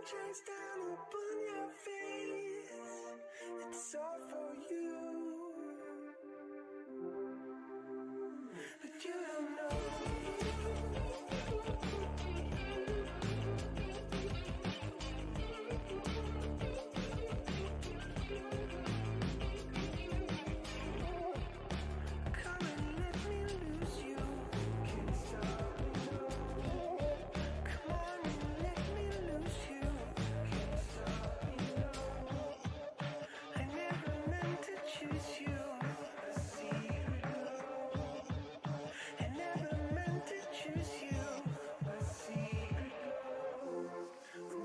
sun shines down upon your face, it's all for you, but you don't know.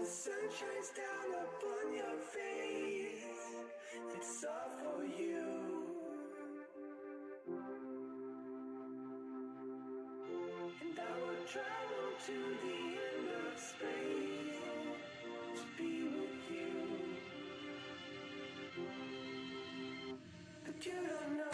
Sun shines down upon your face, it's all for you, and I will travel to the end of space to be with you, but you don't know.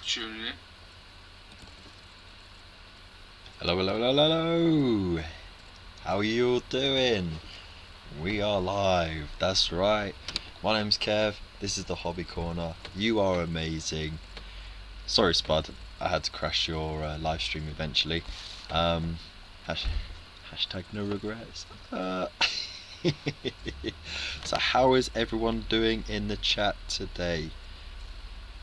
Julie. Hello, hello, hello, hello. How are you all doing? We are live, that's right. My name's Kev, this is the Hobby Corner. You are amazing. Sorry, Spud, I had to crash your live stream eventually. Um, hash hashtag no regrets. So, how is everyone doing in the chat today?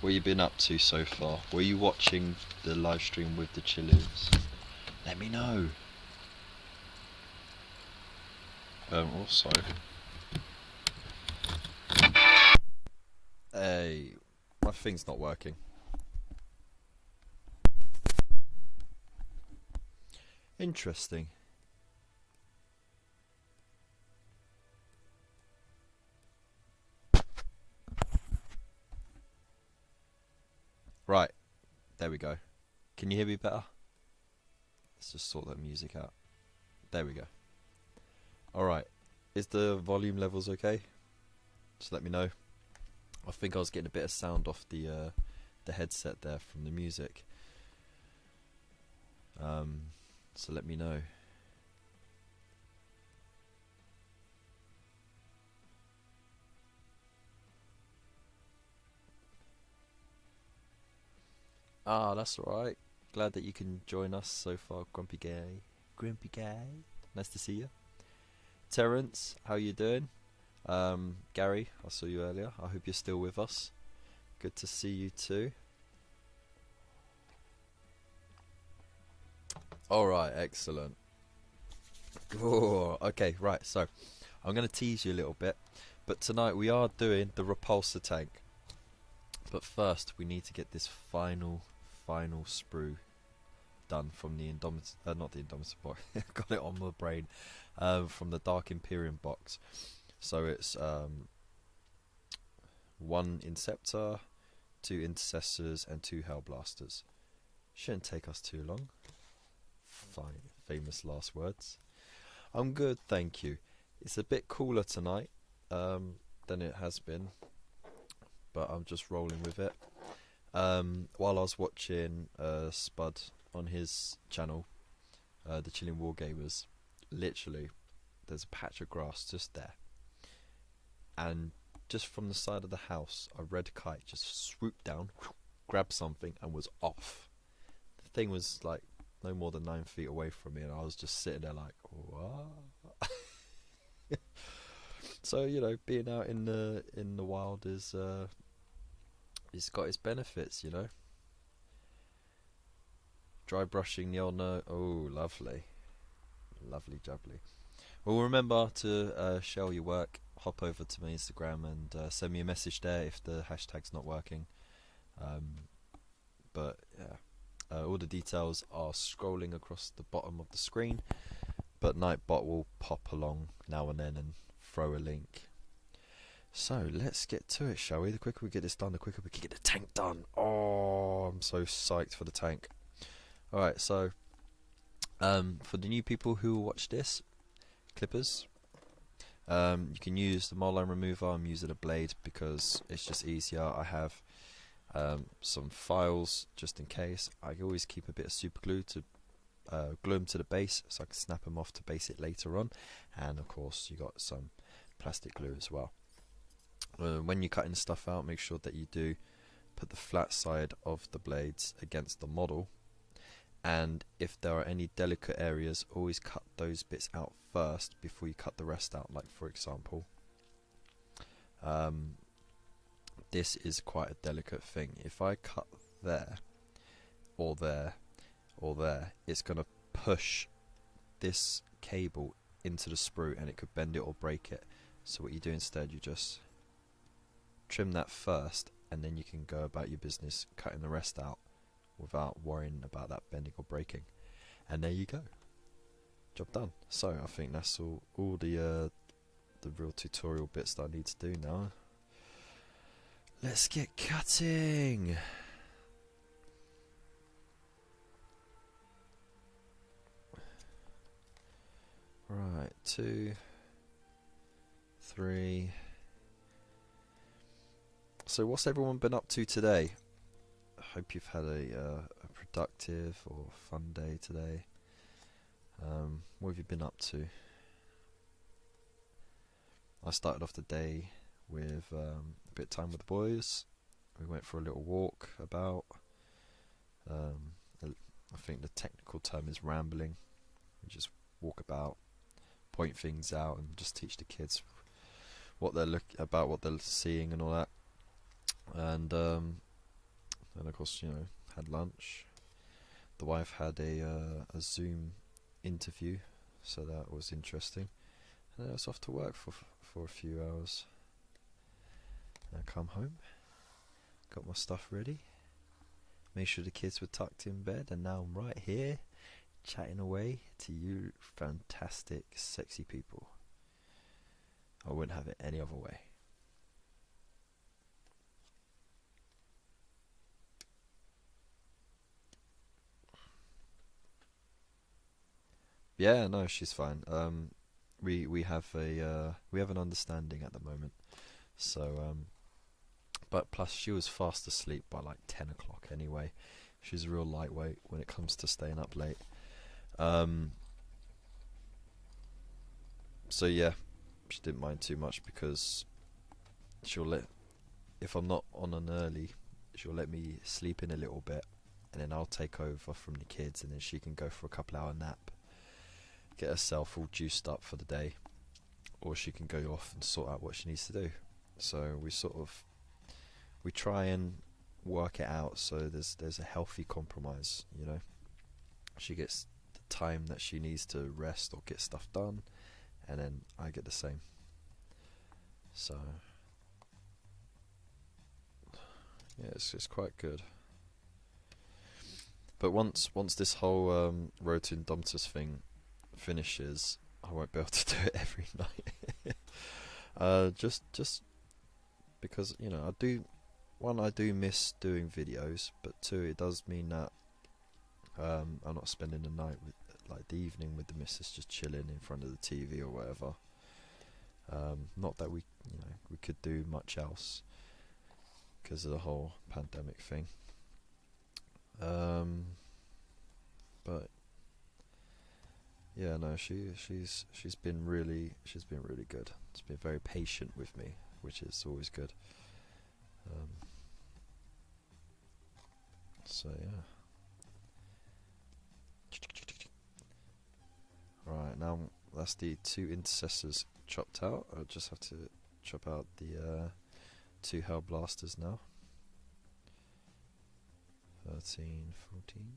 What you been up to so far? Were you watching the live stream with the Chilloons? Let me know. Also, hey, my thing's not working. Interesting. Right, there we go. Can you hear me better? Let's just sort that music out. There we go. Alright, is the volume levels okay? Just let me know. I think I was getting a bit of sound off the headset there from the music. So let me know. Ah, that's alright. Glad that you can join us so far, Grumpy Guy. Grumpy Guy. Nice to see you. Terence, how you doing? Gary, I saw you earlier. I hope you're still with us. Good to see you too. Alright, excellent. Oh, okay, right, so I'm going to tease you a little bit. But tonight we are doing the repulsor tank. But first we need to get this final sprue done from the Indomitus, not the Indomitus box, got it on my brain, from the Dark Imperium box. So it's 1 Inceptor, 2 Intercessors and 2 Hellblasters. Shouldn't take us too long. Fine, famous last words. I'm good, thank you. It's a bit cooler tonight than it has been, but I'm just rolling with it. While I was watching Spud on his channel, the Chilling Wargamers, literally there's a patch of grass just there, and just from the side of the house a red kite just swooped down, grabbed something and was off. The thing was like no more than 9 feet away from me, and I was just sitting there like, what? So you know, being out in the wild is it's got its benefits, you know. Dry brushing the old oh, lovely, lovely jubbly. Well, remember to share all your work. Hop over to my Instagram and send me a message there if the hashtag's not working. But yeah, all the details are scrolling across the bottom of the screen. But Nightbot will pop along now and then and throw a link. So let's get to it, shall we? The quicker we get this done, the quicker we can get the tank done. Oh, I'm so psyched for the tank. Alright, so for the new people who will watch this, clippers, you can use the moldline remover. I'm using a blade because it's just easier. I have some files just in case. I always keep a bit of super glue to glue them to the base so I can snap them off to base it later on. And of course you got some plastic glue as well. When you're cutting stuff out, make sure that you do put the flat side of the blades against the model, and if there are any delicate areas, always cut those bits out first before you cut the rest out. Like for example, this is quite a delicate thing. If I cut there or there or there, it's going to push this cable into the sprue and it could bend it or break it. So what you do instead, you just trim that first, and then you can go about your business cutting the rest out without worrying about that bending or breaking. And there you go, job done. So I think that's all the real tutorial bits that I need to do now. Let's get cutting. Right, 2, 3. So what's everyone been up to today? hope you've had a productive or fun day today. What have you been up to? I started off the day with a bit of time with the boys. We went for a little walk about. I think the technical term is rambling. We just walk about, point things out, and just teach the kids what they're what they're seeing and all that. And of course, had lunch. The wife had a Zoom interview, so that was interesting. And then I was off to work for a few hours. And I come home, got my stuff ready, made sure the kids were tucked in bed, and now I'm right here chatting away to you fantastic, sexy people. I wouldn't have it any other way. Yeah, no, she's fine. We have an understanding at the moment. So but plus she was fast asleep by like 10 o'clock anyway. She's a real lightweight when it comes to staying up late. So yeah, she didn't mind too much because if I'm not on an early, she'll let me sleep in a little bit, and then I'll take over from the kids, and then she can go for a couple hour nap, get herself all juiced up for the day, or she can go off and sort out what she needs to do. So we try and work it out so there's a healthy compromise. She gets the time that she needs to rest or get stuff done, and then I get the same. So yeah, it's quite good. But once this whole Road to Indomitus thing finishes, I won't be able to do it every night. Just because I do miss doing videos, but two, it does mean that I'm not spending the night with the evening with the missus, just chilling in front of the TV or whatever. Not that we could do much else because of the whole pandemic thing. But yeah, no, she's been really good. She's been very patient with me, which is always good. So yeah. Right, now that's the 2 intercessors chopped out. I'll just have to chop out the 2 hell blasters now. 13, 14.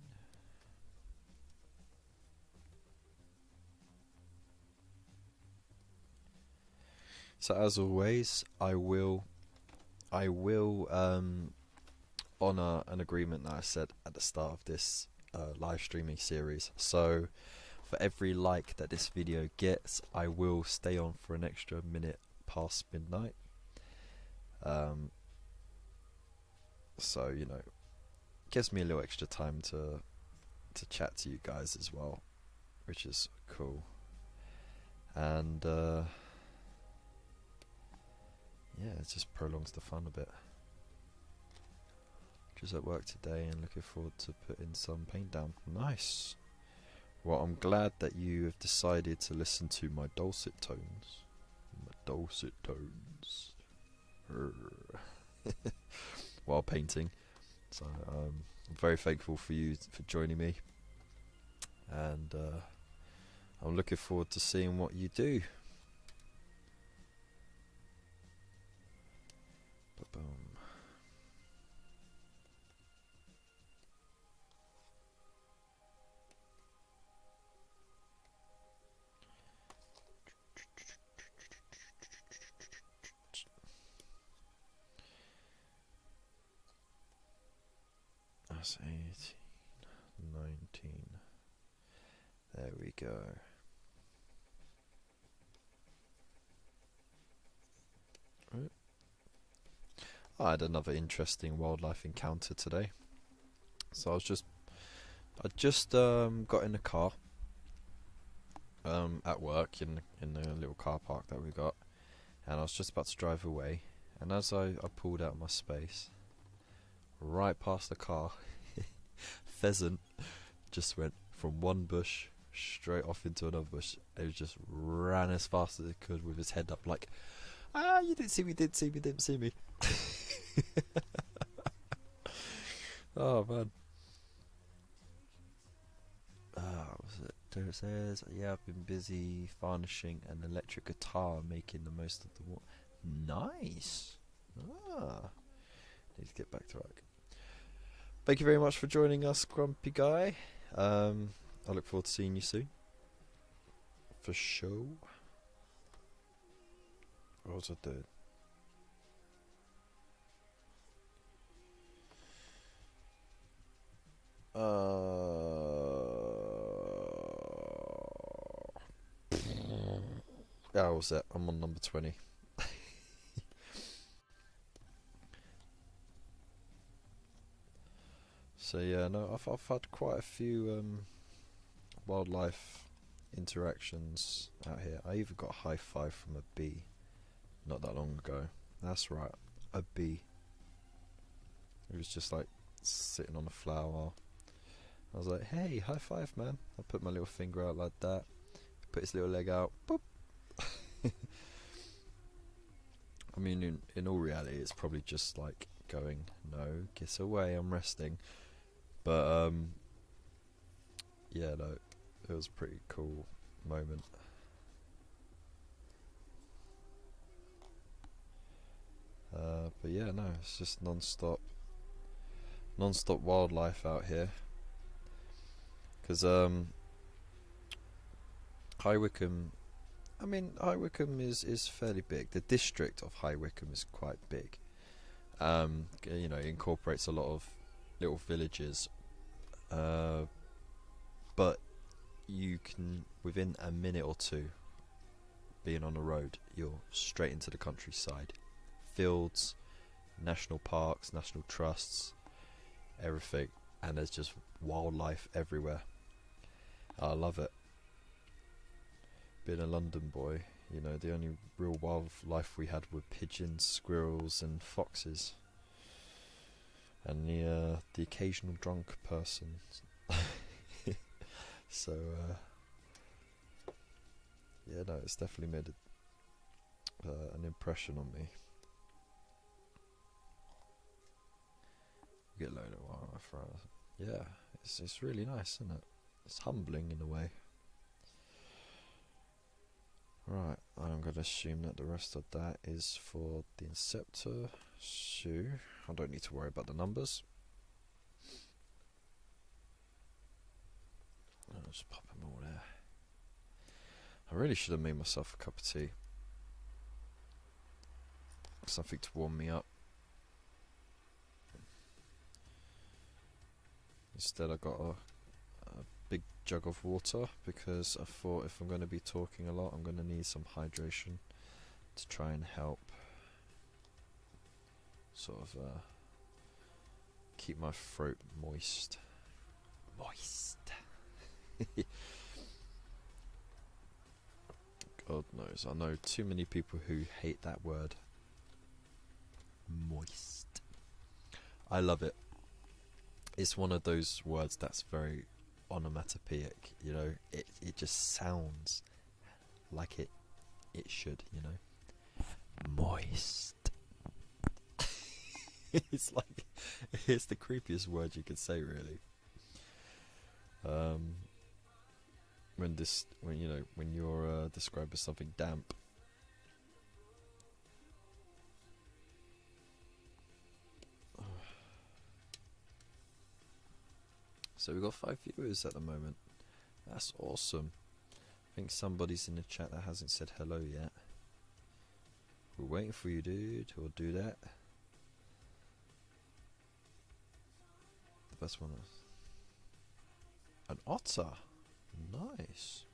So as always, I will honour an agreement that I said at the start of this live streaming series. So for every like that this video gets, I will stay on for an extra minute past midnight. So gives me a little extra time to chat to you guys as well, which is cool. And yeah, it just prolongs the fun a bit. Just at work today and looking forward to putting some paint down. Nice. Well, I'm glad that you have decided to listen to my dulcet tones. While painting. So I'm very thankful for you for joining me, and I'm looking forward to seeing what you do. Ba-boom. That's 18, 19. There we go. Right. I had another interesting wildlife encounter today. So I just got in the car at work in the little car park that we got, and I was just about to drive away, and as I pulled out my space, right past the car. Pheasant just went from one bush straight off into another bush. It just ran as fast as it could with his head up like, ah, you didn't see me, didn't see me. Oh man. What was it? There it says, yeah, I've been busy varnishing an electric guitar, making the most of the water. Nice. Need to get back to work. Thank you very much for joining us, Grumpy Guy. I look forward to seeing you soon. For sure. What was I doing? Yeah, what was that? I'm on number 20. So yeah, no, I've had quite a few wildlife interactions out here. I even got a high five from a bee not that long ago. That's right, a bee. It was just like sitting on a flower. I was like, hey, high five, man. I put my little finger out like that, put his little leg out, boop. I mean, in all reality, it's probably just like going, no, get away, I'm resting. But yeah, no, it was a pretty cool moment. But yeah, no, it's just non-stop wildlife out here. Because High Wycombe, I mean, High Wycombe is fairly big. The district of High Wycombe is quite big. You know, it incorporates a lot of little villages. But you can, within a minute or two, being on the road, you're straight into the countryside. Fields, national parks, national trusts, everything. And there's just wildlife everywhere. I love it. Being a London boy, you know, the only real wildlife we had were pigeons, squirrels and foxes. And the occasional drunk person. So, yeah, no, it's definitely made an impression on me. Get a load of wildlife around. Yeah, it's really nice, isn't it? It's humbling in a way. Right, I'm going to assume that the rest of that is for the Inceptor. So, I don't need to worry about the numbers. I'll just pop them all there. I really should have made myself a cup of tea. Something to warm me up. Instead I got a big jug of water, because I thought if I'm going to be talking a lot, I'm going to need some hydration to try and help sort of keep my throat moist. God knows, I know too many people who hate that word. Moist. I love it. It's one of those words that's very onomatopoeic, you know. It just sounds like it should, you know. Moist. It's like, it's the creepiest word you could say, really. When you're describing something damp. So we've got 5 viewers at the moment. That's awesome. I think somebody's in the chat that hasn't said hello yet. We're waiting for you, dude. We'll do that. The best one is an otter. Nice.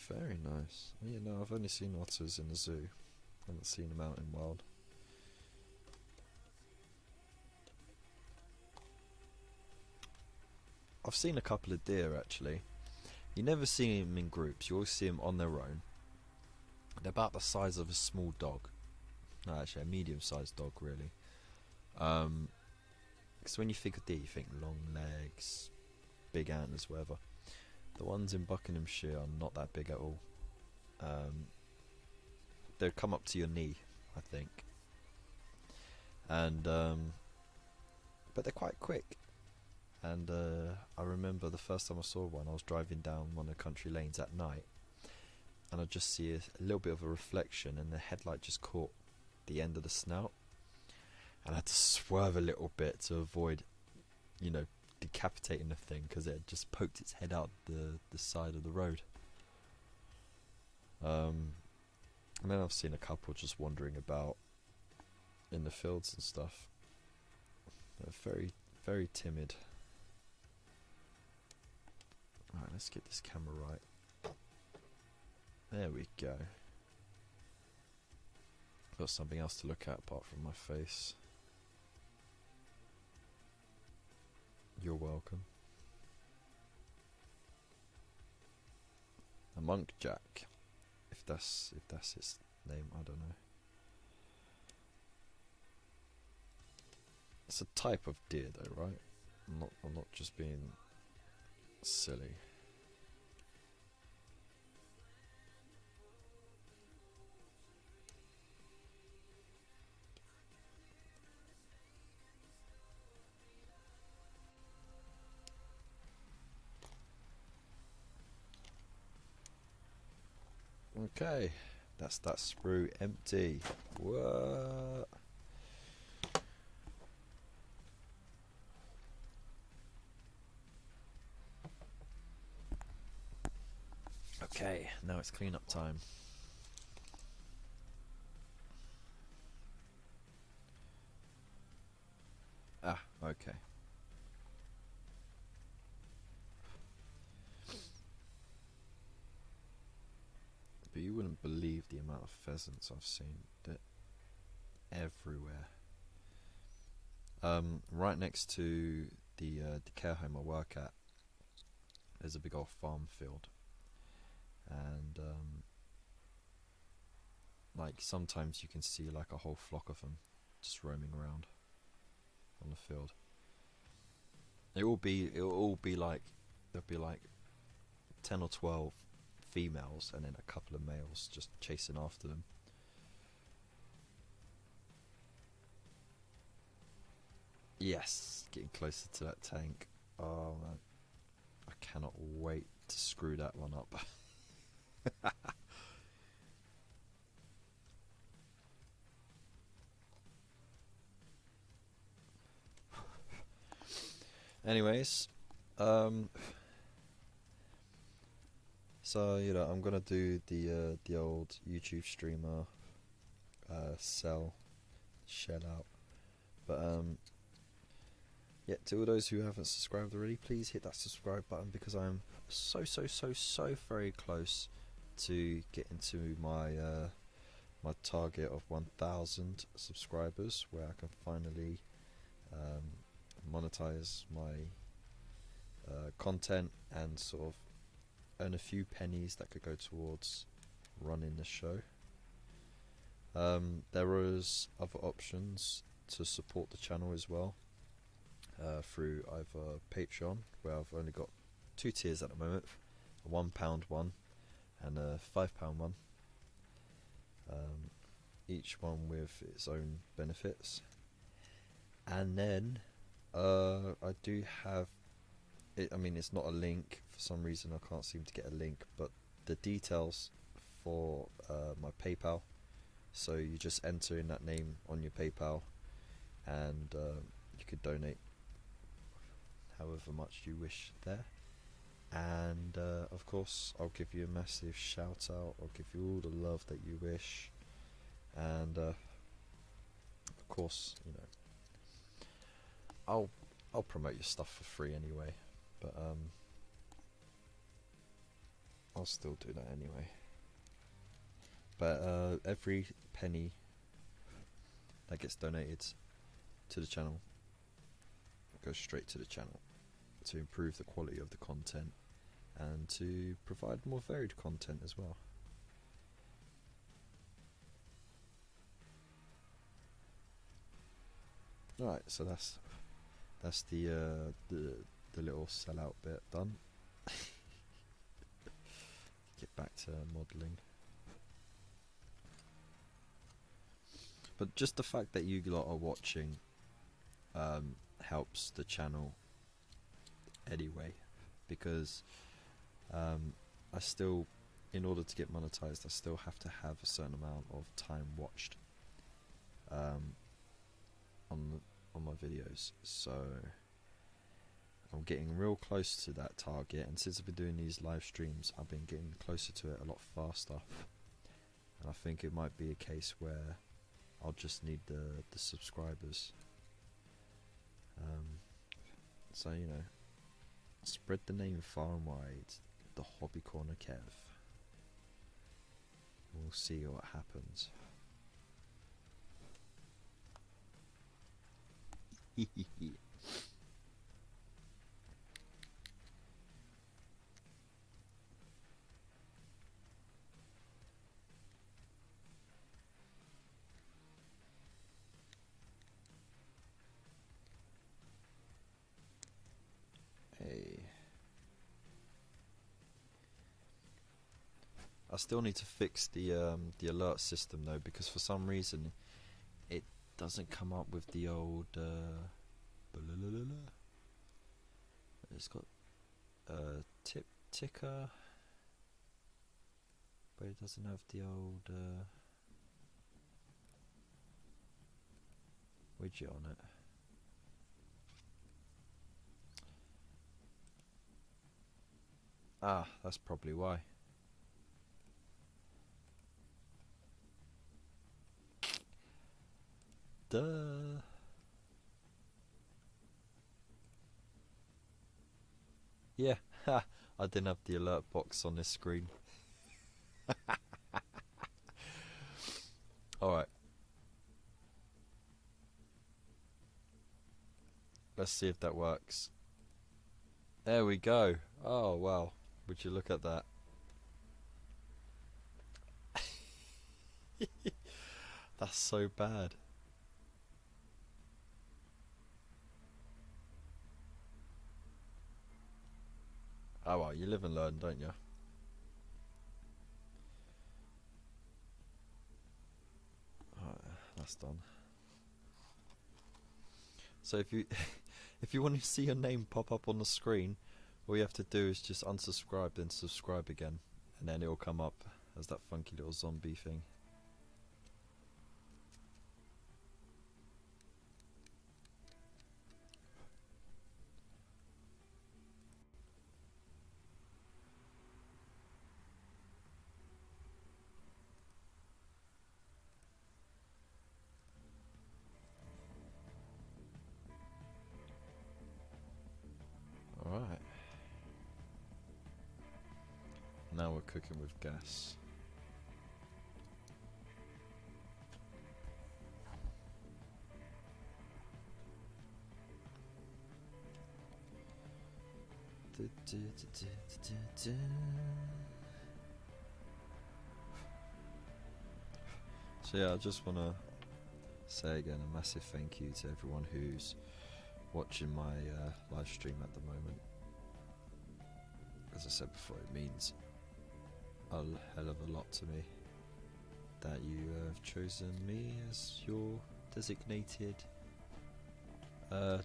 Very nice. You know, I've only seen otters in the zoo. I haven't seen them out in wild. I've seen a couple of deer actually. You never see them in groups. You always see them on their own. They're about the size of a small dog. No, actually, a medium-sized dog, really. Because when you think of deer, you think long legs, big antlers, whatever. The ones in Buckinghamshire are not that big at all. They'll come up to your knee, I think. And but they're quite quick. And I remember the first time I saw one, I was driving down one of the country lanes at night, and I just see a little bit of a reflection, and the headlight just caught the end of the snout, and I had to swerve a little bit to avoid, decapitating the thing, because it had just poked its head out the side of the road. And then I've seen a couple just wandering about in the fields and stuff. They're very, very timid. Alright, let's get this camera right. There we go. Got something else to look at apart from my face. You're welcome. A monk jack. If that's its name, I don't know. It's a type of deer though, right? I'm not just being silly. Okay, that's that sprue empty. What? Okay, now it's cleanup time. Ah, okay. But you wouldn't believe the amount of pheasants I've seen. They're everywhere. Right next to the care home I work at, there's a big old farm field, and like sometimes you can see like a whole flock of them just roaming around on the field. It'll all be like, there'll be like 10 or 12 females and then a couple of males just chasing after them. Yes, getting closer to that tank. Oh man, I cannot wait to screw that one up. Anyways, so I'm gonna do the old YouTube streamer shell out, but yeah, to all those who haven't subscribed already, please hit that subscribe button, because I'm so very close to getting to my my target of 1,000 subscribers, where I can finally monetize my content and sort of earn a few pennies that could go towards running the show. There is other options to support the channel as well, through either Patreon, where I've only got 2 tiers at the moment, a £1 one and a £5 one, each one with its own benefits. And then I do have it, I mean, it's not a link for some reason, I can't seem to get a link, but the details for my PayPal, so you just enter in that name on your PayPal, and you could donate however much you wish there. And of course I'll give you a massive shout out, I'll give you all the love that you wish, and of course, I'll promote your stuff for free anyway, but I'll still do that anyway. But every penny that gets donated to the channel goes straight to the channel to improve the quality of the content and to provide more varied content as well. Right, so that's the little sellout bit done. Get back to modelling. But just the fact that you lot are watching helps the channel anyway, because I still, in order to get monetized, I still have to have a certain amount of time watched on my videos. So I'm getting real close to that target, and since I've been doing these live streams, I've been getting closer to it a lot faster. And I think it might be a case where I'll just need the subscribers. So, you know, spread the name far and wide. The Hobby Corner Kev. We'll see what happens. Hey. I still need to fix the alert system though, because for some reason it doesn't come up with the old it's got tip ticker, but it doesn't have the old widget on it. Ah, that's probably why. Duh. Yeah, ha, I didn't have the alert box on this screen. Alright. Let's see if that works. There we go. Oh, wow. Would you look at that? That's so bad. Oh well, you live and learn, don't you? Alright, that's done. So if you if you want to see your name pop up on the screen, all you have to do is just unsubscribe, then subscribe again, and then it'll come up as that funky little zombie thing. Alright. Now we're cooking with gas. So yeah, I just want to say again a massive thank you to everyone who's watching my live stream at the moment. As I said before, it means a hell of a lot to me that you have chosen me as your designated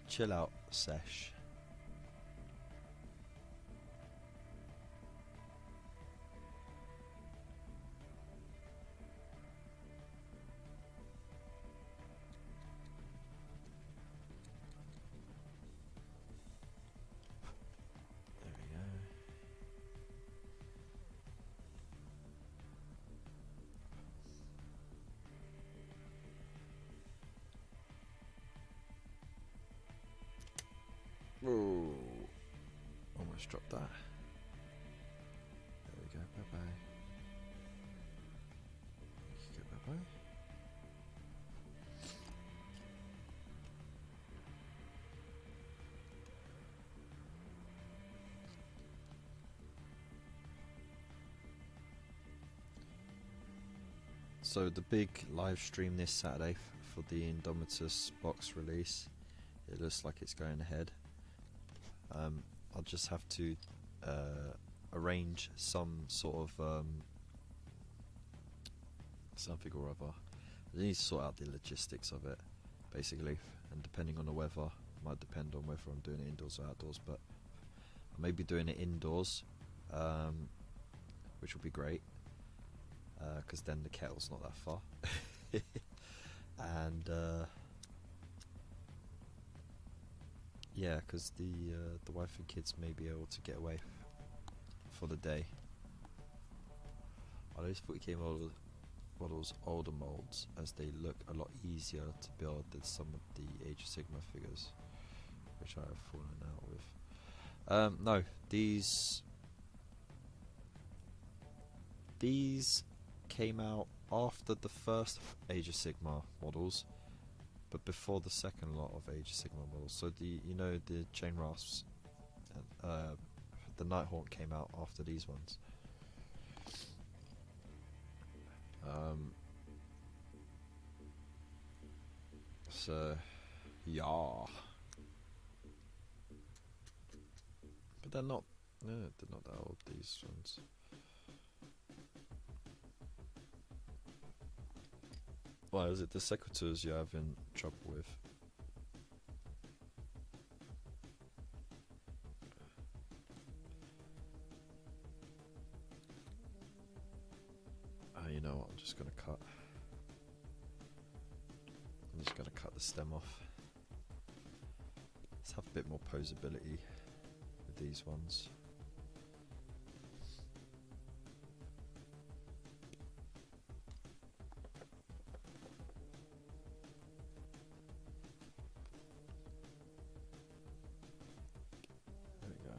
chill out sesh. There we go. Whoa. Almost dropped that. There we go, bye bye. You go bye bye. So the big live stream this Saturday for the Indomitus box release It looks like it's going ahead. I'll just have to arrange some sort of something or other. I need to sort out the logistics of it, basically, and depending on the weather, might depend on whether I'm doing it indoors or outdoors, but I may be doing it indoors, which will be great, because then the kettle's not that far. And yeah, because the wife and kids may be able to get away for the day. I those 40k models older molds, as they look a lot easier to build than some of the Age of Sigmar figures, which I have fallen out with. No, these came out after the first Age of Sigmar models, but before the second lot of Age of Sigmar models. So the chain rasps, the Nighthaunt came out after these ones. So yeah, but they're not that old, these ones. Why is it the Sequitors you're having trouble with? You know what, I'm just going to cut the stem off. Let's have a bit more posability with these ones. There we go.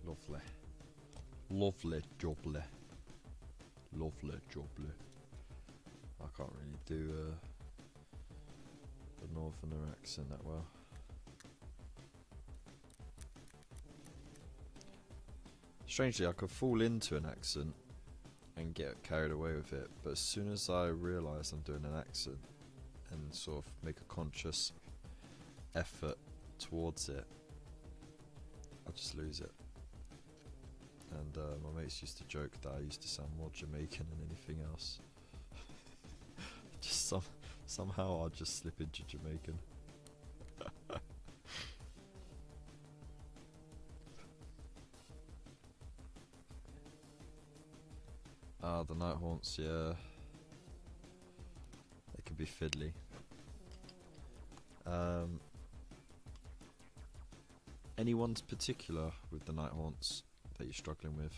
Lovely. Lovely jubbly. Lovely jubbly. I can't really do the northerner accent that well. Strangely, I could fall into an accent and get carried away with it, but as soon as I realise I'm doing an accent and sort of make a conscious effort towards it, I just lose it. And my mates used to joke that I used to sound more Jamaican than anything else. Just somehow I'll just slip into Jamaican. The Nighthaunts, yeah. They can be fiddly. Anyone's particular with the Nighthaunts that you're struggling with?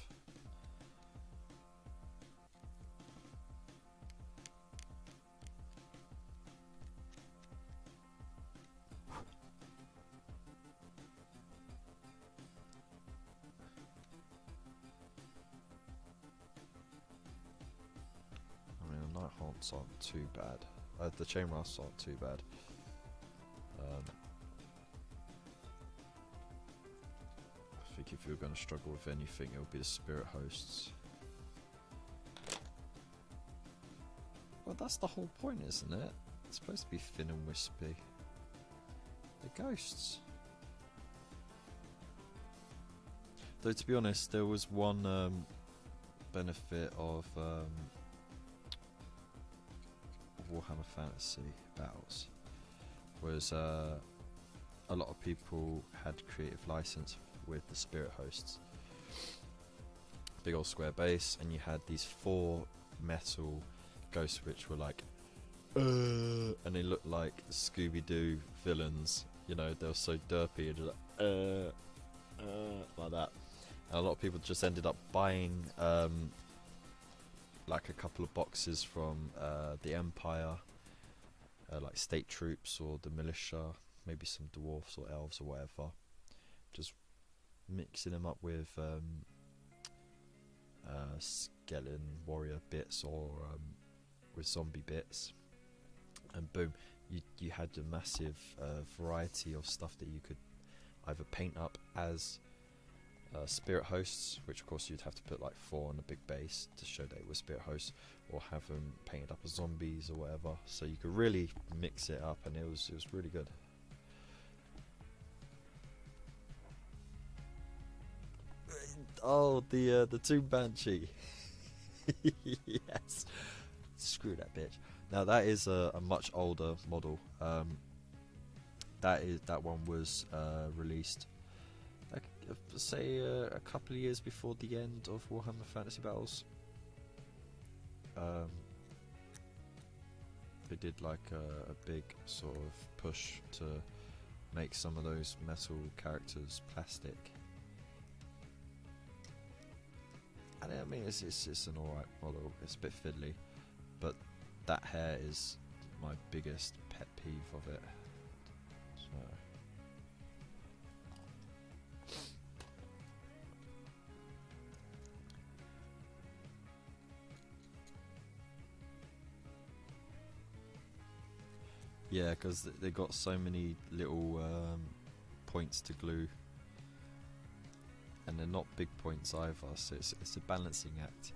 I mean, the Nighthaunts aren't too bad. The Chain Rasps aren't too bad. I think if you're going to struggle with anything, it would be the Spirit Hosts. Well, that's the whole point, isn't it? It's supposed to be thin and wispy. The ghosts. Though, to be honest, there was one benefit of Warhammer Fantasy Battles, was a lot of people had creative license with the Spirit Hosts. Big old square base, and you had these 4 metal ghosts which were like, and they looked like Scooby-Doo villains. You know, they were so derpy and just like that. And a lot of people just ended up buying like a couple of boxes from the Empire, like state troops or the militia, maybe some dwarfs or elves or whatever, just mixing them up with skeleton warrior bits or with zombie bits, and boom, you had a massive variety of stuff that you could either paint up as spirit hosts, which of course you'd have to put like 4 on a big base to show that it was spirit hosts, or have them painted up as zombies or whatever. So you could really mix it up, and it was really good. Oh, the Tomb Banshee. Yes. Screw that bitch. Now that is a much older model. That one was released, say, a couple of years before the end of Warhammer Fantasy Battles. They did like a big sort of push to make some of those metal characters plastic. And I mean, it's an alright model. It's a bit fiddly, but that hair is my biggest pet peeve of it. So. Yeah, because they got so many little points to glue, and they're not big points either, so it's a balancing act.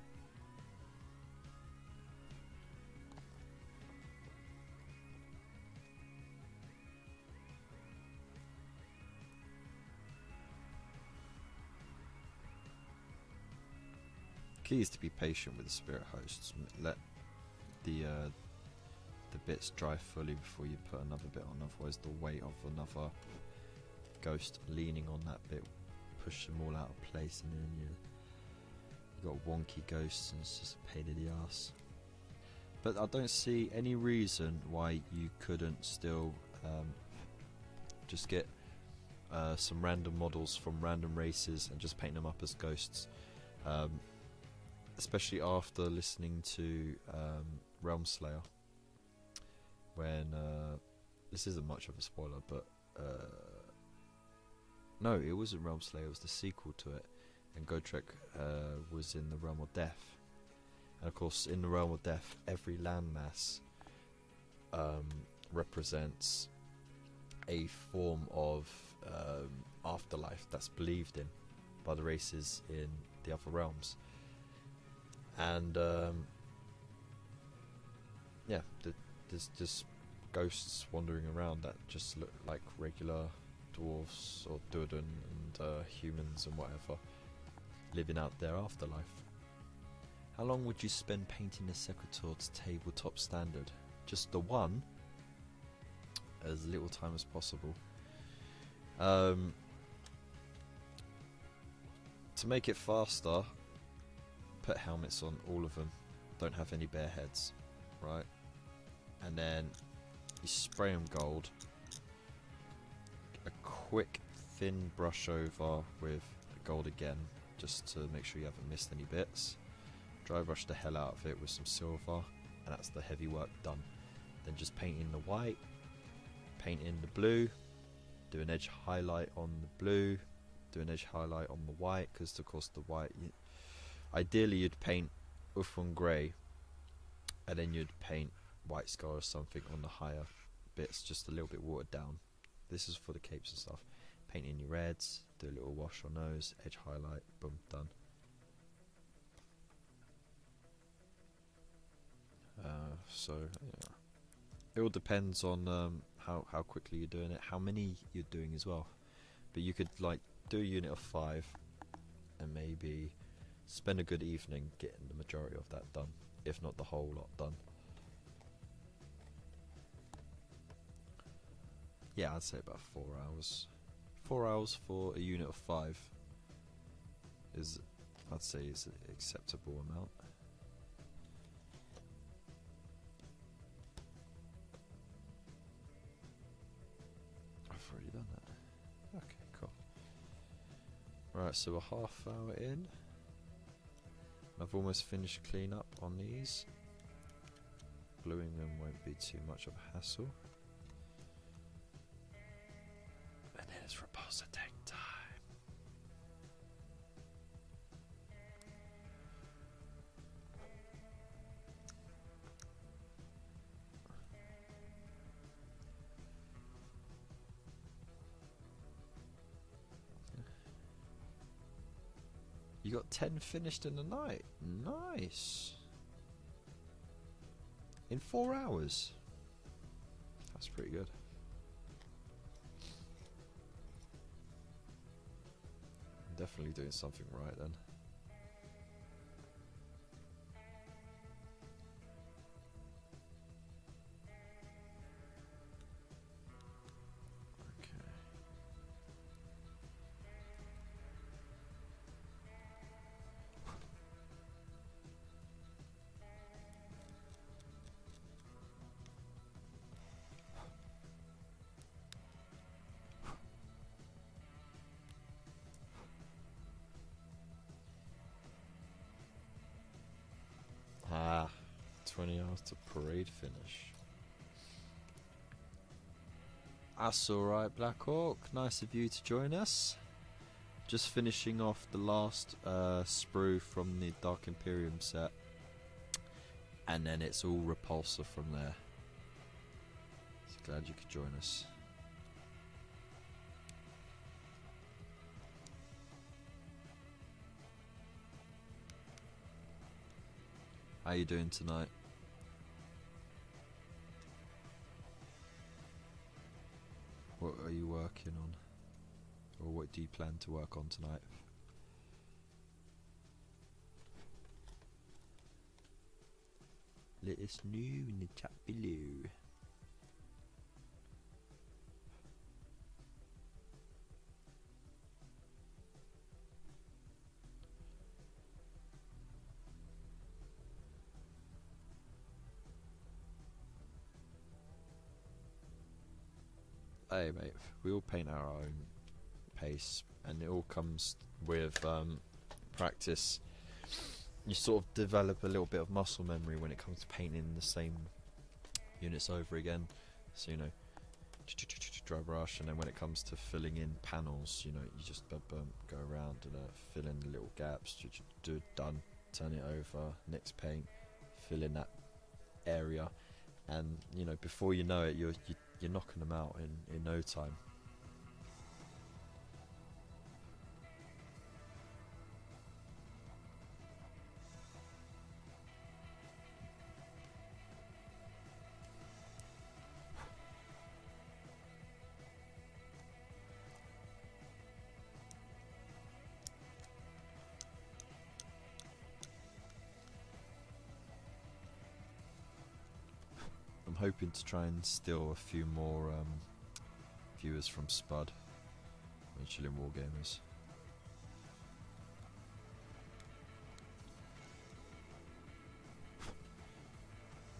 Key is to be patient with the spirit hosts. Let the bits dry fully before you put another bit on, otherwise the weight of another ghost leaning on that bit push them all out of place, and then you got wonky ghosts and it's just a pain in the ass. But I don't see any reason why you couldn't still just get some random models from random races and just paint them up as ghosts, especially after listening to Realm Slayer, when this isn't much of a spoiler, but no, it wasn't Realm Slayer, it was the sequel to it, and Gotrek was in the Realm of Death. And of course, in the Realm of Death, every landmass represents a form of afterlife that's believed in by the races in the other realms. And yeah, there's just ghosts wandering around that just look like regular dwarves or Duodun and humans and whatever, living out their afterlife. How long would you spend painting the Sequitur to tabletop standard? Just the one? As little time as possible. To make it faster, put helmets on all of them. Don't have any bare heads, right? And then you spray them gold. A quick thin brush over with gold again, just to make sure you haven't missed any bits. Dry brush the hell out of it with some silver, and that's the heavy work done. Then just paint in the white, paint in the blue, do an edge highlight on the blue, do an edge highlight on the white, because of course the white, ideally you'd paint Uthron grey, and then you'd paint white scar or something on the higher bits, just a little bit watered down. This is for the capes and stuff. Paint in your reds, do a little wash on those, edge highlight, boom, done. So yeah, it all depends on how quickly you're doing it, how many you're doing as well. But you could like do a unit of 5 and maybe spend a good evening getting the majority of that done, if not the whole lot done. Yeah, I'd say about 4 hours. 4 hours for a unit of 5 is, I'd say, is an acceptable amount. I've already done that. Okay, cool. Right, so a half hour in. I've almost finished clean up on these. Gluing them won't be too much of a hassle. And then it's repulsor tank time. You got 10 finished in a night. Nice. In 4 hours. That's pretty good. definitely doing something right then. Okay. Ah, 20 hours to parade finish. That's alright, Black Hawk. Nice of you to join us. Just finishing off the last sprue from the Dark Imperium set. And then it's all Repulsor from there. So glad you could join us. How you doing tonight? What are you working on? Or what do you plan to work on tonight? Let us know in the chat below. Hey mate, we all paint our own pace, and it all comes with practice. You sort of develop a little bit of muscle memory when it comes to painting the same units over again. So, you know, dry brush, and then when it comes to filling in panels, you know, you just go around and fill in the little gaps. Do done, turn it over, next paint, fill in that area, and you know, before you know it, you're knocking them out in no time. I'm hoping to try and steal a few more viewers from Spud and Chilling Wargamers.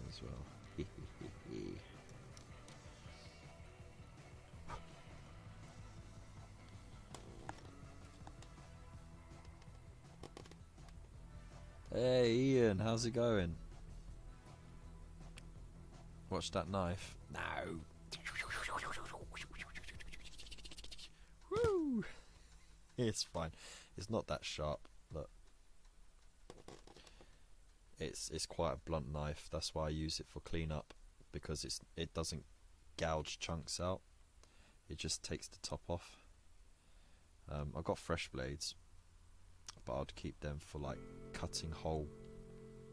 As well. Hey Ian, how's it going? Watch that knife. No. Woo! It's fine. It's not that sharp. Look. It's quite a blunt knife. That's why I use it for cleanup, because it doesn't gouge chunks out. It just takes the top off. I've got fresh blades, but I'd keep them for like cutting whole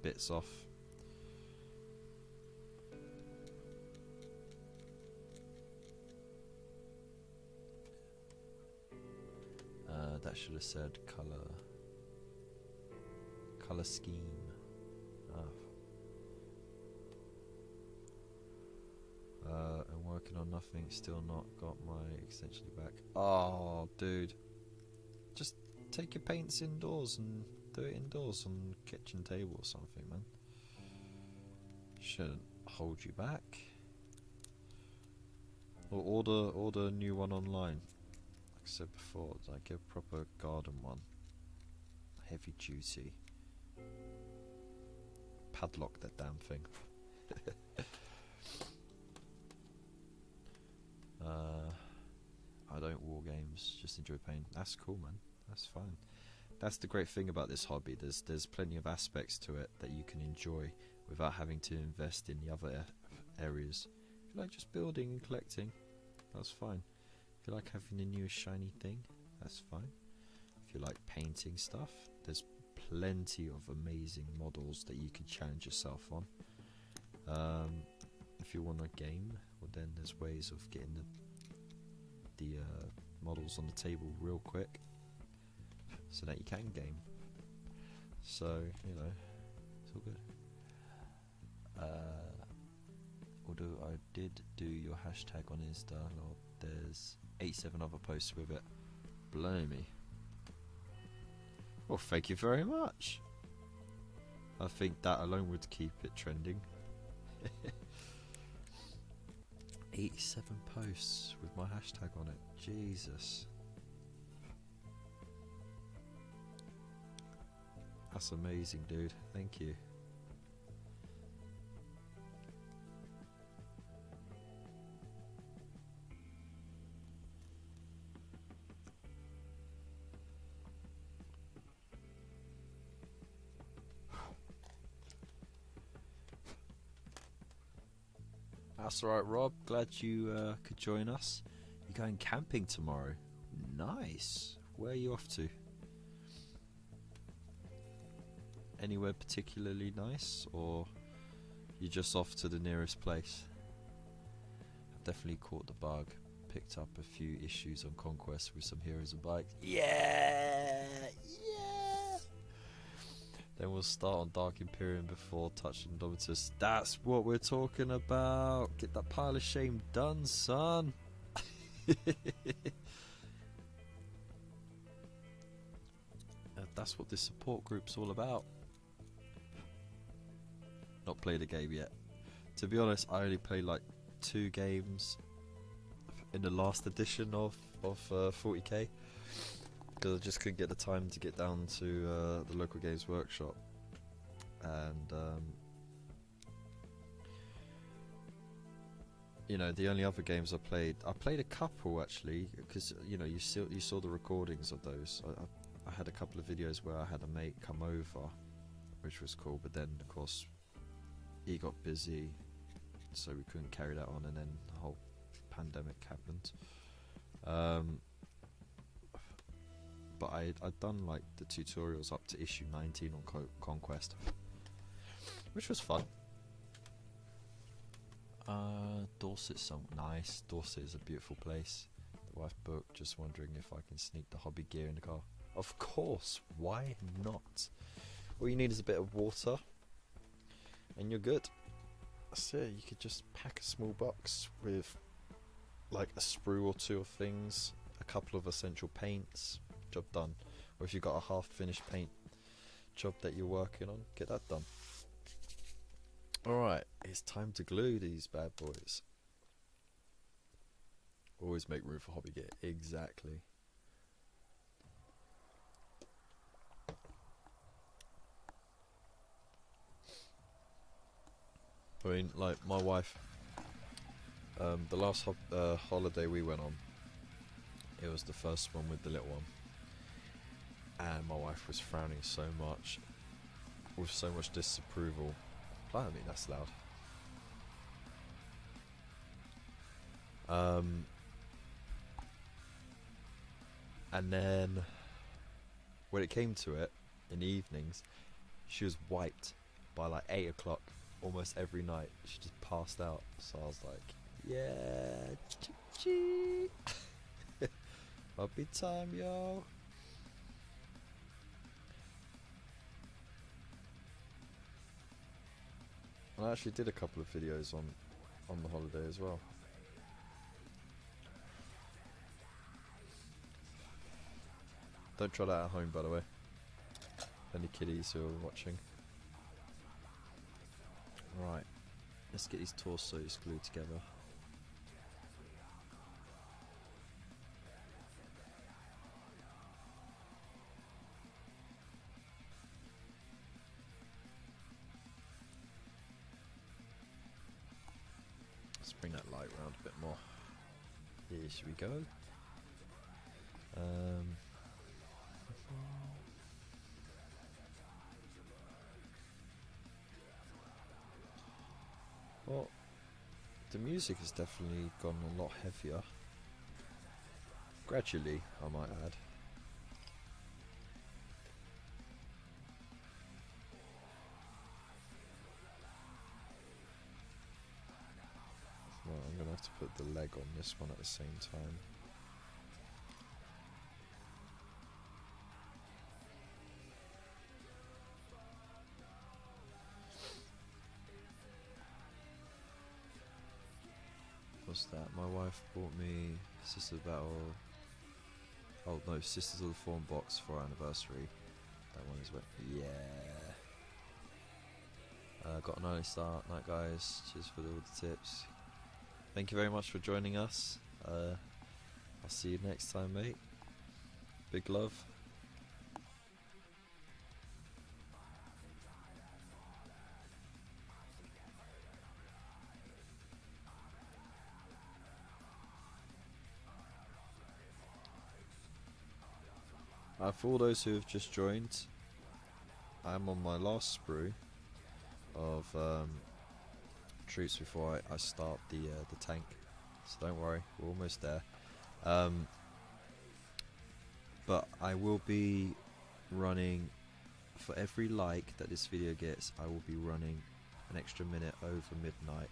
bits off. That should have said color scheme. I'm working on nothing, still not got my extension back. Oh, dude. Just take your paints indoors and do it indoors on the kitchen table or something, man. Shouldn't hold you back. Or order a new one online. Like I said before, like a proper garden one. Heavy duty. Padlock that damn thing. I don't war games, just enjoy paint. That's cool, man. That's fine. That's the great thing about this hobby. There's plenty of aspects to it that you can enjoy without having to invest in the other areas. If you like just building and collecting, that's fine. If you like having the newest shiny thing, that's fine. If you like painting stuff, there's plenty of amazing models that you can challenge yourself on. If you want a game, well then there's ways of getting the models on the table real quick. so that you can game. So, you know, it's all good. Although I did do your hashtag on Insta, Lord, there's 87 other posts with it. Blimey. Well, thank you very much. I think that alone would keep it trending. 87 posts with my hashtag on it. Jesus. That's amazing, dude. Thank you. That's alright, Rob. Glad you could join us. You're going camping tomorrow. Nice. Where are you off to? Anywhere particularly nice, or you're just off to the nearest place? I've definitely caught the bug. Picked up a few issues on Conquest with some heroes and bikes. Yeah! Yeah! Then we'll start on Dark Imperium before touching Indomitus. That's what we're talking about. Get that pile of shame done, son. That's what this support group's all about. Not played a game yet. To be honest, I only played like 2 games in the last edition of 40k, because I just couldn't get the time to get down to the local games workshop. And you know, the only other games I played a couple actually, because you know, you saw the recordings of those. I had a couple of videos where I had a mate come over, which was cool, but then of course he got busy, so we couldn't carry that on, and then the whole pandemic happened. But I'd done like the tutorials up to issue 19 on Conquest, which was fun. Dorset's so nice. Dorset is a beautiful place. The wife booked, just wondering if I can sneak the hobby gear in the car. Of course, why not? All you need is a bit of water and you're good. So you could just pack a small box with like a sprue or 2 of things, a couple of essential paints, job done. Or if you've got a half finished paint job that you're working on, get that done. Alright, it's time to glue these bad boys. Always make room for hobby gear. Exactly. I mean, like my wife, the last holiday we went on, it was the first one with the little one, and my wife was frowning so much, with so much disapproval. Blimey, that's loud. And then when it came to it, in the evenings, she was wiped by like 8 o'clock almost every night. She just passed out. So I was like, yeah, chee. Hobby time, yo. I actually did a couple of videos on the holiday as well. Don't try that at home, by the way. Any kiddies who are watching. Right, let's get these torsos glued together. Let's bring that light round a bit more. Here we go. Well, the music has definitely gone a lot heavier. Gradually, I might add. Well, I'm going to have to put the leg on this one at the same time. What's that? My wife bought me Sisters Battle. Oh no, Sisters of the Fallen box for our anniversary. That one is wet. Yeah. Got an early start. Night, guys. Cheers for all the tips. Thank you very much for joining us. I'll see you next time, mate. Big love. For all those who have just joined, I'm on my last sprue of troops before I start the tank, so don't worry, we're almost there. But I will be running, for every like that this video gets, I will be running an extra minute over midnight.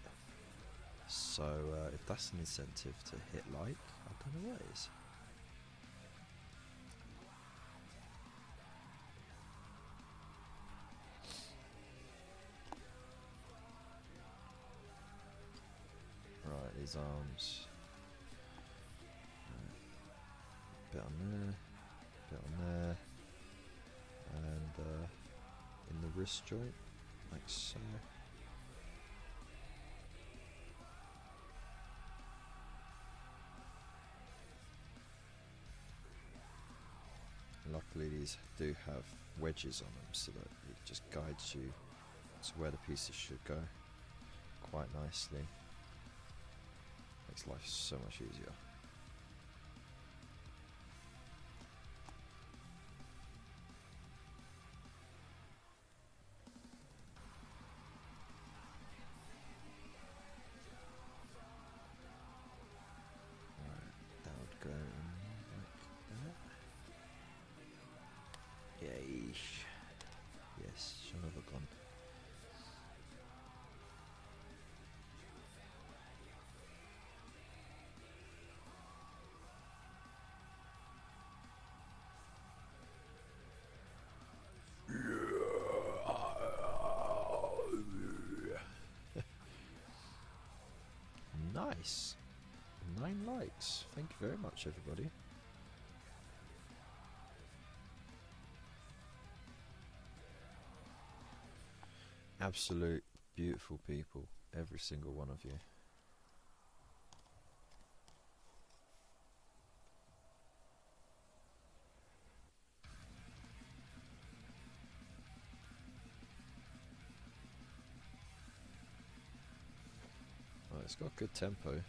So if that's an incentive to hit like, I don't know what is. Right, these arms. Bit on there, bit on there, and in the wrist joint, like so. Luckily these do have wedges on them, so that it just guides you to where the pieces should go quite nicely. Makes life so much easier. Right, that would go like that. Yeesh. Yes, shall have a gun. Nice. 9 likes. Thank you very much, everybody. Absolute beautiful people, every single one of you. Oh, it's got good tempo.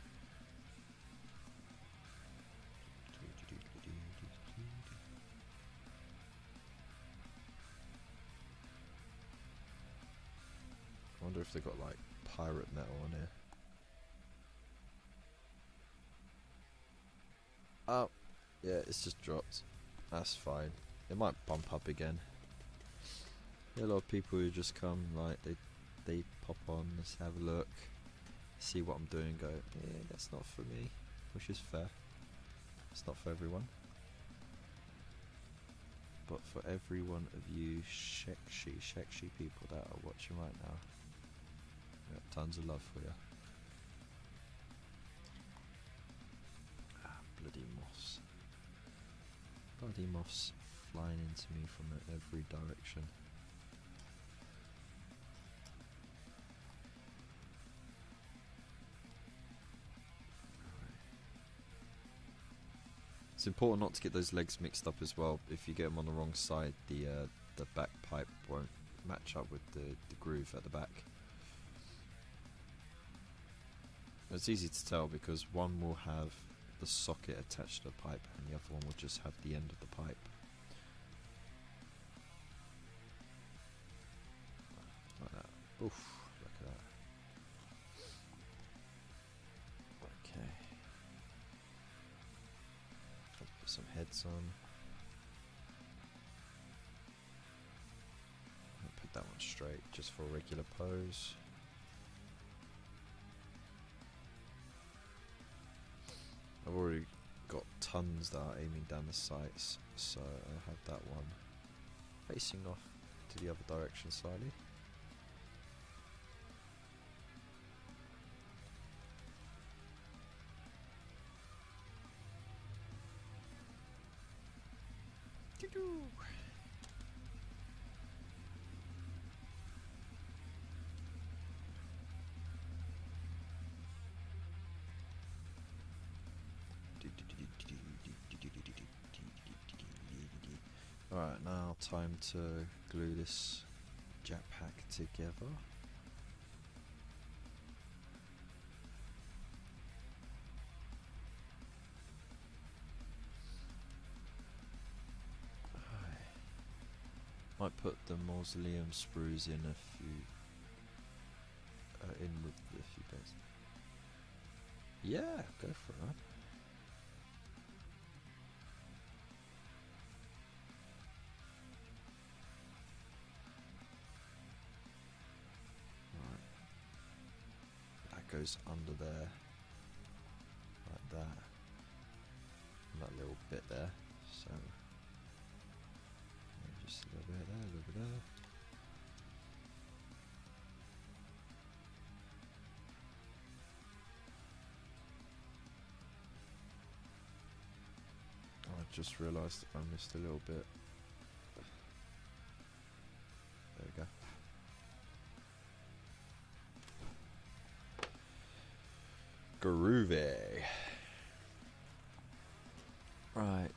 I wonder if they got like pirate metal on here. Oh, yeah, it's just dropped. That's fine. It might bump up again. There are a lot of people who just come, like, they pop on, let's have a look, see what I'm doing, go, yeah, that's not for me, which is fair. It's not for everyone. But for every one of you shekshi people that are watching right now, got tons of love for you. Ah, bloody moths. Bloody moths flying into me from every direction. It's important not to get those legs mixed up as well. If you get them on the wrong side, the back pipe won't match up with the groove at the back. It's easy to tell because one will have the socket attached to the pipe and the other one will just have the end of the pipe. Like that. Oof, look at that. Okay. Put some heads on. I'll put that one straight just for a regular pose. I've already got tons that are aiming down the sights, so I'll have that one facing off to the other direction slightly. Alright, now time to glue this jetpack together. Might put the mausoleum sprues in a few, in with a few bits. Yeah, go for it. Right. That goes under there, like that, and that little bit there. So. Just a little bit there, a little bit there. I just realised I missed a little bit. There we go. Groovy. Right.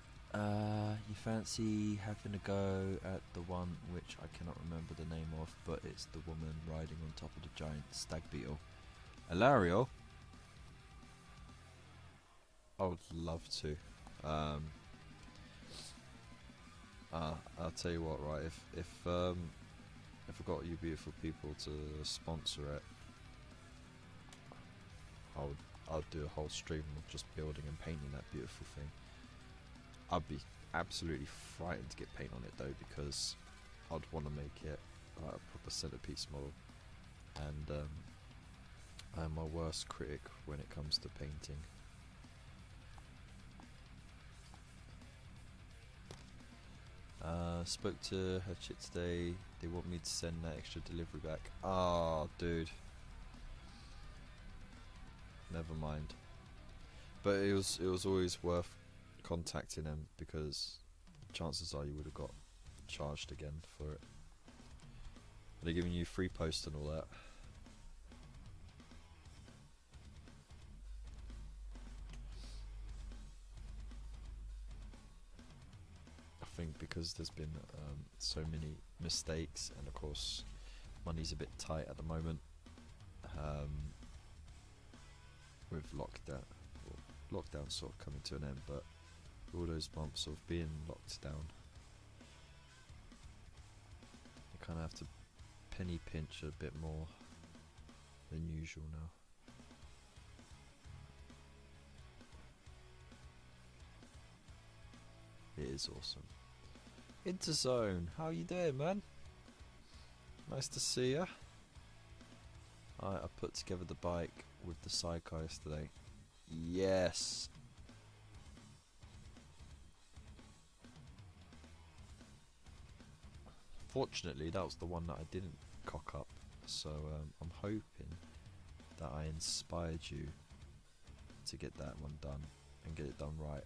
You fancy having a go at the one which I cannot remember the name of, but it's the woman riding on top of the giant stag beetle. Ilario? I would love to. I'll tell you what, right? If I got you beautiful people to sponsor it, I'd do a whole stream of just building and painting that beautiful thing. I'd be absolutely frightened to get paint on it though, because I'd want to make it like a proper centerpiece model, and I'm my worst critic when it comes to painting. Spoke to her chick today. They want me to send that extra delivery back. Ah, dude. Never mind. But it was always worth contacting them, because chances are you would have got charged again for it. Are they giving you free post and all that? I think because there's been so many mistakes, and of course money's a bit tight at the moment, with lockdown sort of coming to an end, but all those months of being locked down, you kind of have to penny pinch a bit more than usual now. It is awesome. Interzone, how you doing, man? Nice to see ya. I put together the bike with the sidecar yesterday. Yes. Fortunately, that was the one that I didn't cock up, so I'm hoping that I inspired you to get that one done and get it done right.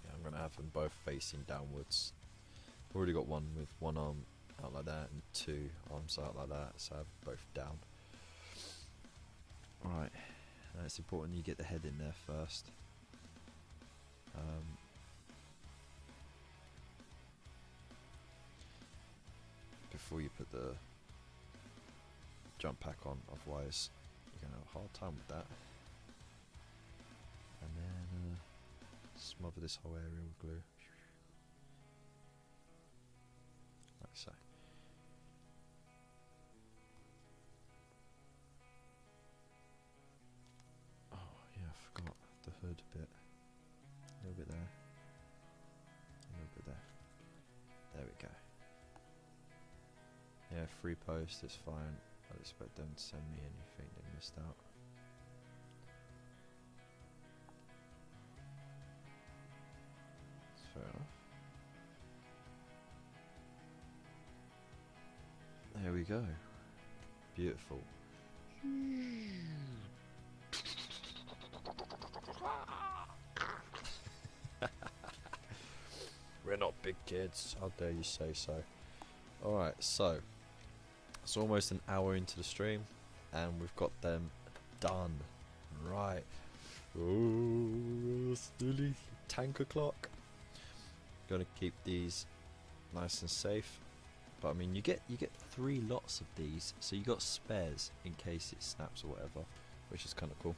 Yeah, I'm gonna have them both facing downwards. I've already got one with one arm out like that and two arms out like that, so I have both down. Right, now it's important you get the head in there first. Before you put the jump pack on, otherwise you're going to have a hard time with that. And then smother this whole area with glue. Like so. Oh yeah, I forgot the hood bit. A little bit there. A little bit there. There we go. Yeah, free post is fine. I'd expect them to send me anything they missed out. That's fair enough. There we go. Beautiful. We're not big kids. How dare you say so? Alright, so it's almost an hour into the stream and we've got them done. Right. Oh, silly tank o'clock. Gonna keep these nice and safe. But I mean, you get 3 lots of these, so you got spares in case it snaps or whatever, which is kind of cool.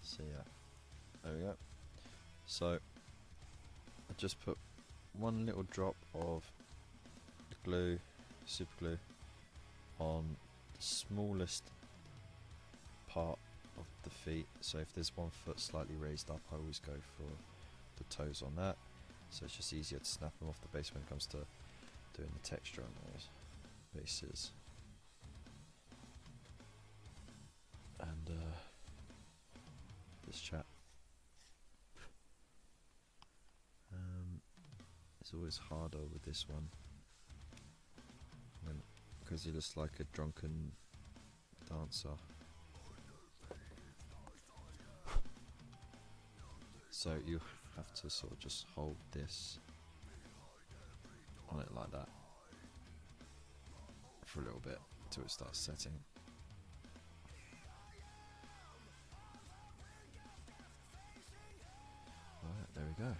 So yeah, there we go. So I just put one little drop of glue, super glue, on the smallest part of the feet. So if there's one foot slightly raised up, I always go for the toes on that. So it's just easier to snap them off the base when it comes to doing the texture on those bases. And this chap, it's always harder with this one because he looks like a drunken dancer. So you have to sort of just hold this on it like that for a little bit until it starts setting. Right, there we go.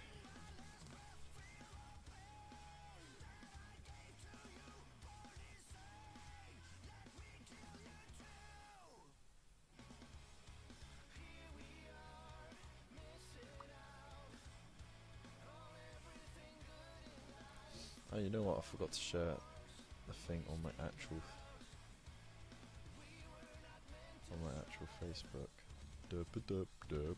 Oh, you know what? I forgot to share the thing on my actual Facebook. Derp.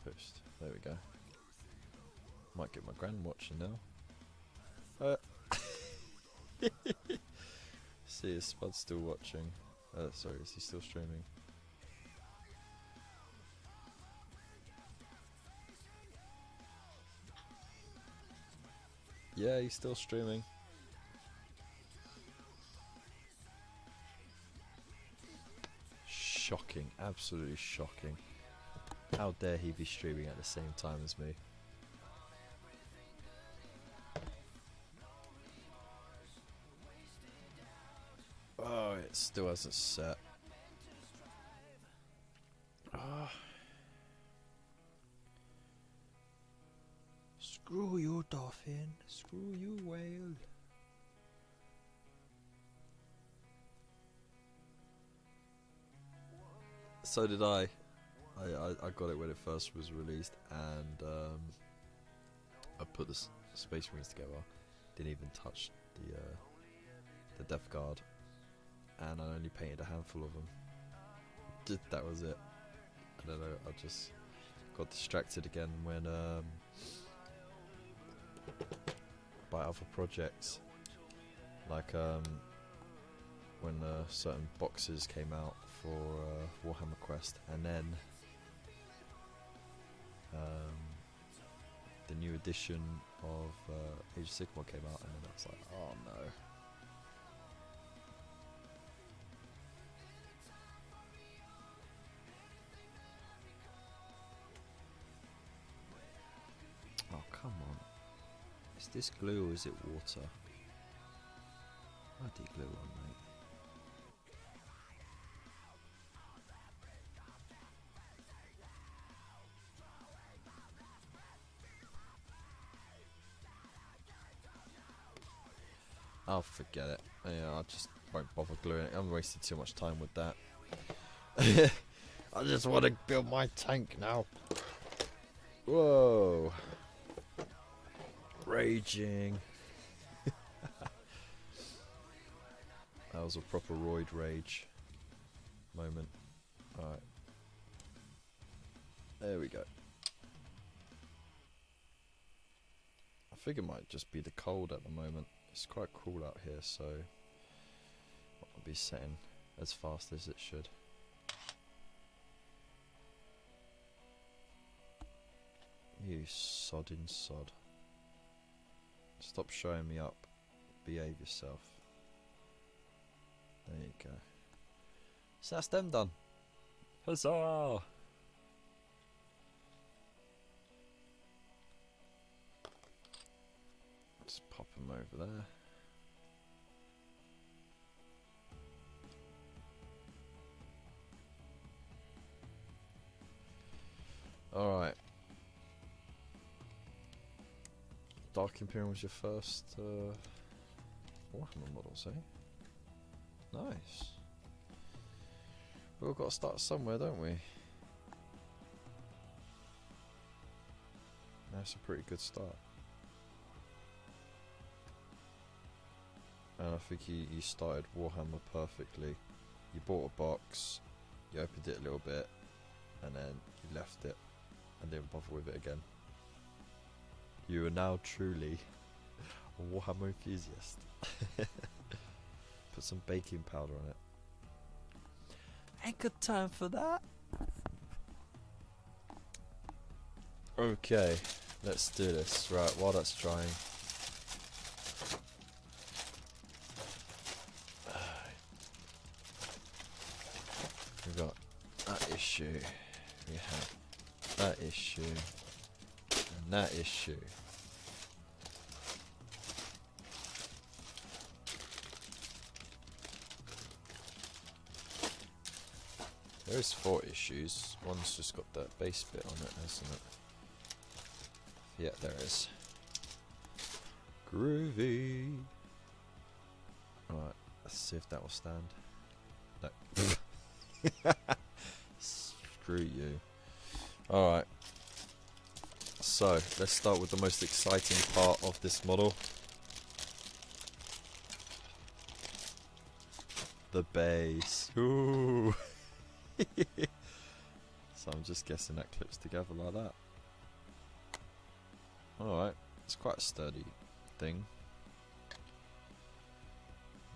Post. There we go. Might get my gran watching now. See, is Spud still watching? Sorry, is he still streaming? Yeah, he's still streaming. Shocking, absolutely shocking. How dare he be streaming at the same time as me? Oh, it still hasn't set. Screw you, dolphin. Screw you, whale. So did I. I got it when it first was released, and I put the Space Marines together. Didn't even touch the Death Guard, and I only painted a handful of them. That was it. I don't know. I just got distracted again when by other projects, like when certain boxes came out for Warhammer Quest, and then the new edition of Age of Sigmar came out, and then I was like, oh no. Oh, come on. Is this glue or is it water? I did glue on, mate. I'll forget it. Yeah, I just won't bother gluing it. I'm wasting too much time with that. I just want to build my tank now. Whoa. Raging. That was a proper roid rage moment. Alright. There we go. I think it might just be the cold at the moment. It's quite cool out here, so I'll be setting as fast as it should. You sodding sod. Stop showing me up. Behave yourself. There you go. So that's them done. Huzzah! Just pop them over there. Alright. Dark Imperium was your first Warhammer models, eh? Nice. We've all got to start somewhere, don't we? That's a pretty good start. And I think you started Warhammer perfectly. You bought a box, you opened it a little bit, and then you left it and didn't bother with it again. You are now truly a Warhammer enthusiast. Put some baking powder on it. Ain't got time for that. Okay, let's do this. Right, while that's drying. We've got that issue. We have that issue. And that issue. There's 4 issues. One's just got that base bit on it, hasn't it? Yeah, there is. Groovy. Alright, let's see if that will stand. No. Screw you. Alright. So, let's start with the most exciting part of this model. The base. Ooh. So I'm just guessing that clips together like that. Alright, it's quite a sturdy thing.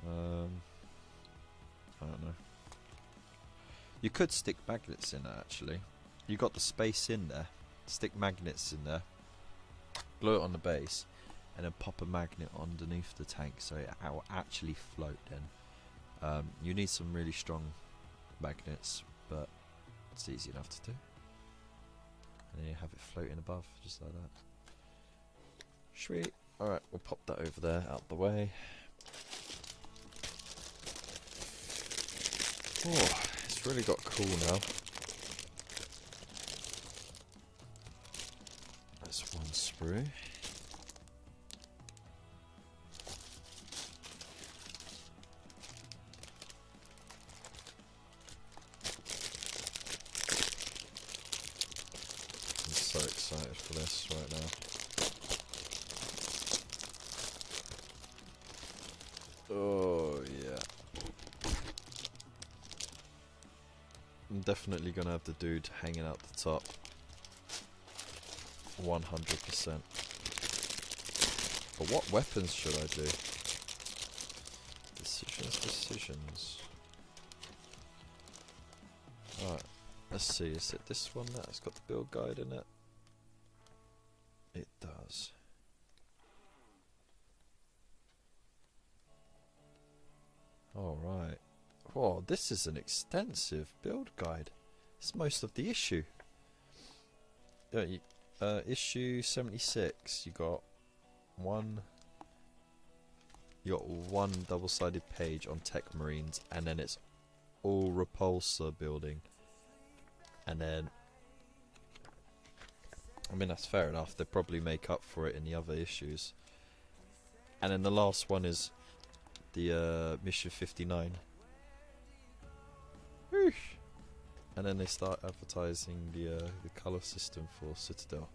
I don't know. You could stick magnets in there actually. You got the space in there. Stick magnets in there. Glue it on the base. And then pop a magnet underneath the tank so it will actually float then. You need some really strong magnets, but it's easy enough to do. And then you have it floating above, just like that. Sweet. Alright, we'll pop that over there, out the way. Oh, it's really got cool now. That's one sprue. So excited for this right now. Oh yeah. I'm definitely gonna have the dude hanging out the top. 100%. But what weapons should I do? Decisions. Alright, let's see, is it this one that's got the build guide in it? It does. Alright. Whoa, this is an extensive build guide. It's most of the issue. Issue 76, you got one double-sided page on Tech Marines, and then it's all repulsor building. And then, I mean, that's fair enough. They probably make up for it in the other issues. And then the last one is the mission 59. Whoosh. And then they start advertising the colour system for Citadel.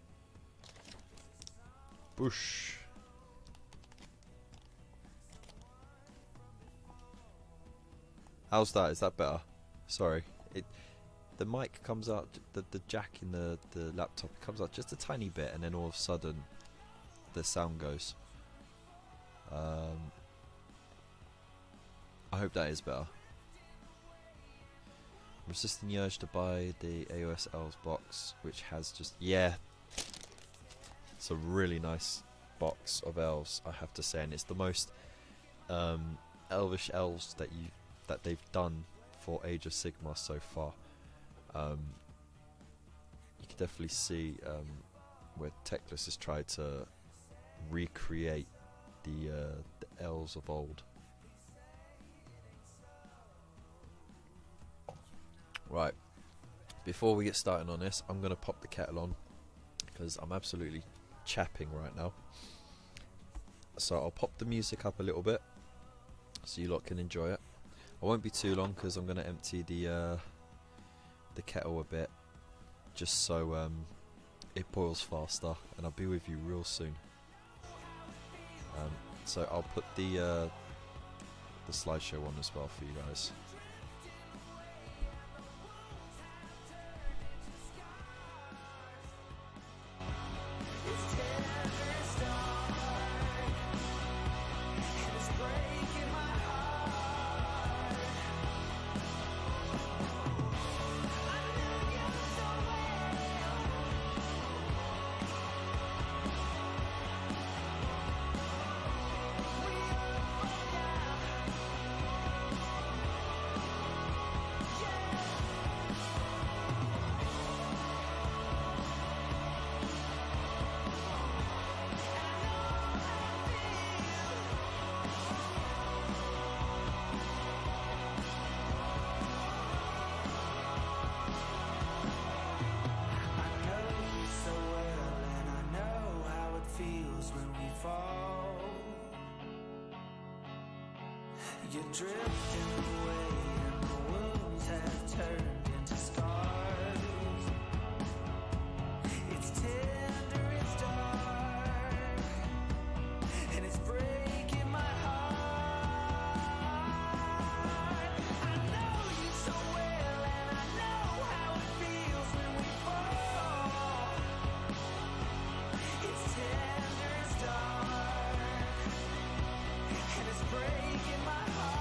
Bush. How's that? Is that better? Sorry. The mic comes out, the jack in the laptop comes out just a tiny bit, and then all of a sudden the sound goes. I hope that is better. Resisting the urge to buy the AOS Elves box, which has just, yeah, it's a really nice box of elves, I have to say, and it's the most elvish elves that they've done for Age of Sigmar so far. You can definitely see where Teclis has tried to recreate the elves of old. Right, before we get started on this, I'm going to pop the kettle on because I'm absolutely chapping right now. So I'll pop the music up a little bit so you lot can enjoy it. I won't be too long because I'm going to empty the kettle a bit, just so it boils faster, and I'll be with you real soon. So I'll put the slideshow on as well for you guys. You're drifting away and the wounds have turned into scars. It's tender, it's dark, and it's breaking my heart. I know you so well, and I know how it feels when we fall. It's tender, it's dark, and it's breaking my heart.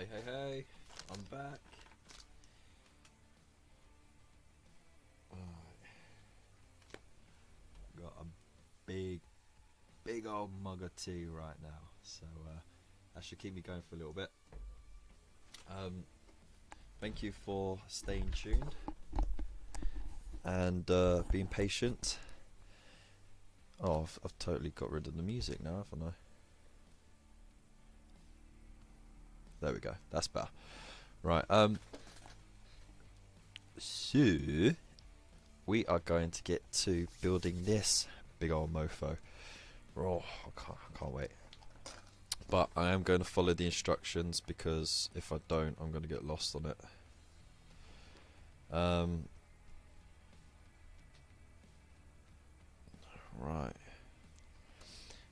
Hey, I'm back. Got a big old mug of tea right now, so that should keep me going for a little bit. Thank you for staying tuned and being patient. Oh, I've totally got rid of the music now, haven't I? There we go, that's better. Right, so we are going to get to building this big old mofo. Oh, I can't wait. But I am going to follow the instructions, because if I don't, I'm going to get lost on it. Right.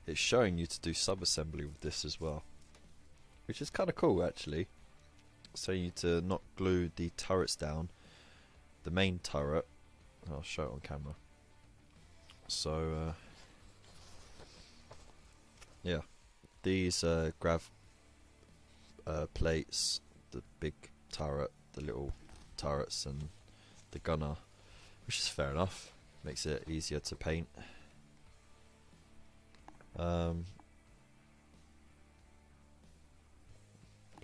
It's showing you to do sub-assembly with this as well, which is kind of cool actually. So you need to not glue the turrets down, the main turret. I'll show it on camera. So yeah, these grav plates, the big turret, the little turrets, and the gunner, which is fair enough, makes it easier to paint.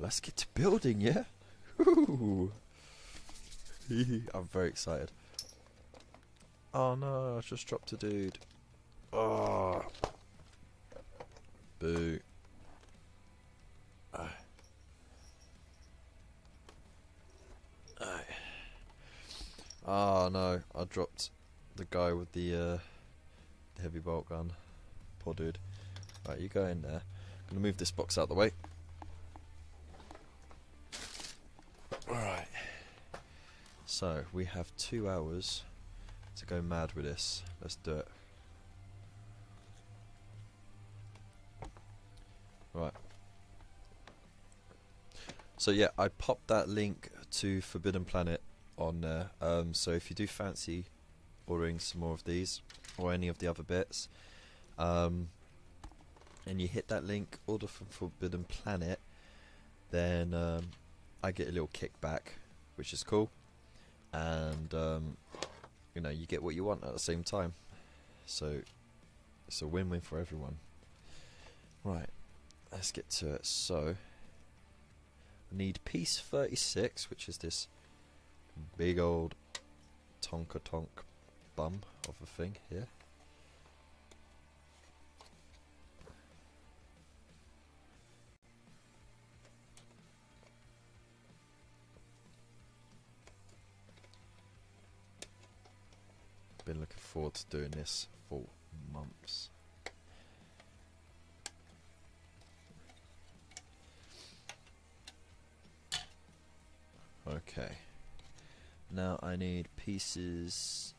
Let's get to building, yeah? I'm very excited. Oh no, I just dropped a dude. Oh. Boo. Oh no, I dropped the guy with the heavy bolt gun. Poor dude. Right, you go in there. I'm gonna move this box out of the way. Alright. So, we have 2 hours to go mad with this. Let's do it. Right. So yeah, I popped that link to Forbidden Planet on there. So if you do fancy ordering some more of these, or any of the other bits, and you hit that link, order from Forbidden Planet, then I get a little kickback, which is cool, and you know, you get what you want at the same time, so it's a win-win for everyone. Right, let's get to it. So I need piece 36, which is this big old tonka tonk bum of a thing here. Been looking forward to doing this for months. Okay, now I need pieces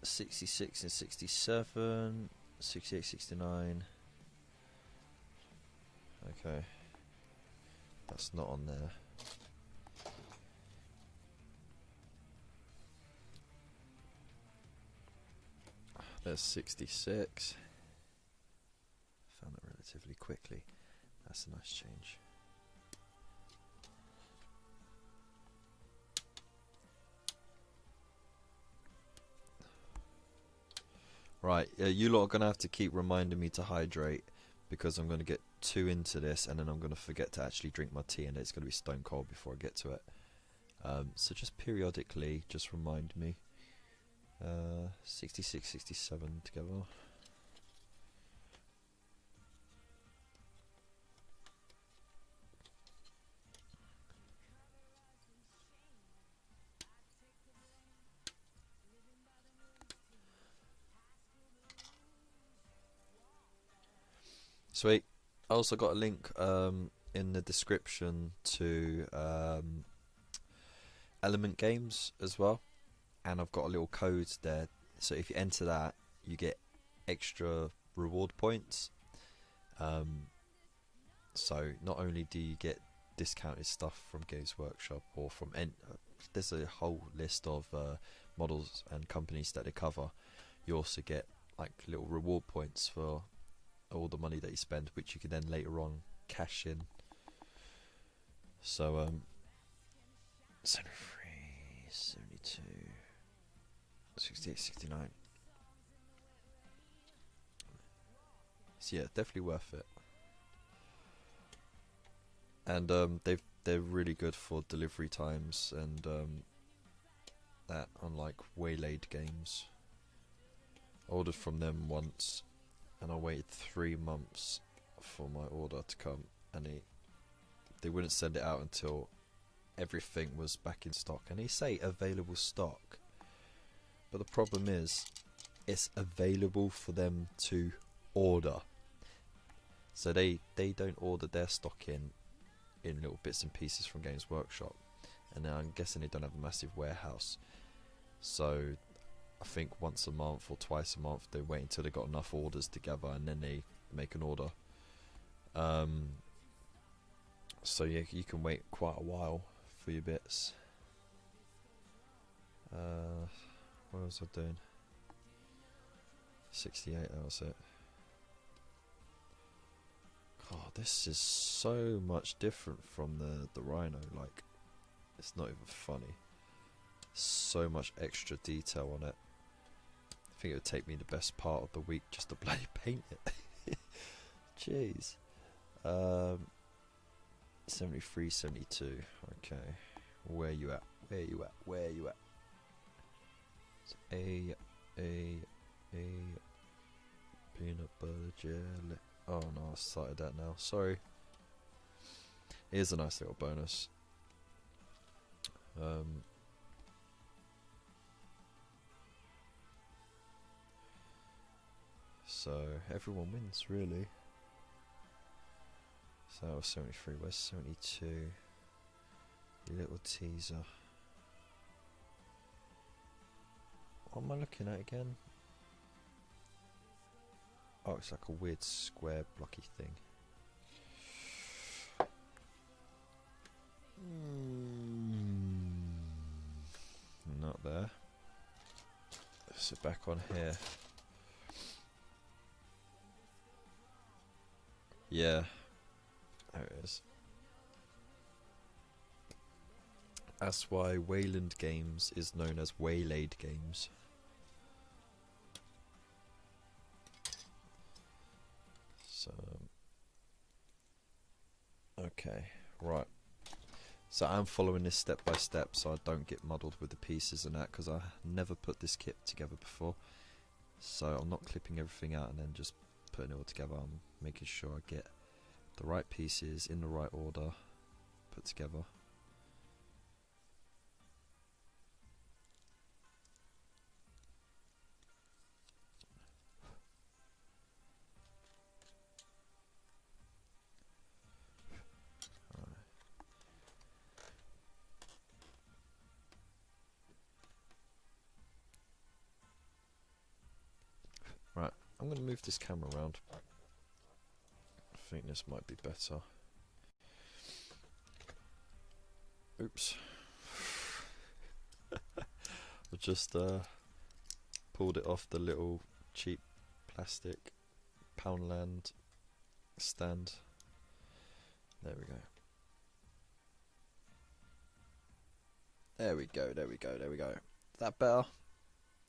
66 and 67, 68, 69. Okay, that's not on there. There's 66. Found that relatively quickly. That's a nice change. Right, you lot are going to have to keep reminding me to hydrate, because I'm going to get too into this and then I'm going to forget to actually drink my tea, and it's going to be stone cold before I get to it. So just periodically, just remind me. 66, 67 together. Sweet. I also got a link in the description to Element Games as well, and I've got a little code there, so if you enter that, you get extra reward points. So not only do you get discounted stuff from Games Workshop, or from there's a whole list of models and companies that they cover, you also get like little reward points for all the money that you spend, which you can then later on cash in. So 73, 72, 68, 69. So yeah, definitely worth it. And they're really good for delivery times and that, unlike Waylaid games. I ordered from them once and I waited 3 months for my order to come, and they wouldn't send it out until everything was back in stock. And they say available stock, but the problem is it's available for them to order. So they don't order their stock in little bits and pieces from Games Workshop, and I'm guessing they don't have a massive warehouse. So I think once a month or twice a month they wait until they got enough orders together and then they make an order. So yeah, you can wait quite a while for your bits. What was I doing? 68, that was it. God, this is so much different from the Rhino, like, it's not even funny. So much extra detail on it. I think it would take me the best part of the week just to bloody paint it. Jeez. 73, 72. Okay. Where you at? Where you at? Where you at? It's a peanut butter jelly. Oh no, I started that now. Sorry. Here's a nice little bonus. So everyone wins, really. So that was 73. Where's 72? Your little teaser. What am I looking at again? Oh, it's like a weird square blocky thing. Not there. So back on here. Yeah. There it is. That's why Wayland Games is known as Waylaid Games. So, okay, right. So I'm following this step by step so I don't get muddled with the pieces and that, because I never put this kit together before. So I'm not clipping everything out and then just putting it all together. I'm making sure I get the right pieces in the right order put together. Right, I'm going to move this camera around. I think this might be better. Oops. I just pulled it off the little cheap plastic Poundland stand. There we go. There we go, there we go, there we go. Is that better?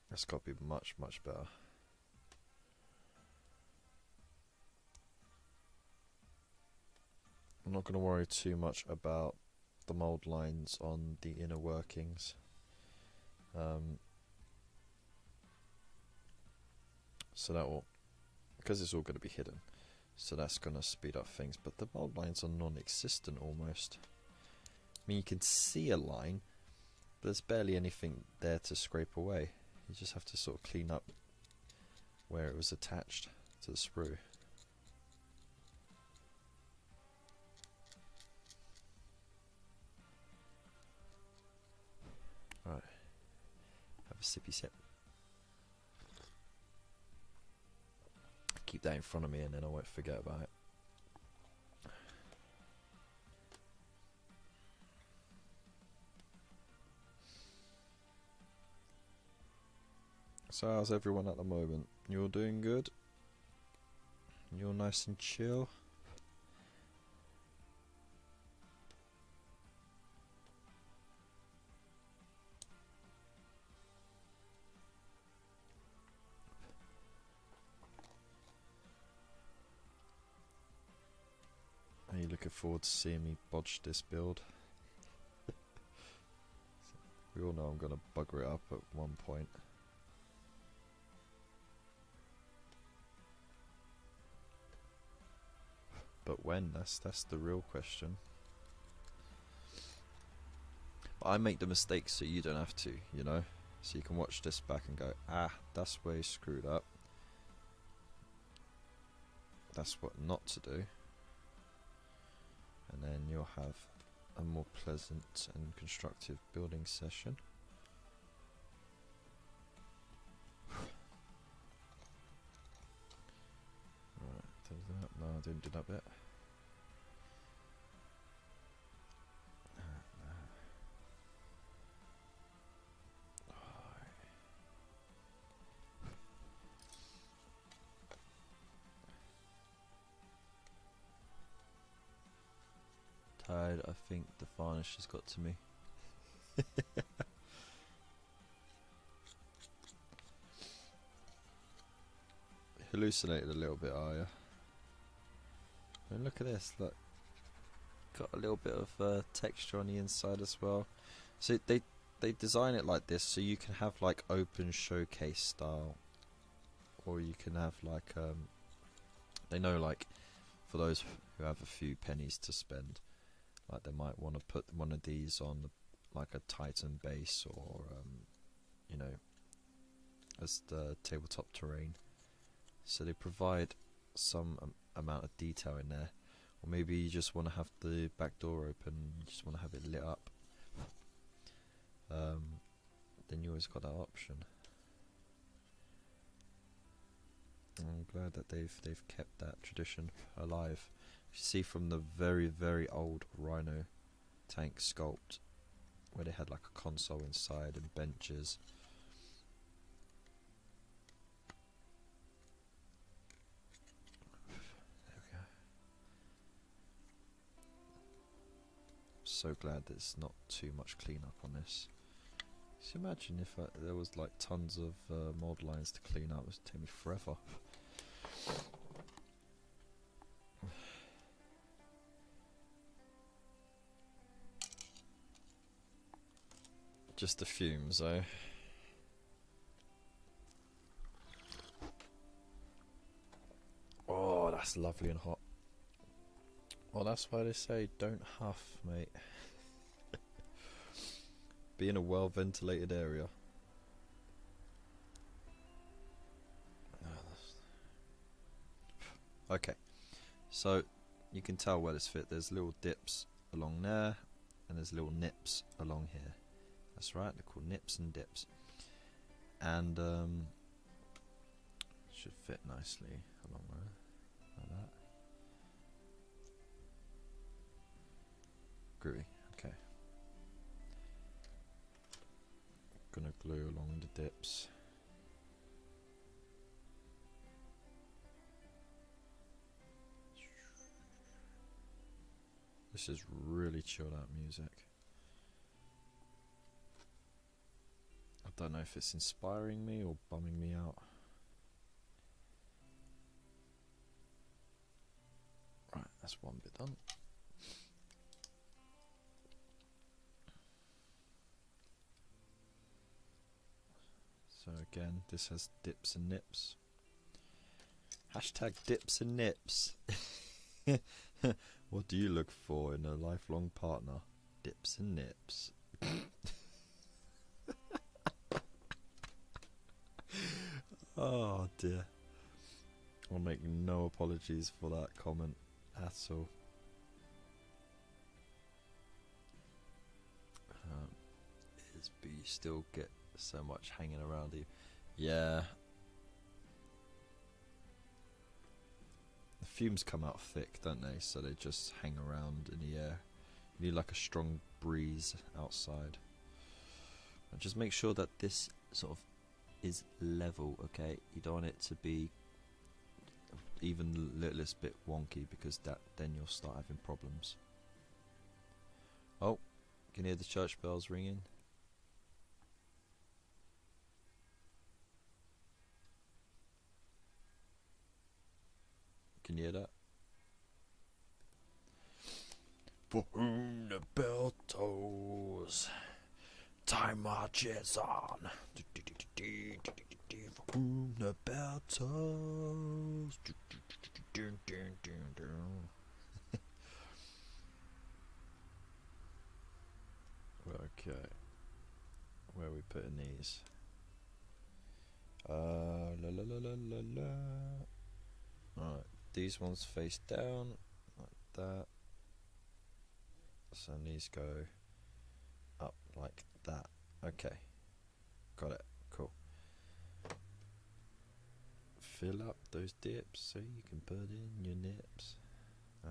That's got to be much, much better. I'm not going to worry too much about the mould lines on the inner workings. So that will, because it's all going to be hidden, so that's going to speed up things, but the mould lines are non-existent almost. I mean, you can see a line, but there's barely anything there to scrape away. You just have to sort of clean up where it was attached to the sprue. Right, have a sippy sip. Keep that in front of me and then I won't forget about it. So how's everyone at the moment? You're doing good? You're nice and chill? looking forward to seeing me bodge this build. We all know I'm going to bugger it up at one point. But when? That's the real question. But I make the mistakes so you don't have to, you know? So you can watch this back and go, ah, that's where you screwed up. That's what not to do. And then you'll have a more pleasant and constructive building session. Right, did that? No, I didn't do that bit. Tired, I think the varnish has got to me. Hallucinated a little bit, are you? I mean, look at this, look. Got a little bit of texture on the inside as well. So they design it like this so you can have like open showcase style, or you can have like they know, like, for those who have a few pennies to spend, like they might want to put one of these on like a Titan base, or you know, as the tabletop terrain. So they provide some amount of detail in there. Or maybe you just want to have the back door open, you just want to have it lit up. Then you always got that option. I'm glad that they've kept that tradition alive. You see from the very old Rhino tank sculpt, where they had like a console inside and benches. So glad there's not too much cleanup on this. Just imagine if there was like tons of mod lines to clean up. It would take me forever. Just the fumes, eh? Oh, that's lovely and hot. Well, that's why they say don't huff, mate. Be in a well-ventilated area. Okay, so you can tell where this fit. There's little dips along there, and there's little nips along here. That's right, they're called nips and dips. And should fit nicely along there, like that. Groovy, okay. Gonna glue along the dips. This is really chilled out music. I don't know if it's inspiring me or bumming me out. Right, that's one bit done. So again, this has dips and nips. Hashtag dips and nips. What do you look for in a lifelong partner? Dips and nips. Oh dear. I'll make no apologies for that comment at all. But you still get so much hanging around you. Yeah. The fumes come out thick, don't they? So they just hang around in the air. You need like a strong breeze outside. And just make sure that this sort of is level, okay? You don't want it to be even the littlest bit wonky, because then you'll start having problems. Oh, can you hear the church bells ringing? Can you hear that? For whom the bell tolls, time marches on. For whom the bell tolls. Okay, where are we putting these? La la la la la la. Alright, these ones face down like that. So these go up like that. Okay, got it. Cool. Fill up those dips so you can put in your nips. I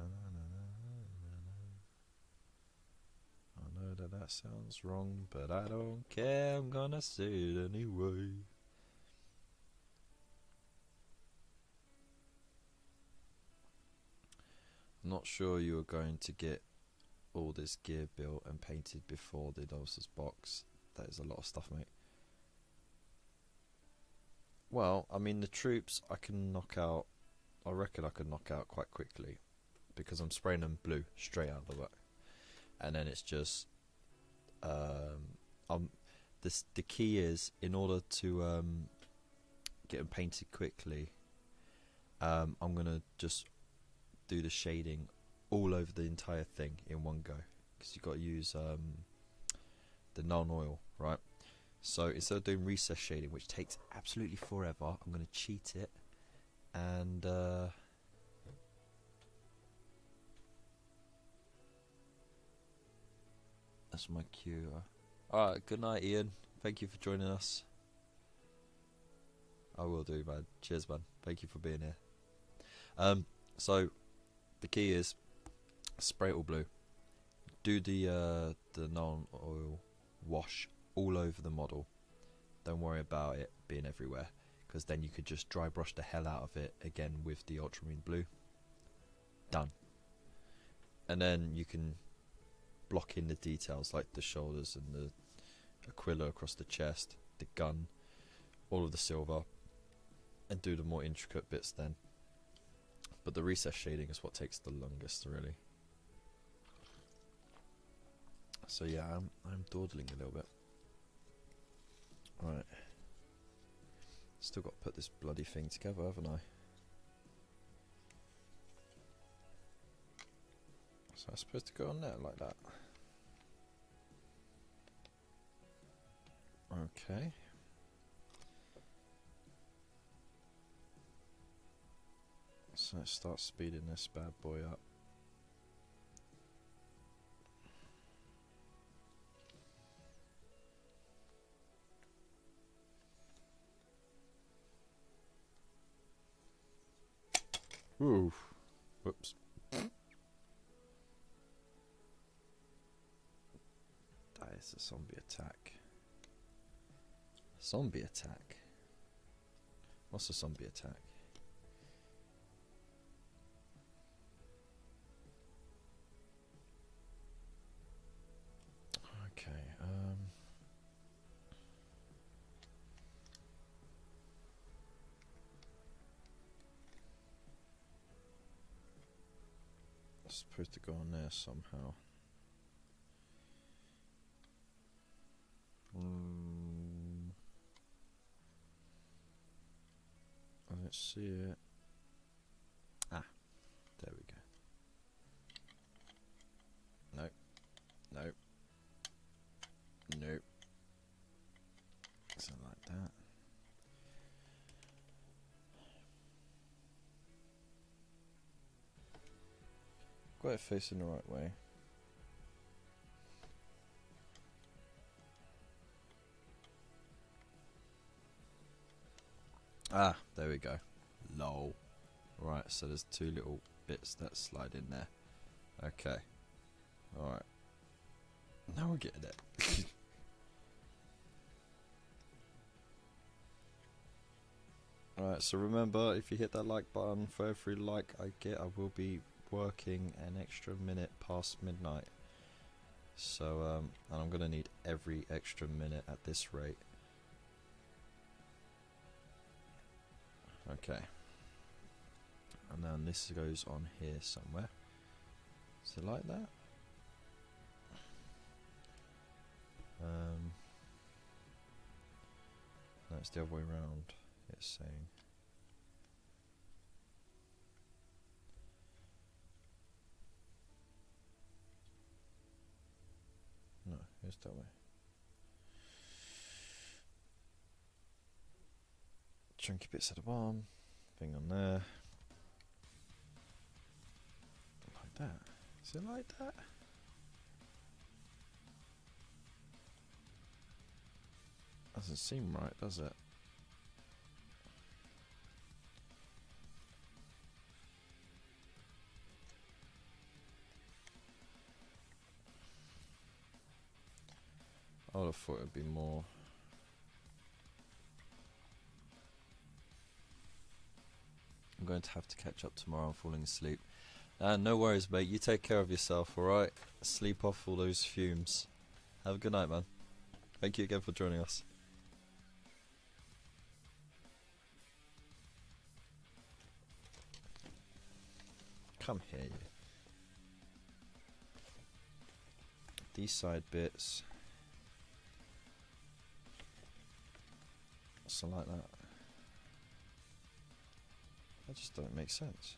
know that sounds wrong, but I don't care. I'm gonna say it anyway. Not sure you are going to get all this gear built and painted before the Indomitus box. That is a lot of stuff, mate. Well, I mean, the troops I can knock out. I reckon I can knock out quite quickly because I'm spraying them blue straight out of the way, and then it's just the key is, in order to get them painted quickly, I'm gonna just do the shading all over the entire thing in one go, because you've got to use the non-oil, right? So instead of doing recess shading, which takes absolutely forever, I'm going to cheat it, and that's my cue. Alright, good night, Ian. Thank you for joining us. I will do, man. Cheers, man. Thank you for being here. So the key is spray it all blue. Do the non-oil wash all over the model. Don't worry about it being everywhere, because then you could just dry brush the hell out of it again with the ultramarine blue. Done. And then you can block in the details like the shoulders and the aquila across the chest, the gun, all of the silver, and do the more intricate bits then. But the recess shading is what takes the longest, really. So yeah, I'm dawdling a little bit. Right. Still got to put this bloody thing together, haven't I? So I'm supposed to go on there like that. Okay. So let's start speeding this bad boy up. Ooh. Whoops. That is a zombie attack. Zombie attack? What's a zombie attack? Okay, it's supposed to go on there somehow. I don't see it. Ah, there we go. Nope. Nope. Nope. Something like that. Got it facing the right way. Ah, there we go. Lol. Right, so there's two little bits that slide in there. Okay. Alright. Now we're getting it. Alright, so remember, if you hit that like button, for every like I get, I will be working an extra minute past midnight. So, and I'm going to need every extra minute at this rate. Okay. And then this goes on here somewhere. Is it like that? No, it's the other way around. It's saying. No, it's that way. Chunky bits at the bottom. Thing on there. Like that. Is it like that? Doesn't seem right, does it? I would have thought it would be more. I'm going to have to catch up tomorrow. I'm falling asleep. No worries, mate. You take care of yourself, alright? Sleep off all those fumes. Have a good night, man. Thank you again for joining us. Come here, you. These side bits. Something like that. That just doesn't make sense.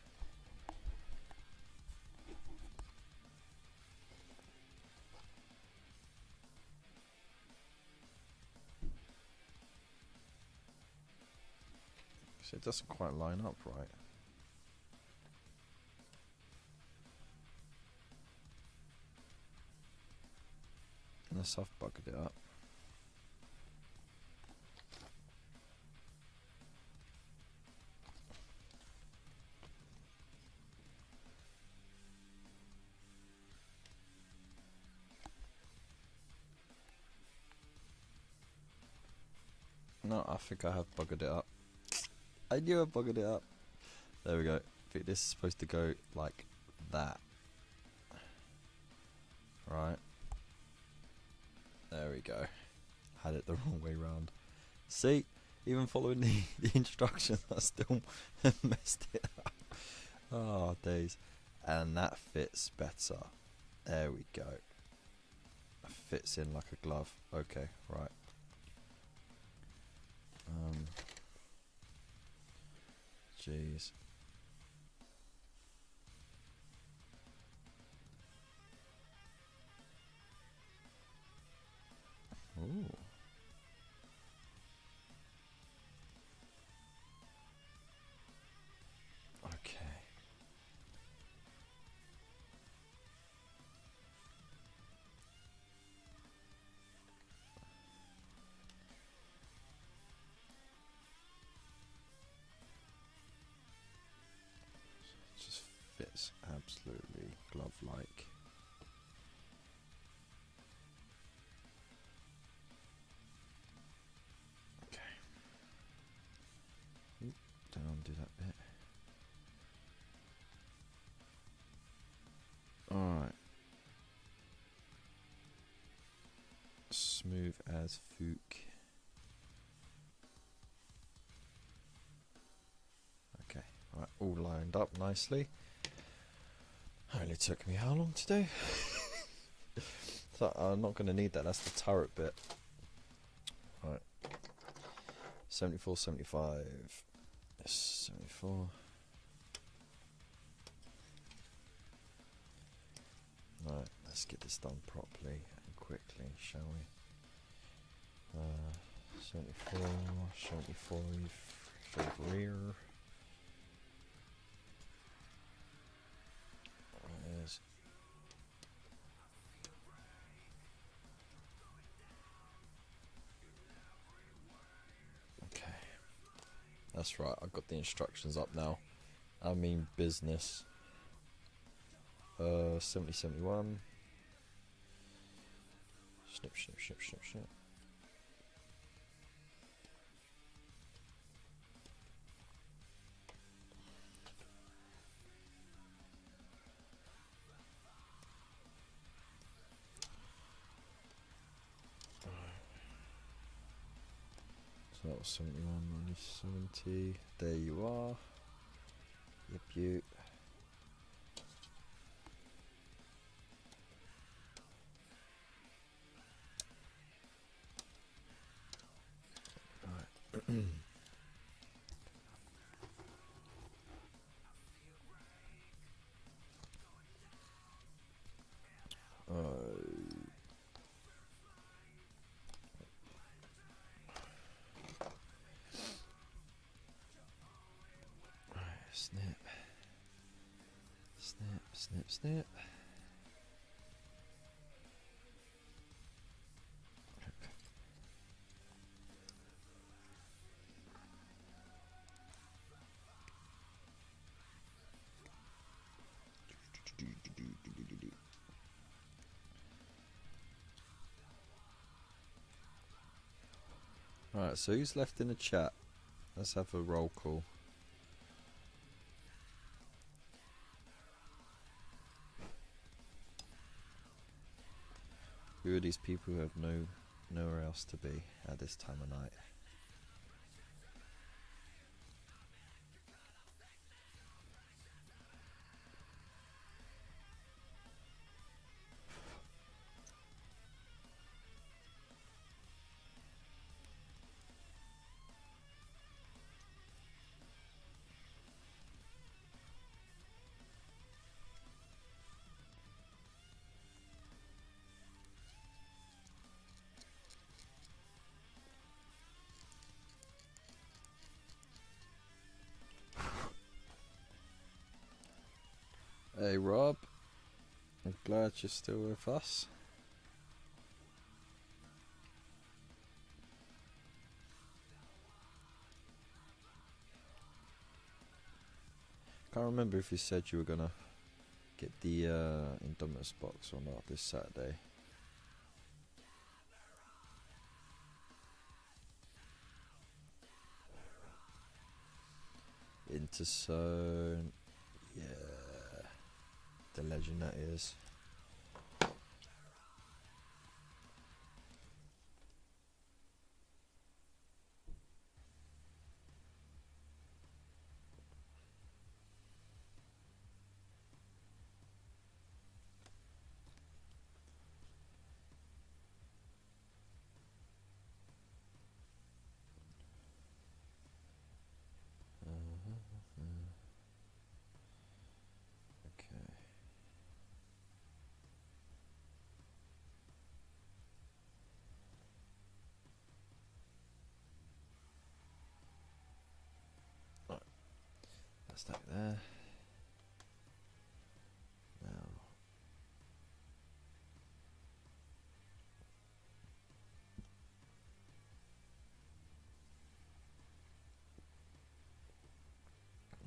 So it doesn't quite line up right. Unless I've buggered it up. No, I think I have buggered it up. I knew I buggered it up. There we go. I think this is supposed to go like that. Right. There we go. Had it the wrong way round. See? Even following the instructions, I still messed it up. Oh, days. And that fits better. There we go. Fits in like a glove. Okay, right. Jeez. Ooh. Okay. Just fits absolutely glove-like. Okay. Oop, don't undo that bit. Alright. Smooth as Fook. Okay, right, all lined up nicely. Only took me how long to do? So I'm not going to need that, that's the turret bit. Right. 74, 75. 74. Right, let's get this done properly and quickly, shall we? 74, 75, shoulder rear. There's okay. That's right, I've got the instructions up now. I mean business. 70, 71. Snip, snip, snip, snip, snip. So that was 71, minus 70. There you are. Yep, you. Snip. Snip, snip, snip. Right, so who's left in the chat? Let's have a roll call. Who are these people who have nowhere else to be at this time of night? Hey Rob, I'm glad you're still with us. Can't remember if you said you were gonna get the Indomitus box or not this Saturday. Interzone, yeah, the legend that is. Okay. Right. That's that there. Now.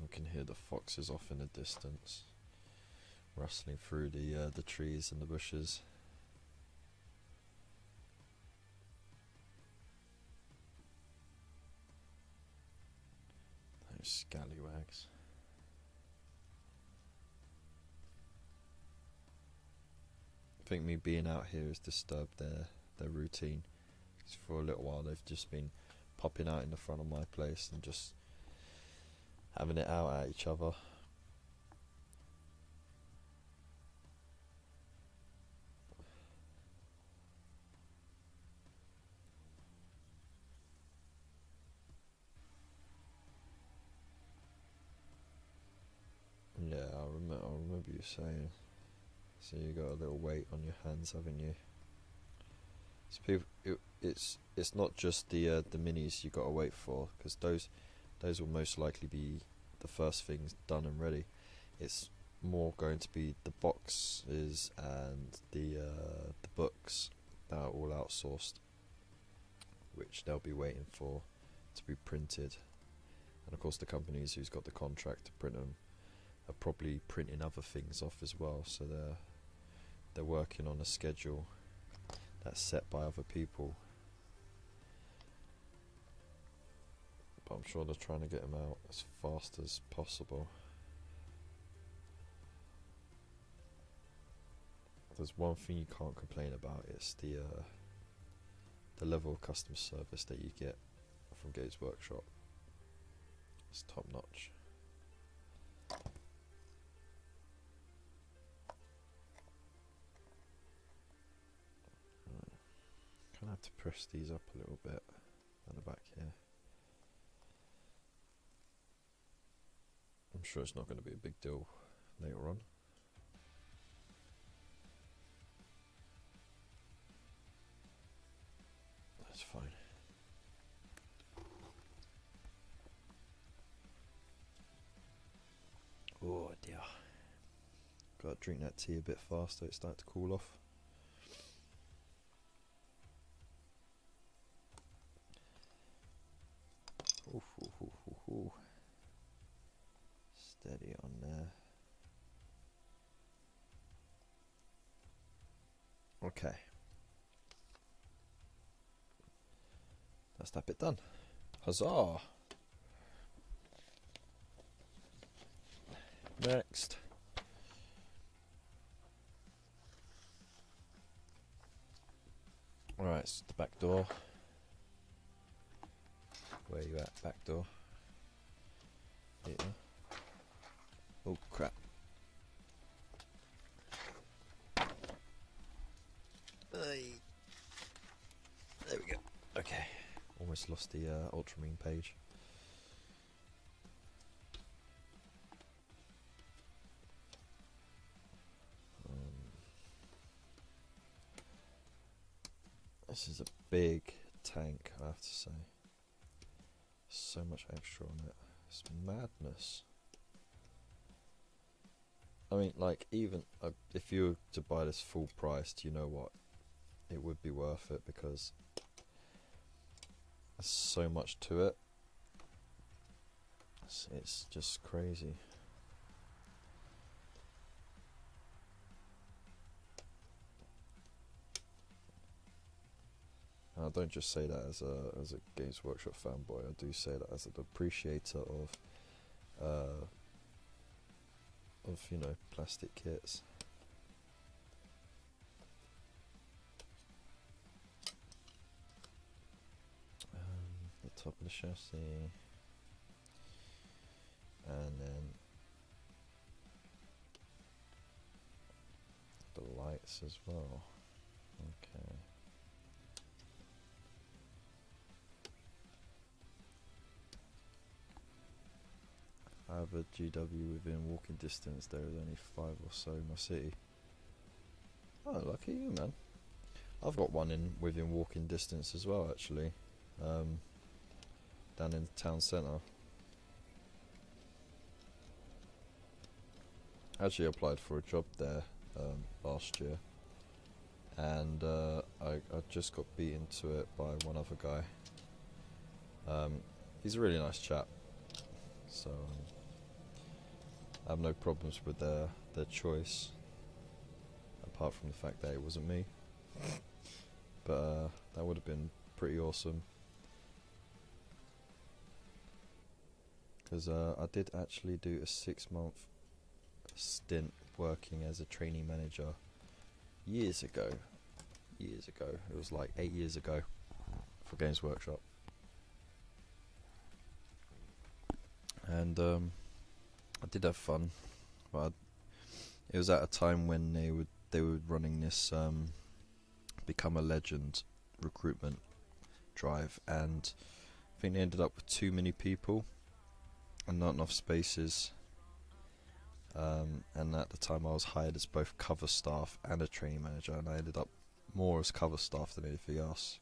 We can hear the foxes off in the distance, rustling through the trees and the bushes. Those scallywags. I think me being out here has disturbed their routine. 'Cause for a little while they've just been popping out in the front of my place and just having it out at each other. Yeah, I remember you saying. So you got a little weight on your hands, haven't you? It's it's not just the minis you got to wait for, because those will most likely be the first things done and ready. It's more going to be the boxes and the books that are all outsourced, which they'll be waiting for to be printed. And of course the companies who's got the contract to print them are probably printing other things off as well, so they're working on a schedule that's set by other people. But I'm sure they're trying to get them out as fast as possible. There's one thing you can't complain about, it's the level of customer service that you get from Games Workshop. It's top notch. Kind of have to press these up a little bit at the back here. sure it's not going to be a big deal later on. That's fine. Oh dear. Gotta drink that tea a bit faster, it's starting to cool off. Ooh, ooh, ooh, ooh, ooh. Steady on there. Okay. That's that bit done. Huzzah! Next. Alright, it's the back door. Where you at, back door? Here. Oh crap. Hey. There we go. Okay. Almost lost the Ultramarine page. This is a big tank, I have to say. So much extra on it. It's madness. I mean, like, even if you were to buy this full priced, you know what? It would be worth it because there's so much to it. It's just crazy. And I don't just say that as a Games Workshop fanboy. I do say that as an appreciator of you know, plastic kits. The top of the chassis, and then the lights as well. Okay. I have a GW within walking distance. There is only 5 or so in my city. Oh, lucky you, man. I've got one within walking distance as well, actually. Down in the town centre. Actually applied for a job there last year, and I just got beaten to it by one other guy. He's a really nice chap, so I have no problems with their choice, apart from the fact that it wasn't me. But that would have been pretty awesome, because I did actually do a 6-month stint working as a trainee manager years ago. It was like 8 years ago for Games Workshop, and I did have fun, but it was at a time when they were running this Become a Legend recruitment drive, and I think they ended up with too many people and not enough spaces. And at the time I was hired as both cover staff and a training manager, and I ended up more as cover staff than anything else.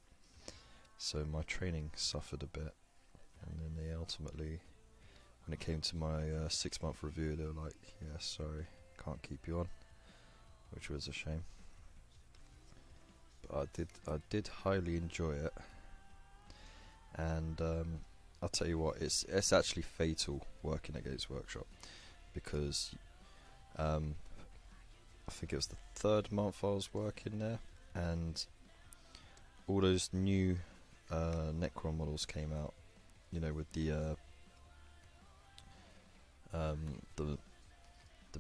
So my training suffered a bit, and then they ultimately, when it came to my 6-month review, they were like, yeah, sorry, can't keep you on, which was a shame. But I did highly enjoy it, and I'll tell you what, it's actually fatal working at Games Workshop, because I think it was the 3rd month I was working there, and all those new Necron models came out, you know, with the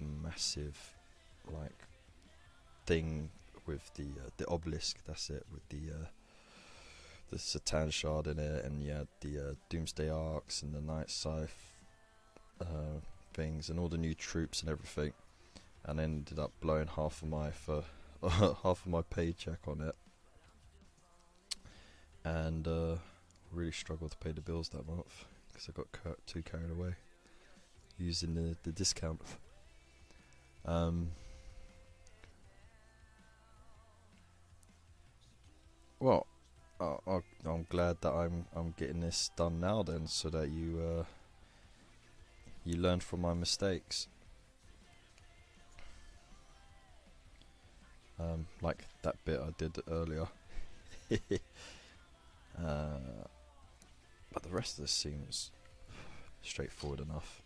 massive like thing with the obelisk. That's it, with the Satan shard in it, and you had the Doomsday Arcs and the Night Scythe things, and all the new troops and everything, and ended up blowing half of my paycheck on it, and really struggled to pay the bills that month because I got too carried away. using the discount. Um, well, I'm glad that I'm getting this done now then, so that you learn from my mistakes. Like that bit I did earlier. But the rest of this seems straightforward enough.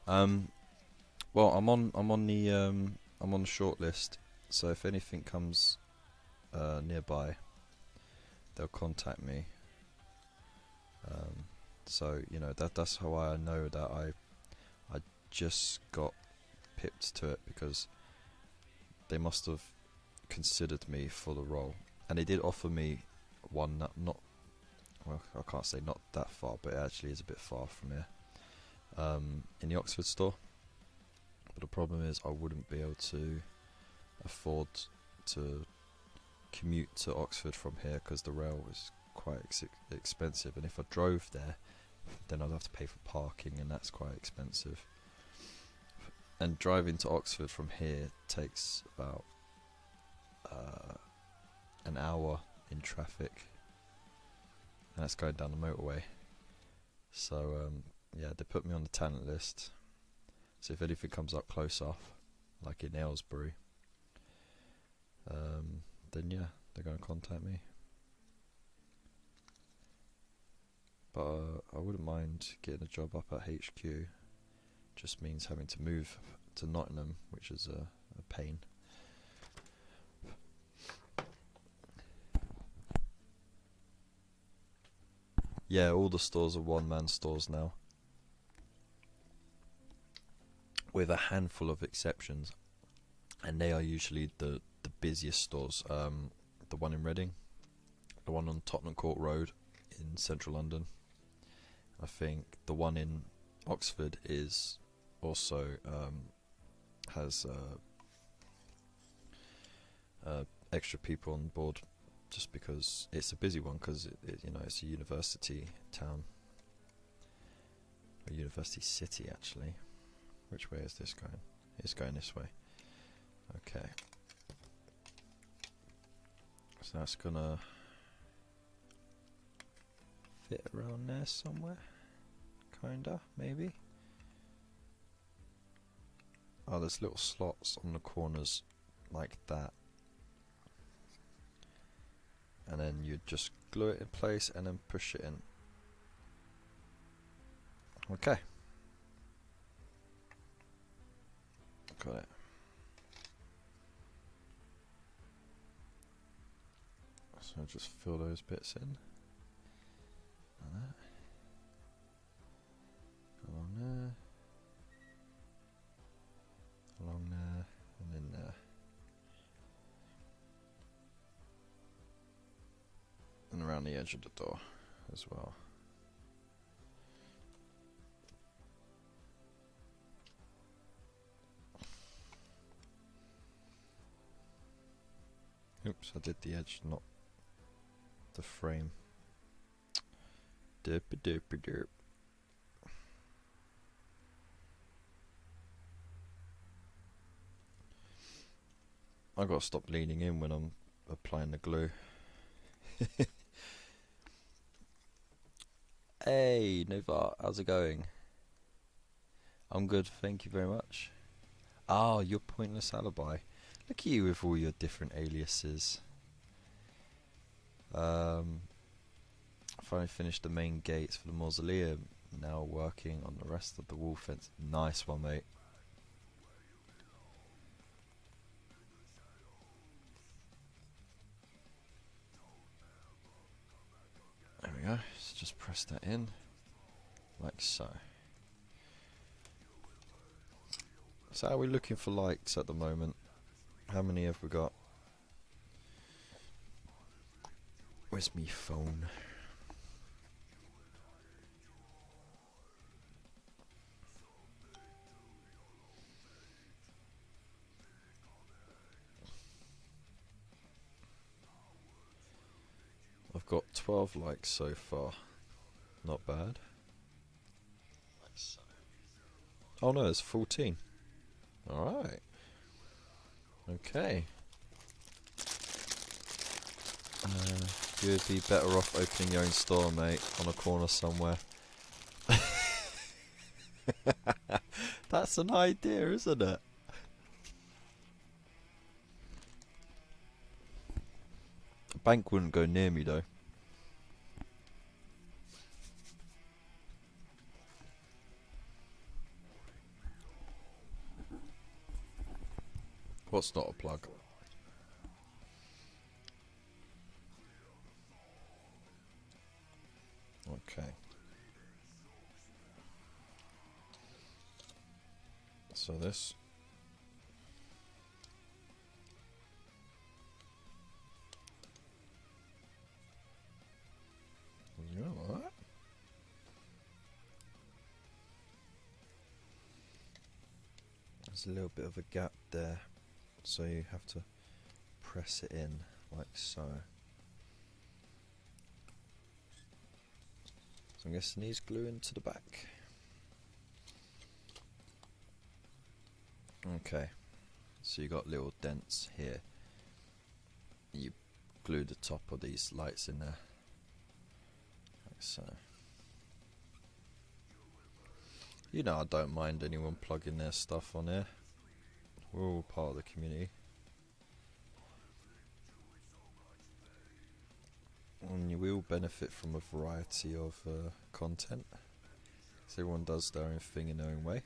Well, I'm on the short list, so if anything comes nearby, they'll contact me. So you know that's how I know that I just got pipped to it, because they must have considered me for the role, and they did offer me one not well, I can't say not that far, but it actually is a bit far from here, in the Oxford store. But the problem is I wouldn't be able to afford to commute to Oxford from here, because the rail is quite expensive, and if I drove there, then I'd have to pay for parking, and that's quite expensive. And driving to Oxford from here takes about an hour in traffic, and that's going down the motorway. So yeah, they put me on the talent list, so if anything comes up closer, like in Aylesbury, then yeah, they're going to contact me. But I wouldn't mind getting a job up at HQ. Just means having to move to Nottingham, which is a pain. Yeah, all the stores are one-man stores now, with a handful of exceptions, and they are usually the busiest stores. The one in Reading, the one on Tottenham Court Road in central London. I think the one in Oxford is also has extra people on board, just because it's a busy one, because it you know, it's a university town, a university city actually. Which way is this going? It's going this way. Okay, so that's gonna fit around there somewhere, kinda, maybe. Oh, there's little slots on the corners like that, and then you just glue it in place and then push it in. Okay, got it. So just fill those bits in, like that. Along there, along there, and in there. And around the edge of the door as well. Oops, I did the edge, not the frame. Derp derp derp. I gotta stop leaning in when I'm applying the glue. Hey Nova, how's it going? I'm good, thank you very much. Oh, your pointless alibi. Look at you with all your different aliases. Finally finished the main gates for the mausoleum. Now working on the rest of the wall fence. Nice one, mate. There we go. So just press that in, like so. So how are we looking for likes at the moment? How many have we got? Where's me phone? I've got 12 likes so far. Not bad. Like so. Oh no, it's 14. Alright. Okay. You'd be better off opening your own store, mate, on a corner somewhere. That's an idea, isn't it? A bank wouldn't go near me, though. What's not a plug? Okay. So this. You know what? There's a little bit of a gap there, so you have to press it in like so. So I'm guessing these glue into the back. Okay, so you got little dents here. You glue the top of these lights in there, like so. You know I don't mind anyone plugging their stuff on here. We're all part of the community. And you will benefit from a variety of content. So everyone does their own thing in their own way.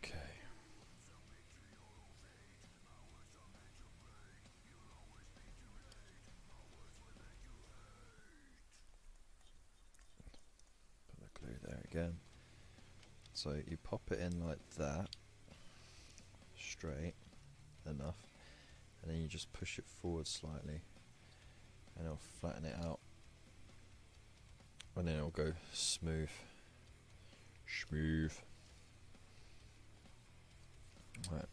Okay. Put the glue there again. So you pop it in like that, straight enough, and then you just push it forward slightly, and it'll flatten it out, and then it'll go smooth. Smooth. Right,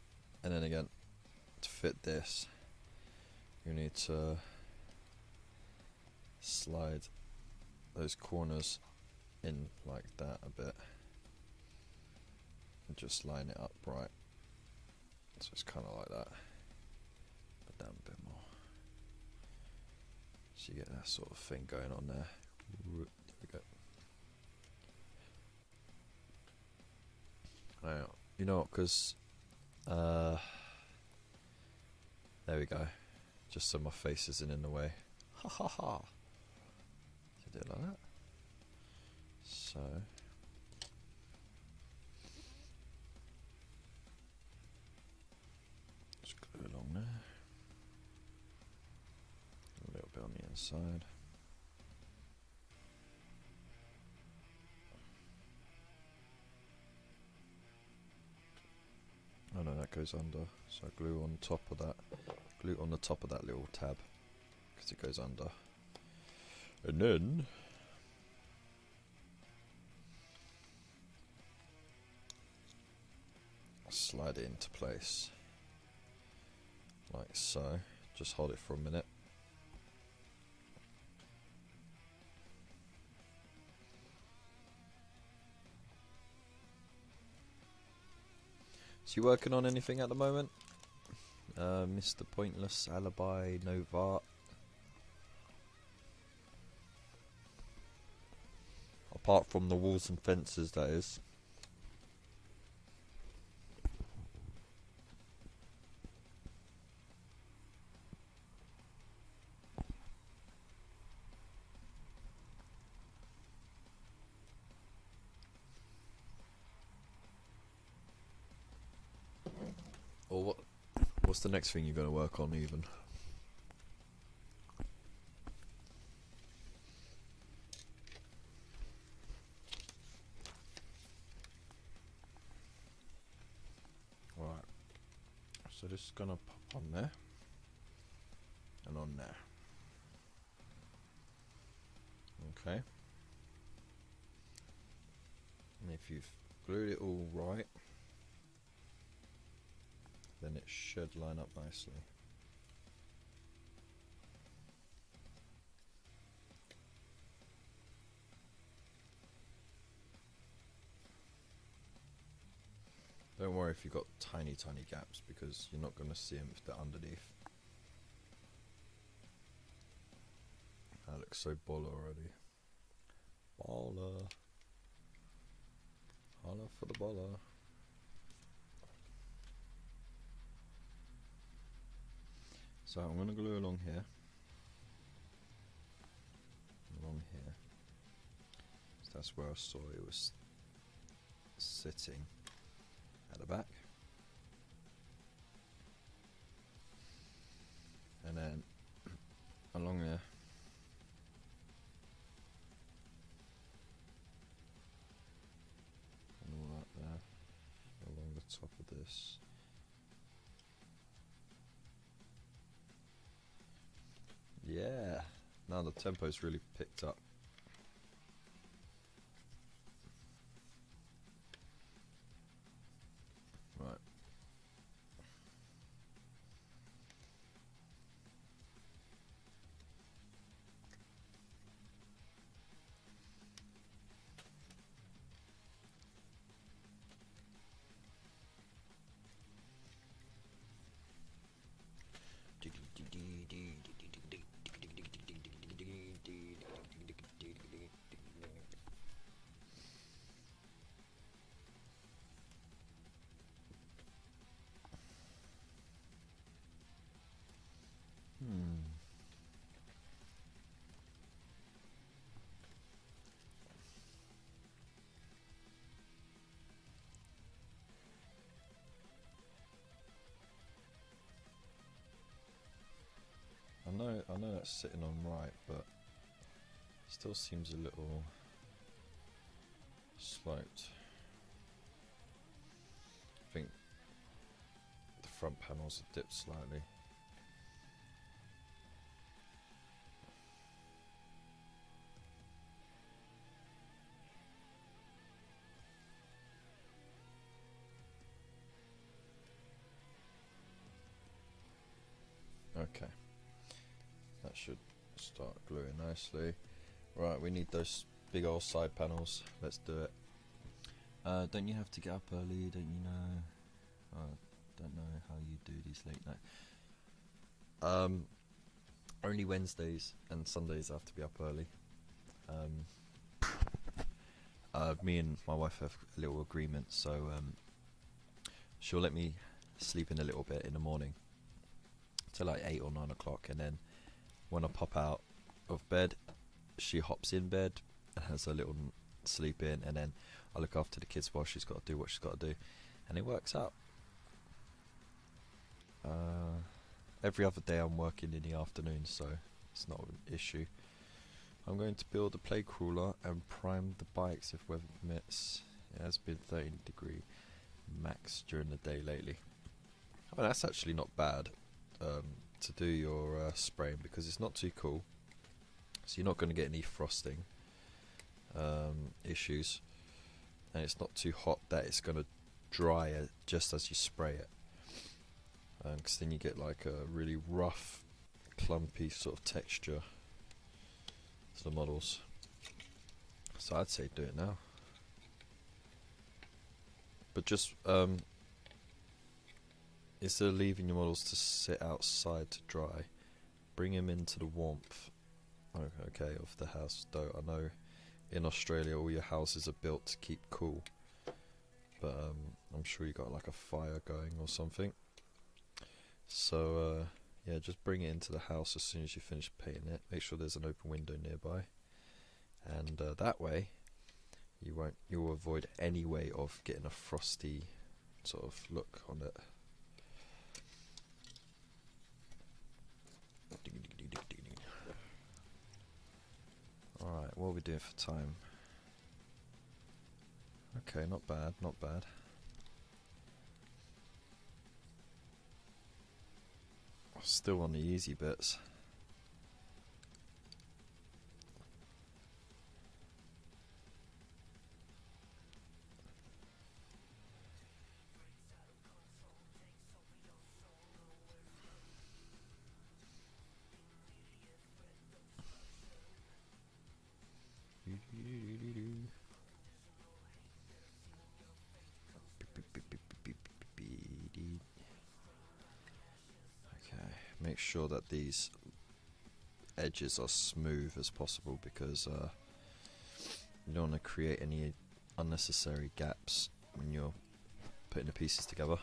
and then again, to fit this, you need to slide those corners in like that a bit, and just line it up right. So it's kind of like that, but down a bit more. So you get that sort of thing going on there. There we go. Now, you know what, because there we go. Just so my face isn't in the way. Ha ha ha. So do it like that. So. Just glue along there. A little bit on the inside. Oh no, that goes under. So glue on top of that. Glue on the top of that little tab, because it goes under. And then slide it into place. Like so. Just hold it for a minute. So you working on anything at the moment? Mr. Pointless, Alibi, Novart. Apart from the walls and fences, that is. Or what's the next thing you're going to work on even? Right. So this is going to pop on there. And on there. Okay. And if you've glued it all right, then it should line up nicely. Don't worry if you've got tiny gaps, because you're not going to see them if they're underneath. That looks so baller already. Baller. Holla for the baller. So I'm going to glue along here. Along here. So that's where I saw it was sitting. At the back, and then along there, and all that there, along the top of this. Yeah, now the tempo's really picked up. Right. I know that's sitting on right, but still seems a little sloped. I think the front panels have dipped slightly. Okay, that should start gluing nicely. Right, we need those big old side panels. Let's do it. Don't you have to get up early? Don't you know? I don't know how you do these late night. Only Wednesdays and Sundays I have to be up early. Me and my wife have a little agreement, so she'll let me sleep in a little bit in the morning till like 8 or 9 o'clock, and then when I pop out of bed, she hops in bed and has a little sleep in, and then I look after the kids while she's got to do what she's got to do, and it works out. Every other day I'm working in the afternoon, so it's not an issue. I'm going to build a play crawler and prime the bikes if weather permits. It has been 30-degree max during the day lately. Oh, that's actually not bad to do your spraying, because it's not too cool, so you're not going to get any frosting issues, and it's not too hot that it's going to dry just as you spray it, because then you get like a really rough, clumpy sort of texture to the models. So I'd say do it now, but just instead of leaving your models to sit outside to dry, bring them into the warmth, okay, of the house. Though I know in Australia all your houses are built to keep cool, but I'm sure you got like a fire going or something. So yeah, just bring it into the house as soon as you finish painting it. Make sure there's an open window nearby, and that way you'll avoid any way of getting a frosty sort of look on it. Alright, what are we doing for time? Okay, not bad, not bad. Still on the easy bits. Okay, make sure that these edges are smooth as possible because you don't want to create any unnecessary gaps when you're putting the pieces together.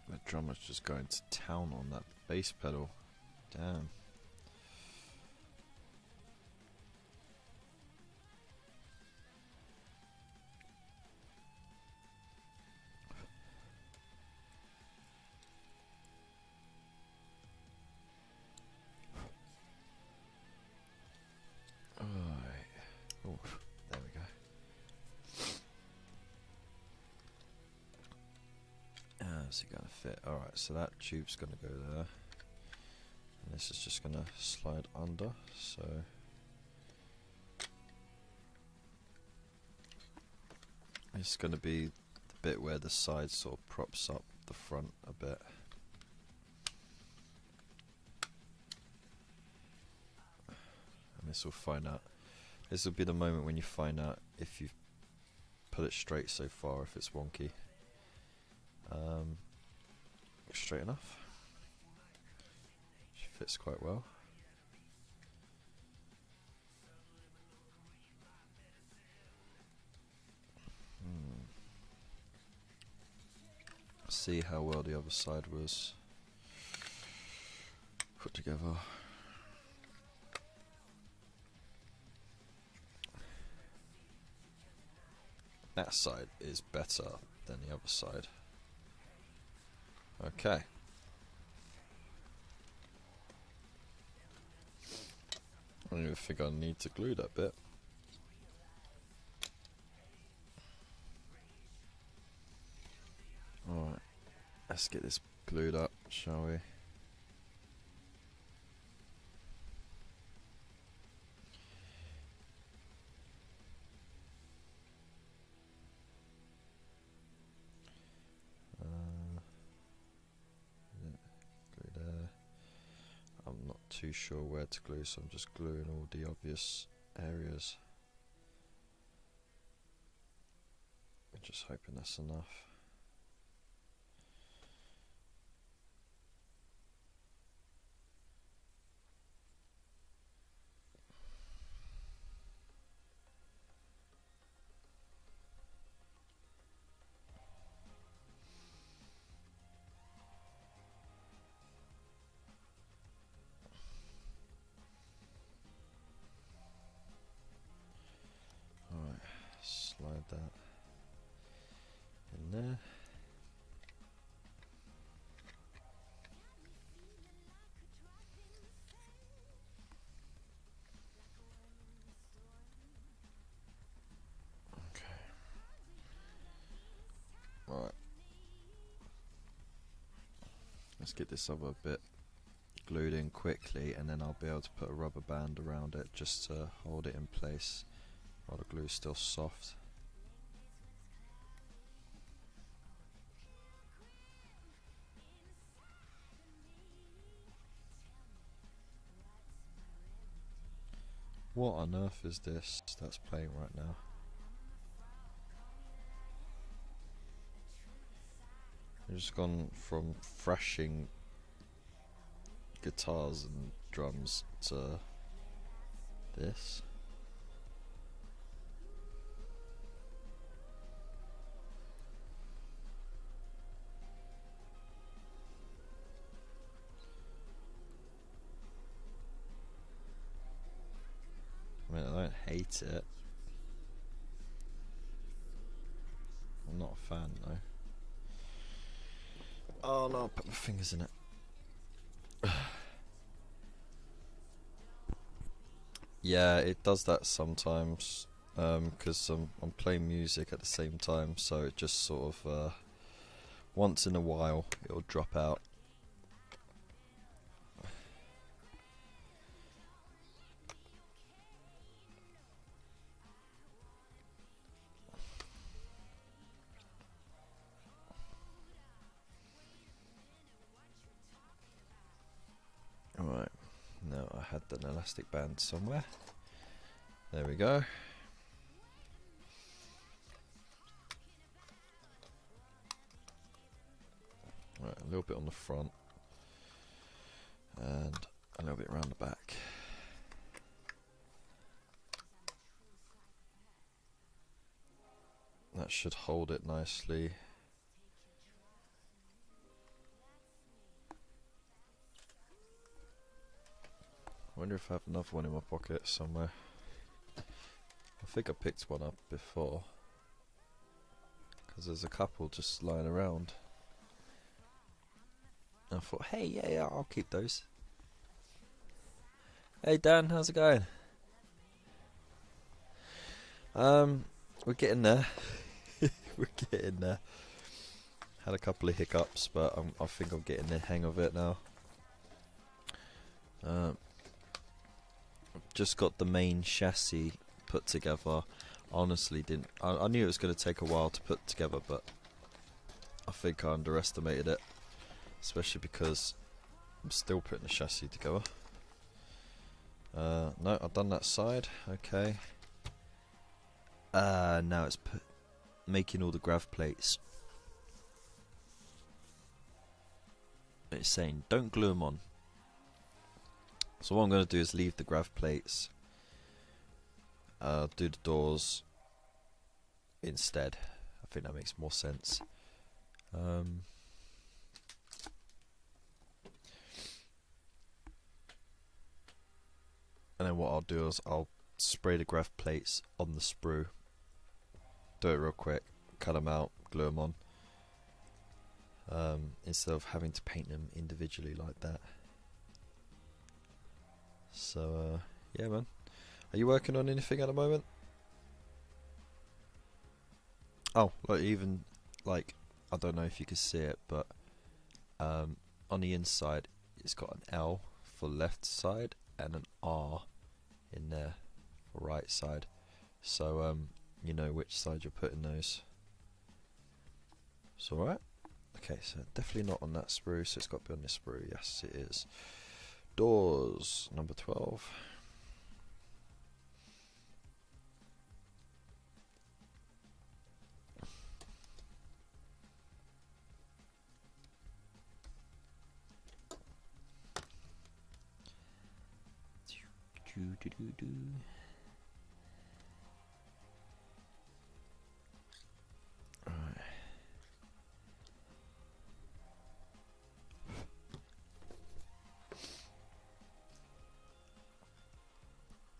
The drummer's just going to town on that bass pedal. Damn. Alright. Oh, there we go. How's it gonna fit? Alright, so that tube's gonna go there. And this is just gonna slide under, so it's gonna be the bit where the side sort of props up the front a bit. And this will find out. This will be the moment when you find out if you've put it straight so far, if it's wonky. Straight enough. She fits quite well. See how well the other side was put together. That side is better than the other side. Okay. I don't even think I need to glue that bit. Alright, let's get this glued up, shall we? Glue there. I'm not too sure where to glue, so I'm just gluing all the obvious areas. I'm just hoping that's enough. Alright, slide that in there. Alright, let's get this other bit glued in quickly, and then I'll be able to put a rubber band around it just to hold it in place while the glue's still soft. What on earth is this that's playing right now? I've just gone from thrashing guitars and drums to this. I mean, I don't hate it. I'm not a fan though. Oh no, I put my fingers in it. Yeah, it does that sometimes. 'Cause I'm playing music at the same time, so it just sort of once in a while it'll drop out. Alright, now I had an elastic band somewhere. There we go. Right, a little bit on the front and a little bit around the back. That should hold it nicely. I wonder if I have another one in my pocket somewhere. I think I picked one up before, because there's a couple just lying around. And I thought, hey, yeah, I'll keep those. Hey Dan, how's it going? We're getting there. We're getting there. Had a couple of hiccups, but I think I'm getting the hang of it now. Just got the main chassis put together. Honestly, didn't. I knew it was going to take a while to put together, but I think I underestimated it, especially because I'm still putting the chassis together. No, I've done that side. Okay. Now it's making all the grav plates. It's saying don't glue them on. So what I'm going to do is leave the grav plates. Do the doors instead. I think that makes more sense. And then what I'll do is I'll spray the grav plates on the sprue. Do it real quick, cut them out, glue them on. Instead of having to paint them individually like that. So yeah, man. Are you working on anything at the moment? Oh, like even like I don't know if you can see it, but on the inside it's got an L for left side and an R in there for right side. So you know which side you're putting those. It's alright. Okay, so definitely not on that sprue, so it's got to be on this sprue. Yes, it is. Doors, number 12. Right.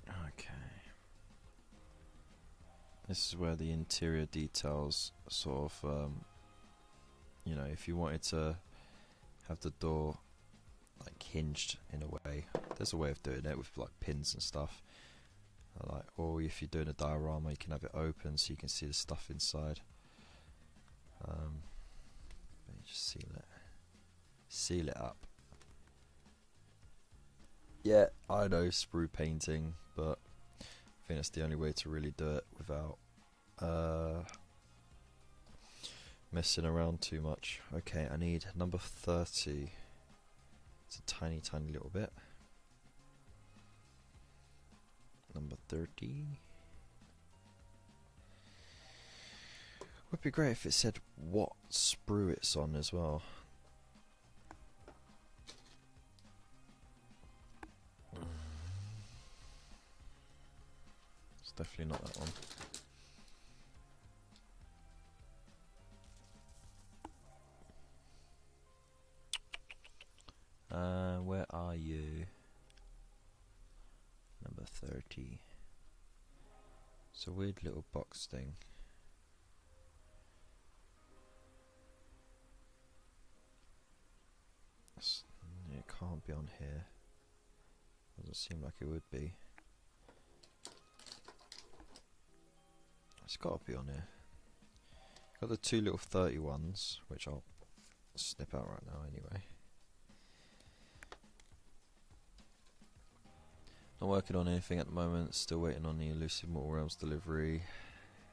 Okay. This is where the interior details sort of, you know, if you wanted to have the door like hinged in a way, there's a way of doing it with like pins and stuff. Like, or if you're doing a diorama, you can have it open so you can see the stuff inside. Let me just seal it up. Yeah, I know sprue painting, but I think that's the only way to really do it without messing around too much. Okay, I need number 30. It's a tiny little bit. Number 30. Would be great if it said what sprue it's on as well. It's definitely not that one. Where are you? Number 30. It's a weird little box thing. It can't be on here. Doesn't seem like it would be. It's got to be on here. Got the two little 31s, which I'll snip out right now anyway. Not working on anything at the moment, still waiting on the Elusive Mortal Realms delivery.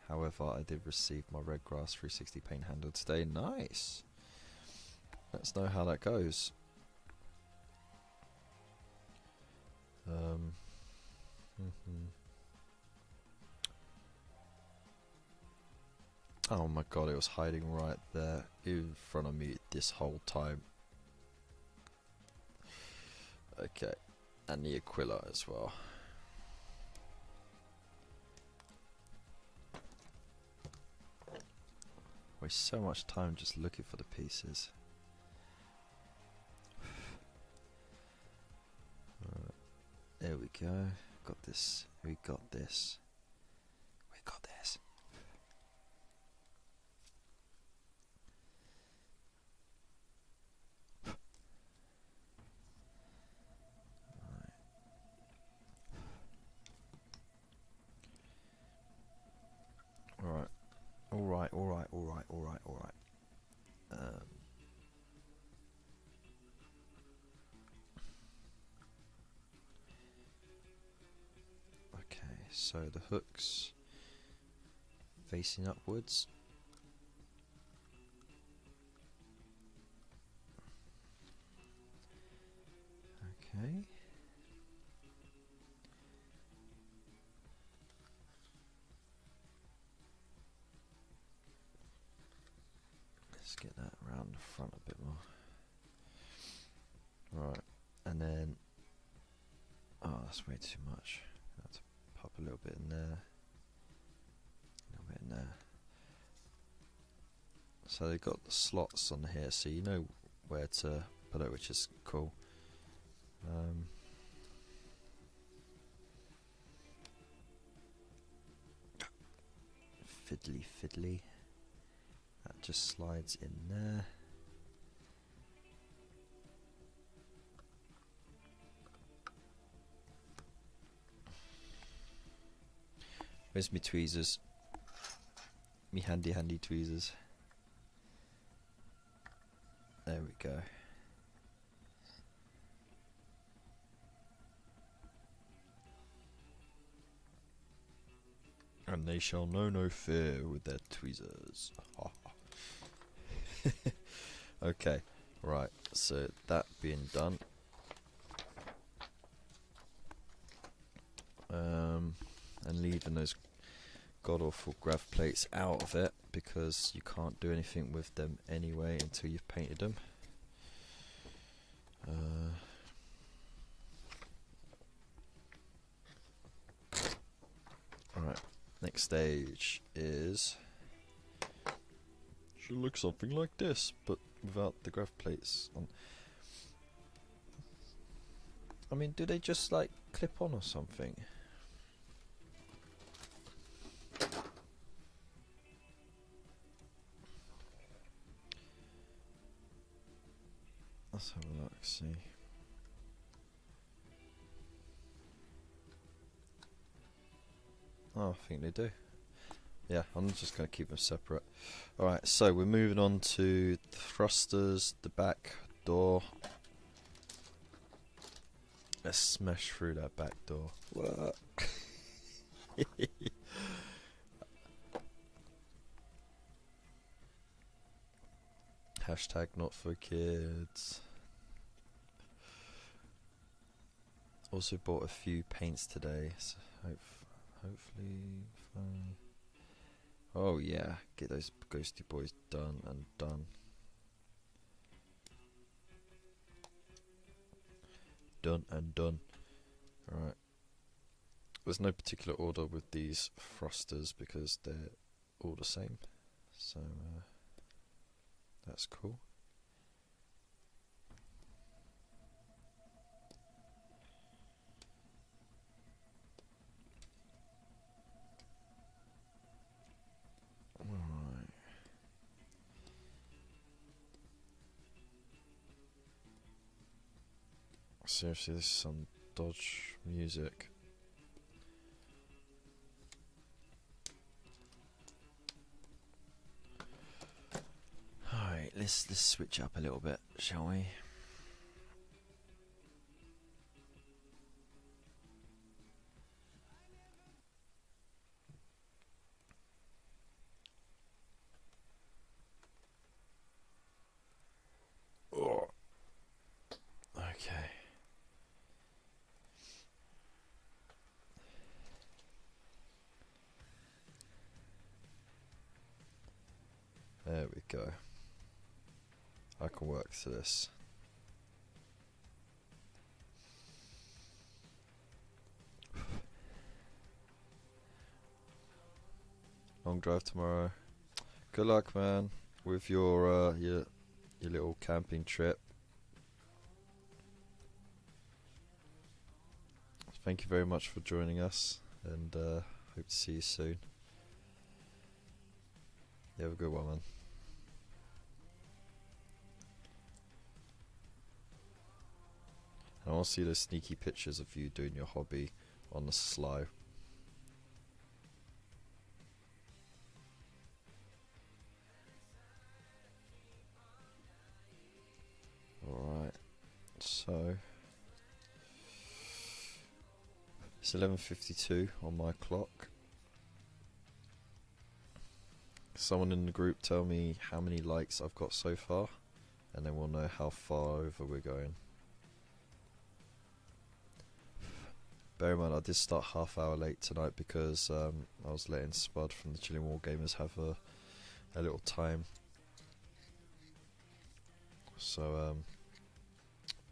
However, I did receive my Redgrass 360 paint handle today. Nice! Let's know how that goes. Oh my god, it was hiding right there in front of me this whole time. Okay, and the Aquila as well. Waste so much time just looking for the pieces. There we go. Got this. We got this. We got this. Alright. Alright, alright, alright, alright, alright. Okay, so the hooks facing upwards. Okay. Let's get that around the front a bit more. Right, and then, oh, that's way too much. I have to pop a little bit in there, a little bit in there. So they've got the slots on here, so you know where to put it, which is cool. Fiddly fiddly. That just slides in there. Where's me tweezers? Me handy tweezers. There we go. And they shall know no fear with their tweezers. Okay, right, so that being done, and leaving those god awful grav plates out of it, because you can't do anything with them anyway until you've painted them. Alright, next stage is, should look something like this, but without the grav plates on. I mean, do they just like clip on or something? Let's have a look, see. Oh, I think they do. Yeah, I'm just going to keep them separate. Alright, so we're moving on to the thrusters, the back door. Let's smash through that back door. What? Hashtag not for kids. Also bought a few paints today, so hopefully fine. Oh yeah, get those ghosty boys done and done. Done and done. Alright. There's no particular order with these thrusters because they're all the same. So that's cool. Alright. Seriously, this is some dodge music. let's switch up a little bit, shall we? Oh. Okay. There we go. I can work through this. Long drive tomorrow. Good luck, man, with your little camping trip. Thank you very much for joining us, and hope to see you soon. You have a good one, man. And I want to see those sneaky pictures of you doing your hobby on the sly. Alright, so it's 11:52 on my clock. Someone in the group tell me how many likes I've got so far, and then we'll know how far over we're going. Bear in mind, I did start half hour late tonight because I was letting Spud from the Chilling War Gamers have a little time. So,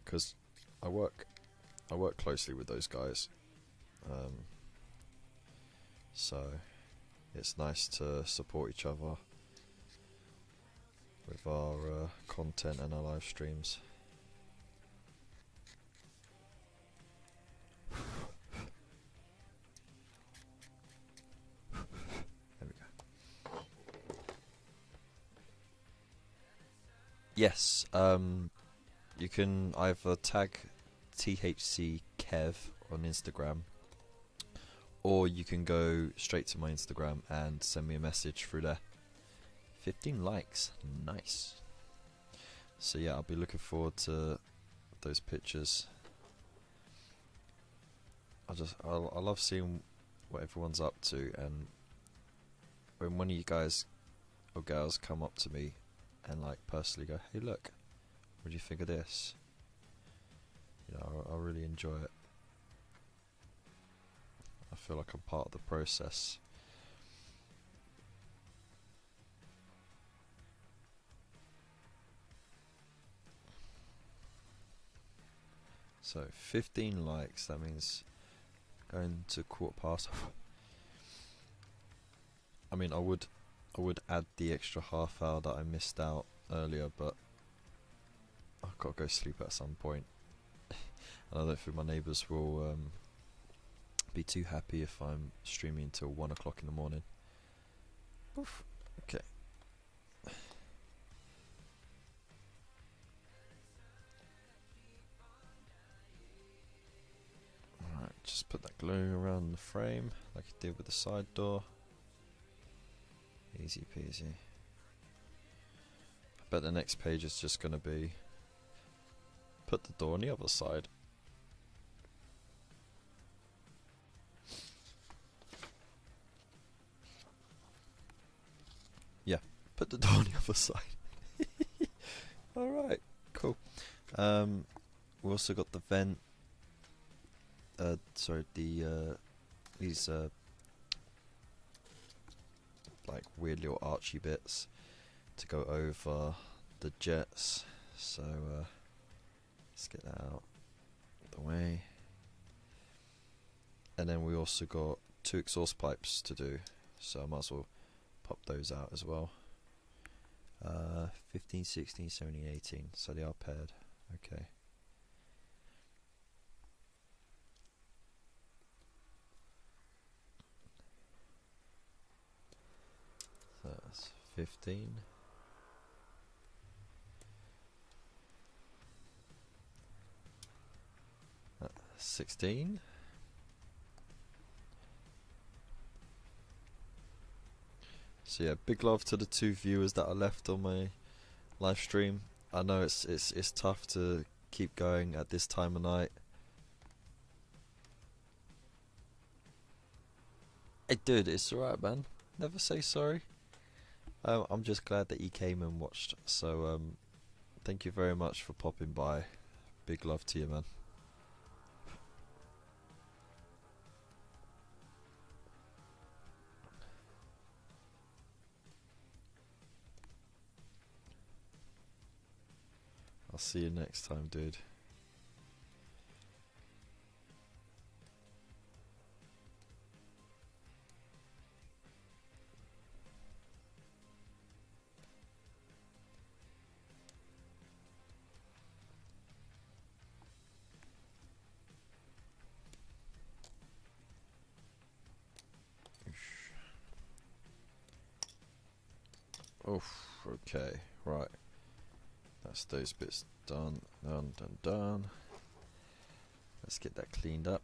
because I work closely with those guys, so it's nice to support each other with our content and our live streams. There we go. Yes, you can either tag THC Kev on Instagram, or you can go straight to my Instagram and send me a message through there. 15 likes, nice. So yeah, I'll be looking forward to those pictures. I love seeing what everyone's up to, and when one of you guys or girls come up to me and like personally go, "Hey, look, what do you think of this?" You know, I really enjoy it. I feel like I'm part of the process. So 15 likes, that means going to 1:15. I mean, I would add the extra half hour that I missed out earlier, but I've got to go sleep at some point. And I don't think my neighbours will be too happy if I'm streaming until 1 o'clock in the morning. Oof. Okay. Alright, just put that glue around the frame like you did with the side door. Easy peasy. I bet the next page is just going to be put the door on the other side. Yeah, put the door on the other side. Alright, cool. We also got the vent. These like weird little archy bits to go over the jets. So let's get that out of the way. And then we also got 2 exhaust pipes to do, so I might as well pop those out as well. 15, 16, 17, 18, so they are paired. Okay. So that's 15. That's 16. So yeah, big love to the 2 viewers that are left on my live stream. I know it's tough to keep going at this time of night. Hey dude, it's alright man. Never say sorry. I'm just glad that you came and watched. So thank you very much for popping by. Big love to you, man. I'll see you next time, dude. Oof, okay, right. That's those bits done. Done. Let's get that cleaned up.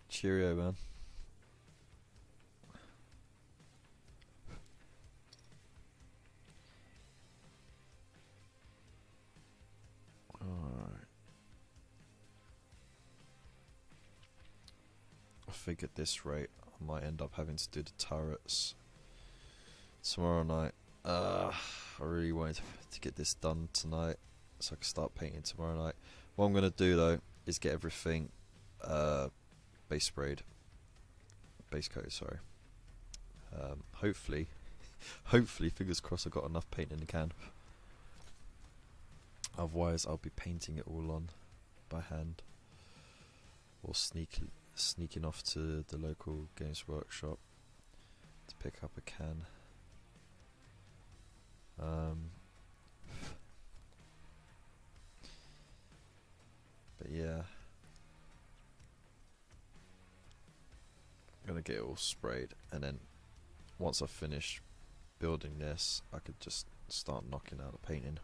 Cheerio, man. Alright. I think at this rate I might end up having to do the turrets tomorrow night. I really wanted to get this done tonight so I can start painting tomorrow night. What I'm going to do though is get everything base sprayed. Base coat, sorry. Hopefully, fingers crossed I've got enough paint in the can. Otherwise I'll be painting it all on by hand. Or sneaking off to the local games workshop to pick up a can. But yeah, I'm gonna get it all sprayed, and then once I've finished building this I could just start knocking out the painting.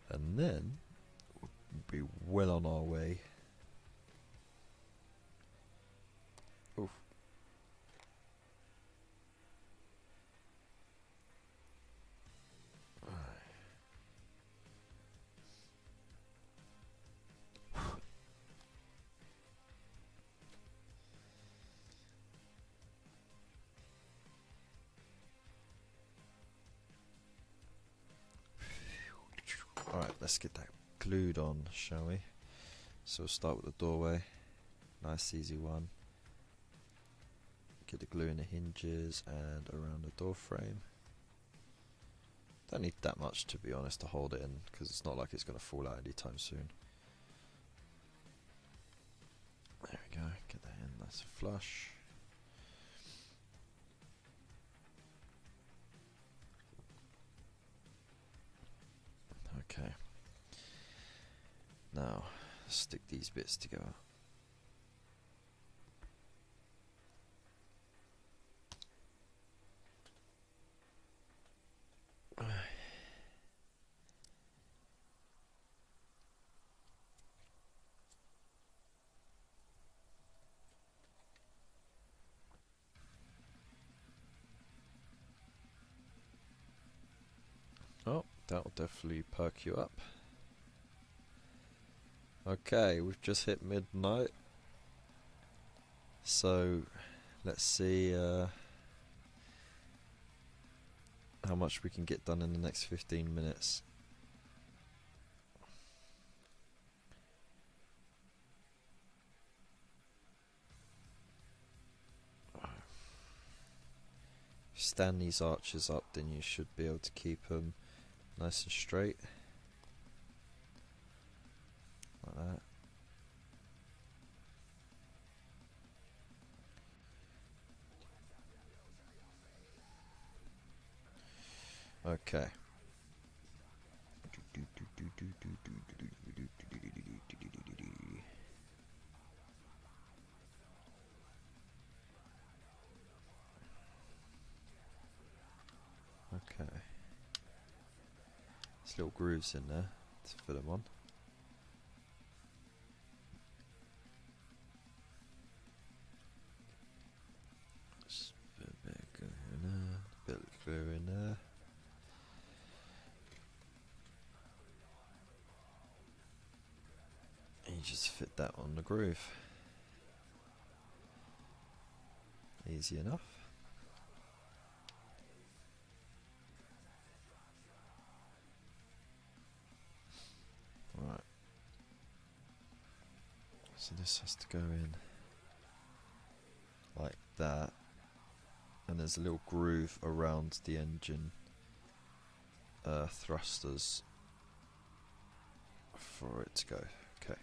And then we'll be well on our way. Oof. Alright, let's get that glued on, shall we? So we'll start with the doorway. Nice easy one. Get the glue in the hinges and around the door frame. Don't need that much to be honest to hold it in, because it's not like it's going to fall out anytime soon. There we go, get that in nice and flush. Okay. Now, stick these bits together. Oh, that'll definitely perk you up. Okay, we've just hit midnight. So, let's see how much we can get done in the next 15 minutes. Stand these arches up, then you should be able to keep them nice and straight. Like that. Okay. There's little grooves in there to fill them on. Just a bit of glue in there, a bit of glue in there. And you just fit that on the groove. Easy enough. Right. So this has to go in like that. And there's a little groove around the engine thrusters for it to go. Okay.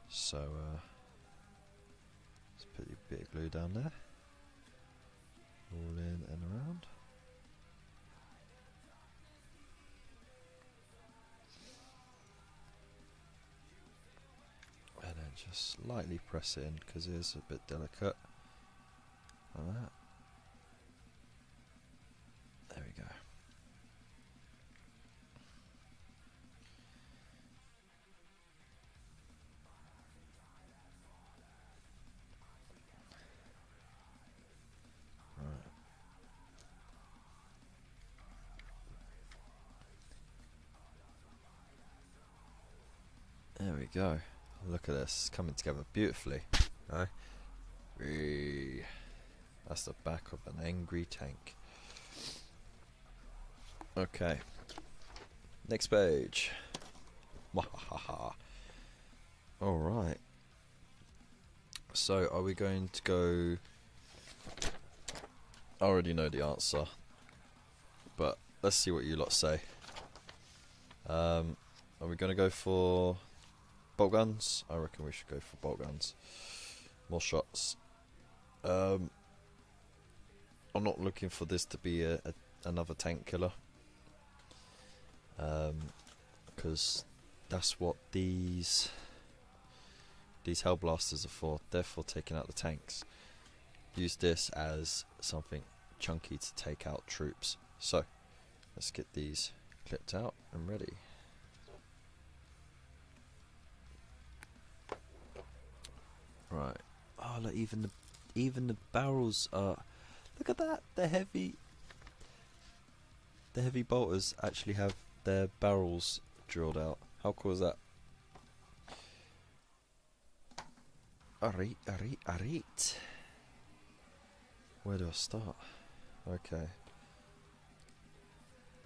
So let's put your bit of glue down there. All in and around. And then just lightly press it in because it is a bit delicate. Like that. There we go. There we go. Look at this, coming together beautifully. No? That's the back of an angry tank. Okay. Next page. Alright. So, are we going to go... I already know the answer. But, let's see what you lot say. Are we going to go for... bolt guns? I reckon we should go for bolt guns. More shots. I'm not looking for this to be another tank killer. Because that's what these Hellblasters are for. They're for taking out the tanks. Use this as something chunky to take out troops. So, let's get these clipped out and ready. Right. Oh, look, even the barrels are. Look at that. The heavy bolters actually have their barrels drilled out. How cool is that? Alright. Where do I start? Okay.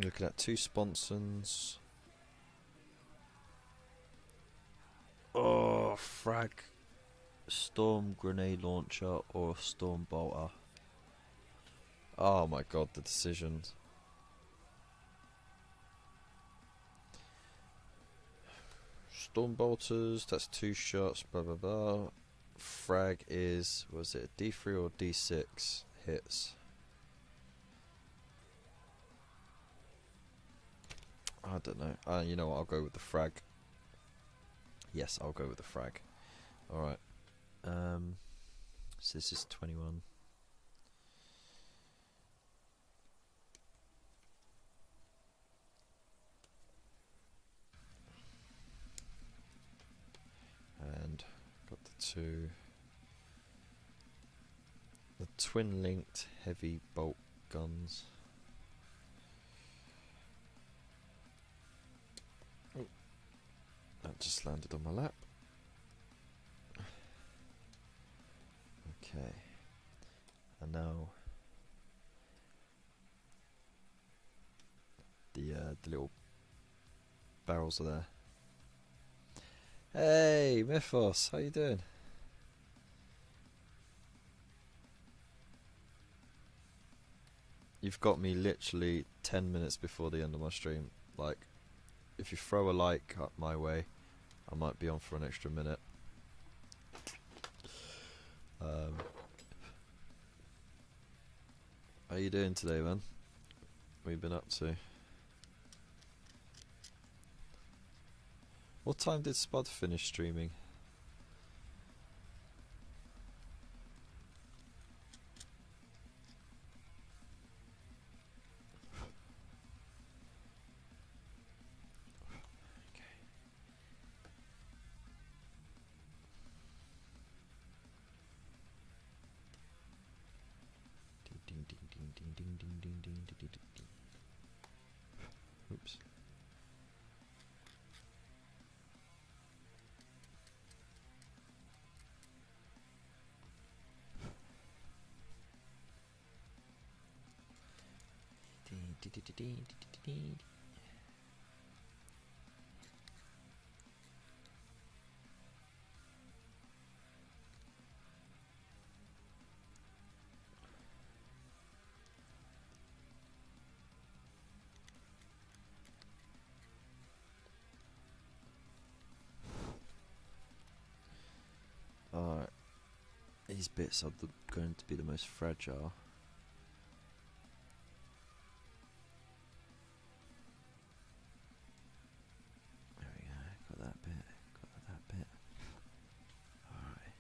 Looking at 2 sponsons. Oh, frag. Storm grenade launcher or storm bolter. Oh my god, the decisions. Storm bolters, that's 2 shots, blah blah blah. Frag is, was it a D3 or D6 hits? I don't know. You know what, I'll go with the frag. Yes, I'll go with the frag. Alright. So this is 21. And got the 2. The twin linked heavy bolt guns. Oh, that just landed on my lap. Okay, and now the little barrels are there. Hey, Mythos, how you doing? You've got me literally 10 minutes before the end of my stream. Like, if you throw a like up my way, I might be on for an extra minute. How you doing today, man? What have you been up to? What time did Spud finish streaming? ding, ding, ding, ding, ding, ding. Oops. Alright, these bits are going to be the most fragile. There we go, got that bit. Alright.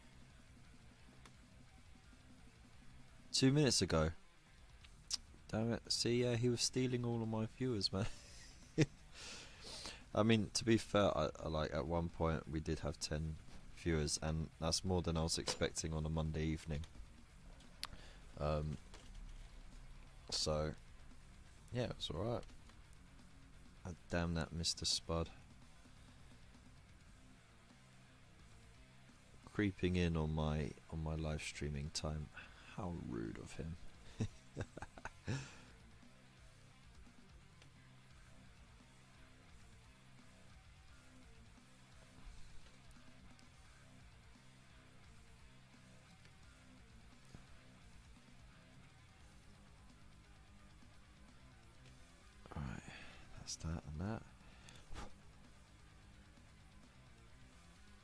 2 minutes ago. Damn it, see, yeah, he was stealing all of my viewers, man. I mean, to be fair, I like at one point we did have 10 viewers, and that's more than I was expecting on a Monday evening. So yeah, it was alright. Damn that Mr. Spud. Creeping in on my live streaming time. How rude of him. Alright, that's that and that.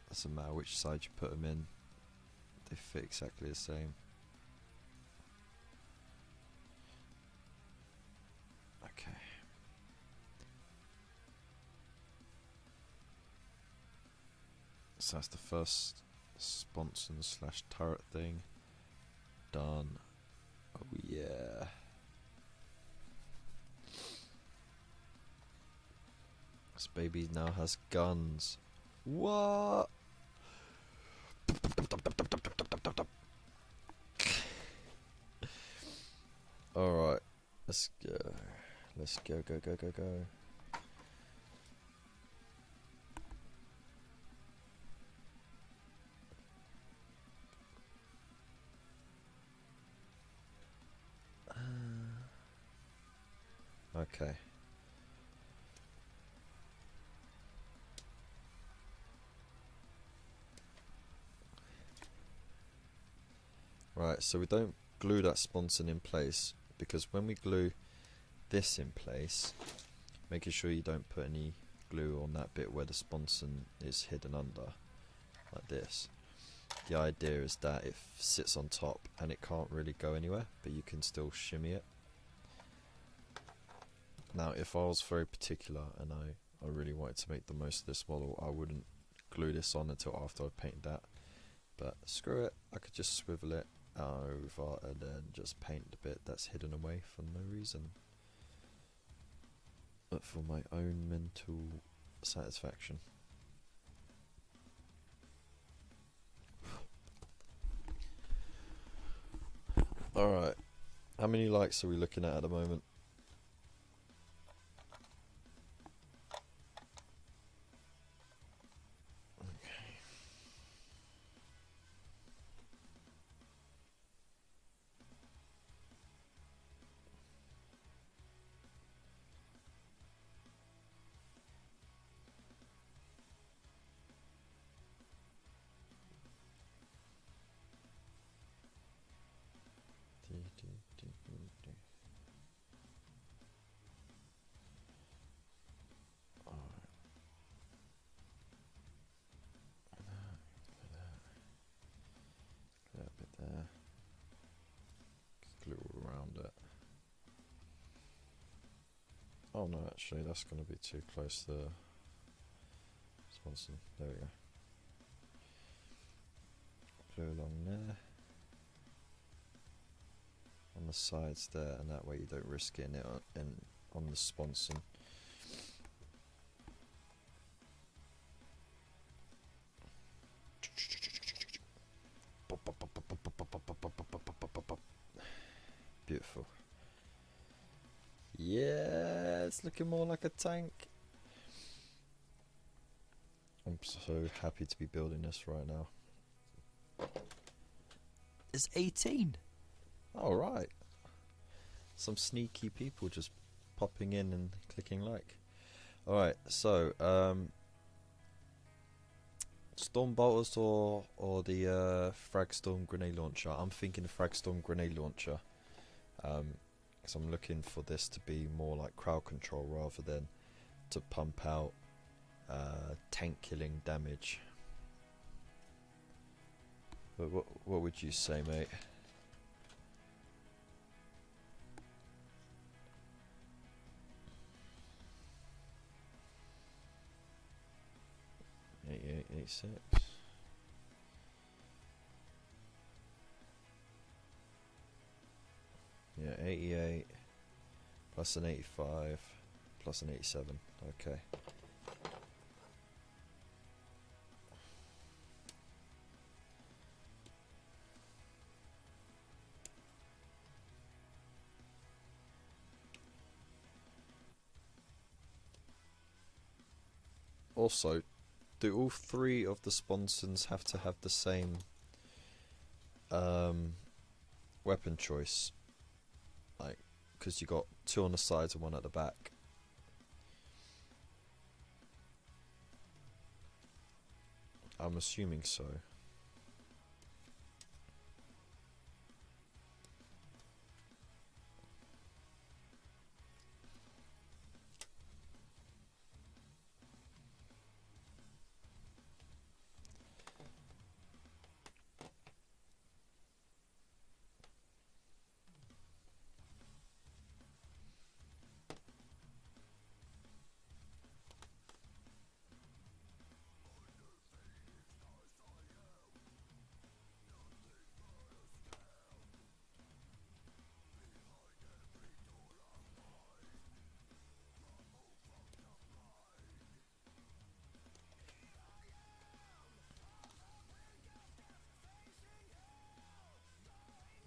Doesn't matter which side you put them in, they fit exactly the same. Okay. So that's the first sponson / turret thing done. Oh yeah. This baby now has guns. What? Alright, let's go. Let's go. Okay. Right, so we don't glue that sponson in place, because when we glue this in place, making sure you don't put any glue on that bit where the sponson is hidden under, like this. The idea is that it sits on top and it can't really go anywhere, but you can still shimmy it. Now, if I was very particular and I really wanted to make the most of this model, I wouldn't glue this on until after I painted that. But screw it, I could just swivel it over and then just paint the bit that's hidden away for no reason, but for my own mental satisfaction. Alright, how many likes are we looking at the moment? Glue all around it. Oh no, actually that's going to be too close to the sponson. There we go. Glue along there, on the sides there, and that way you don't risk getting it on the sponson. Beautiful. Yeah, it's looking more like a tank. I'm so happy to be building this right now. It's 18. All right. Some sneaky people just popping in and clicking like. All right, so storm bolters or the Fragstorm grenade launcher. I'm thinking the Fragstorm grenade launcher. Because I'm looking for this to be more like crowd control rather than to pump out tank killing damage. But what would you say, mate? Eight 86. Yeah, 88 plus an 85 plus an 87. Okay. Also, do all three of the sponsons have to have the same weapon choice? Like, because you got two on the sides and one at the back. I'm assuming so.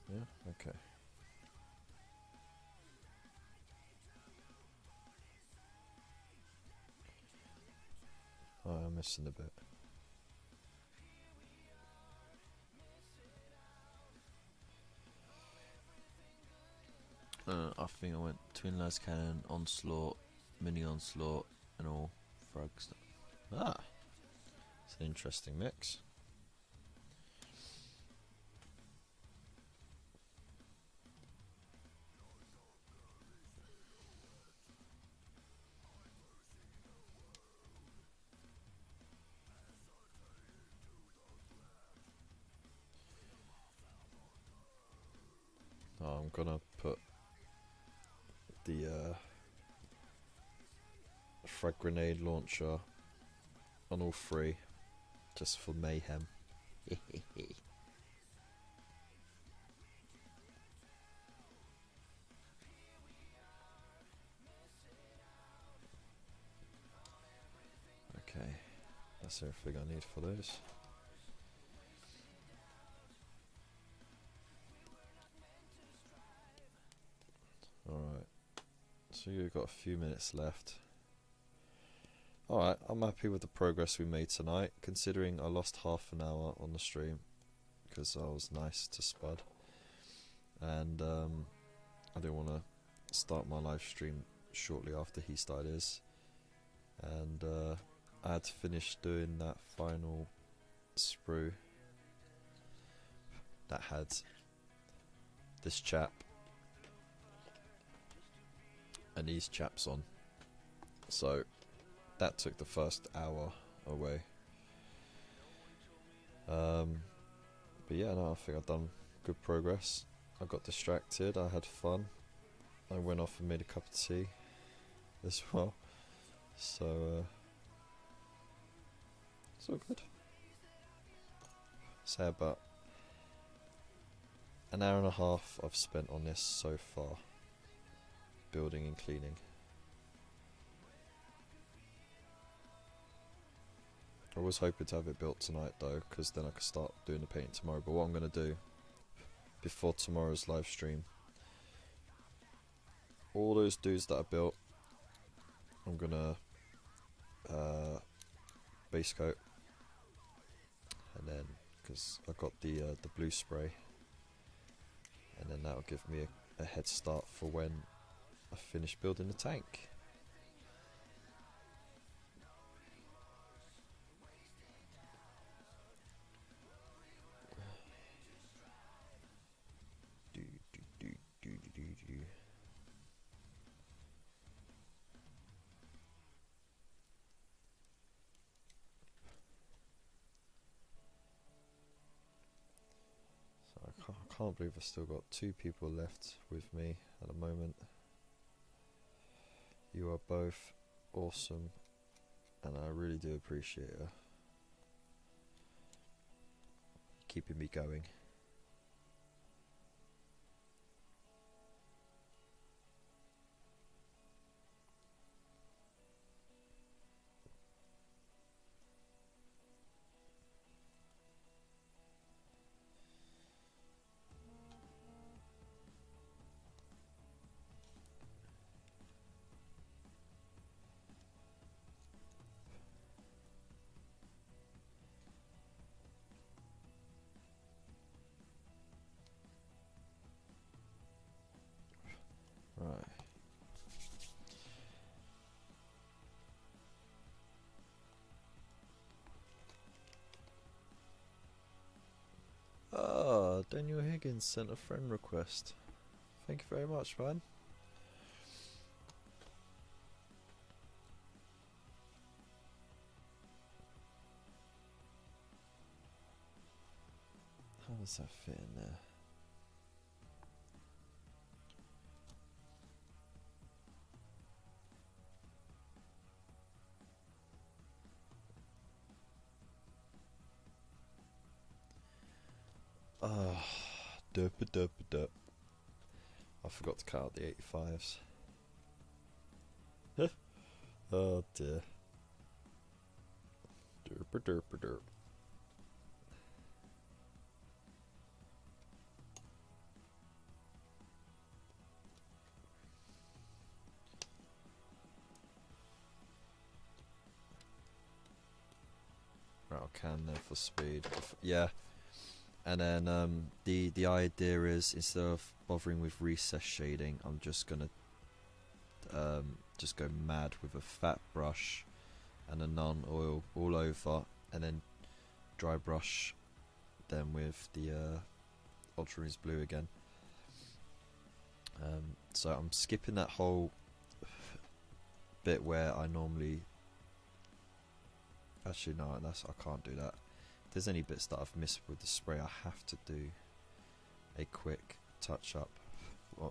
Yeah, okay. Oh, I'm missing a bit. I think I went twin las cannon, onslaught, mini onslaught, and all frags. Ah, it's an interesting mix. Oh, I'm gonna put the frag grenade launcher on all three, just for mayhem. Okay, that's everything I need for those. Alright, so you've got a few minutes left. Alright, I'm happy with the progress we made tonight, considering I lost half an hour on the stream because I was nice to Spud, and I didn't want to start my live stream shortly after he started his, and I had to finish doing that final sprue that had this chap and these chaps on, so that took the first hour away. But yeah, no, I think I've done good progress. I got distracted, I had fun, I went off and made a cup of tea as well, so it's all good. Say about an hour and a half I've spent on this so far, building and cleaning. I was hoping to have it built tonight though, because then I could start doing the painting tomorrow. But what I'm going to do before tomorrow's live stream, all those dudes that I built, I'm gonna base coat, and then because I got the blue spray, and then that'll give me a head start for when I finish building the tank. I can't believe I've still got 2 people left with me at the moment. You are both awesome, and I really do appreciate it. Keeping me going. Right. Ah, Daniel Higgins sent a friend request. Thank you very much, man. How does that fit in there? Ah, derp. I forgot to cut out the 85s. Oh dear. Derp. Right, I can there for speed. Yeah. And then the idea is, instead of bothering with recess shading, I'm just gonna just go mad with a fat brush and a non-oil all over, and then dry brush them with the Ultramarines blue again. So I'm skipping that whole bit where I normally... Actually no, I can't do that. If there's any bits that I've missed with the spray, I have to do a quick touch up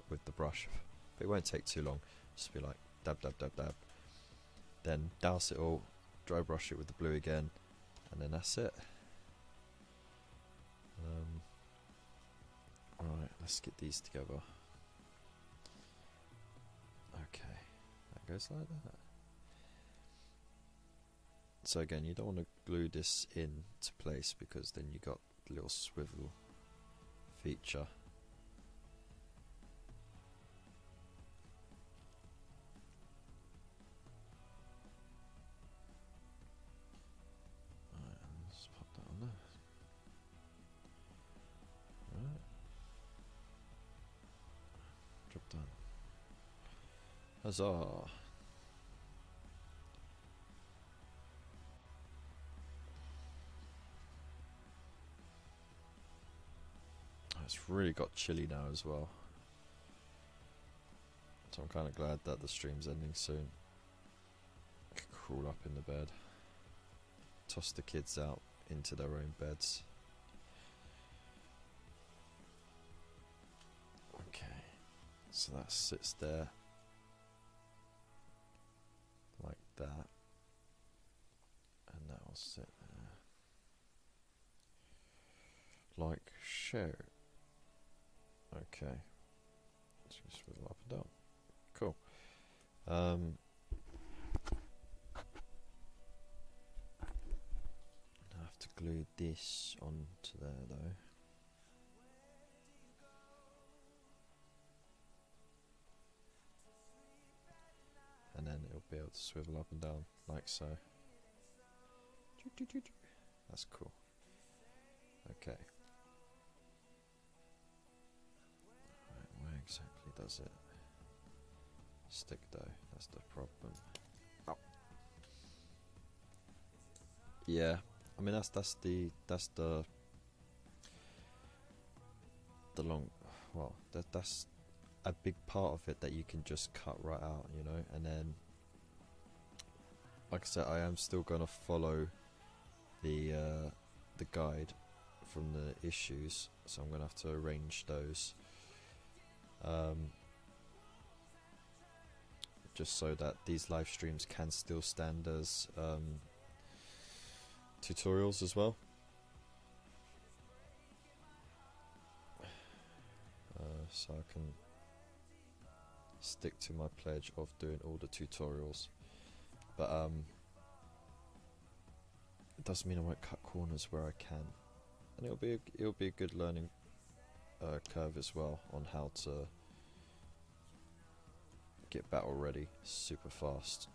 with the brush. But it won't take too long. Just be like dab. Then douse it all, dry brush it with the blue again, and then that's it. Alright, let's get these together. Okay, that goes like that. So again, you don't want to glue this into place, because then you got the little swivel feature. Alright, let's pop that on there. Alright. Drop down. Huzzah! It's really got chilly now as well, so I'm kind of glad that the stream's ending soon. I can crawl up in the bed, toss the kids out into their own beds. Okay, so that sits there like that, and that will sit there like so. Okay, let's just swivel up and down. Cool. I have to glue this onto there though. and it'll be able to swivel up and down like so. That's cool. Okay. Right, where exactly does it stick though? That's the problem. Oh. Yeah, I mean that's the long, well, that's a big part of it that you can just cut right out, you know. And then, like I said, I am still gonna follow the guide from the issues, so I'm gonna have to arrange those, just so that these live streams can still stand as tutorials as well. So I can stick to my pledge of doing all the tutorials, but it doesn't mean I won't cut corners where I can, and it'll be a good learning curve as well on how to get battle ready super fast.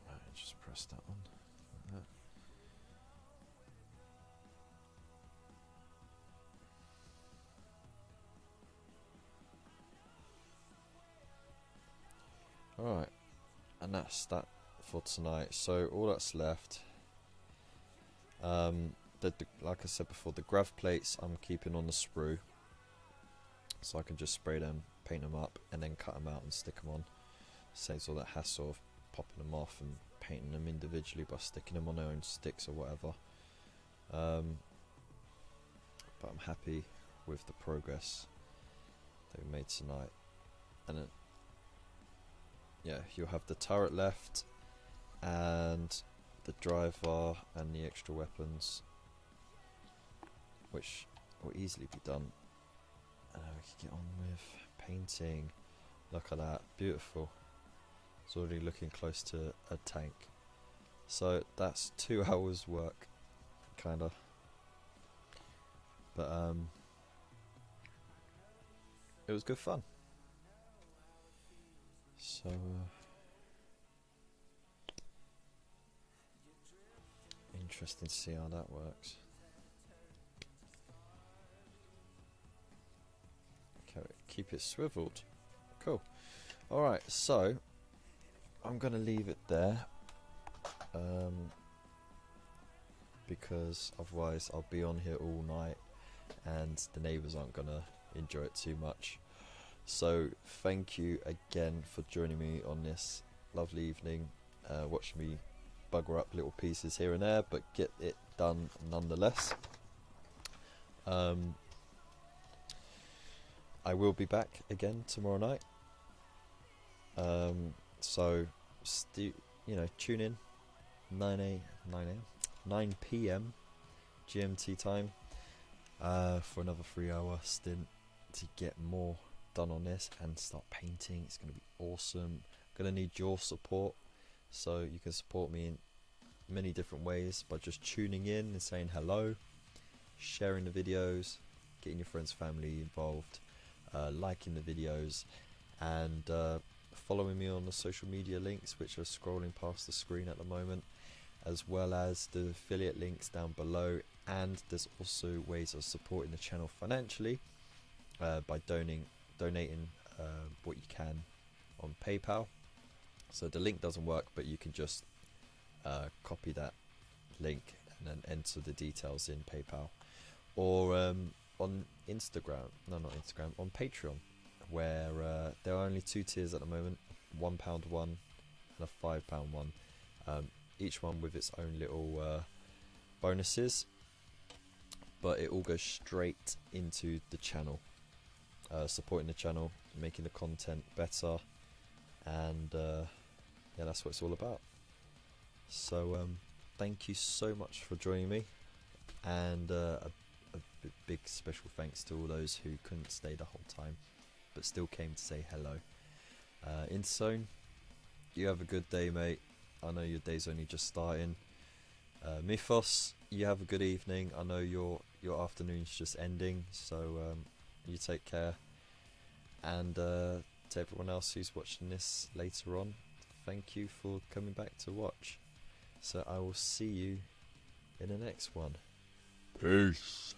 Right, just press that on like that. Alright, and that's that for tonight. So all that's left, like I said before, the grav plates I'm keeping on the sprue, so I can just spray them, paint them up, and then cut them out and stick them on. Saves all that hassle of popping them off and painting them individually by sticking them on their own sticks or whatever. But I'm happy with the progress that we made tonight. And then, yeah, you'll have the turret left and the driver and the extra weapons, which will easily be done. And we can get on with painting. Look at that, beautiful. It's already looking close to a tank. So that's 2 hours work, kinda. But it was good fun. So interesting to see how that works. Okay, keep it swiveled. Cool. Alright, so I'm gonna leave it there, because otherwise I'll be on here all night and the neighbours aren't gonna enjoy it too much. So thank you again for joining me on this lovely evening, watching me bugger up little pieces here and there, but get it done nonetheless. I will be back again tomorrow night, so tune in 9 p.m. GMT time for another 3-hour stint to get more done on this and start painting. It's going to be awesome. I'm going to need your support, so you can support me in many different ways by just tuning in and saying hello, sharing the videos, getting your friends, family involved, liking the videos, and following me on the social media links which are scrolling past the screen at the moment, as well as the affiliate links down below. And there's also ways of supporting the channel financially by donating what you can on PayPal. So the link doesn't work, but you can just copy that link and then enter the details in PayPal, or on Instagram, no, not Instagram, on Patreon, where there are only 2 tiers at the moment, £1 one and a £5 one, each one with its own little bonuses, but it all goes straight into the channel, supporting the channel, making the content better, and yeah, that's what it's all about. So thank you so much for joining me, and a big special thanks to all those who couldn't stay the whole time but still came to say hello. Insone, you have a good day, mate. I know your day's only just starting. Mythos, you have a good evening. I know your afternoon's just ending, so You take care. And to everyone else who's watching this later on, thank you for coming back to watch. So I will see you in the next one. Peace.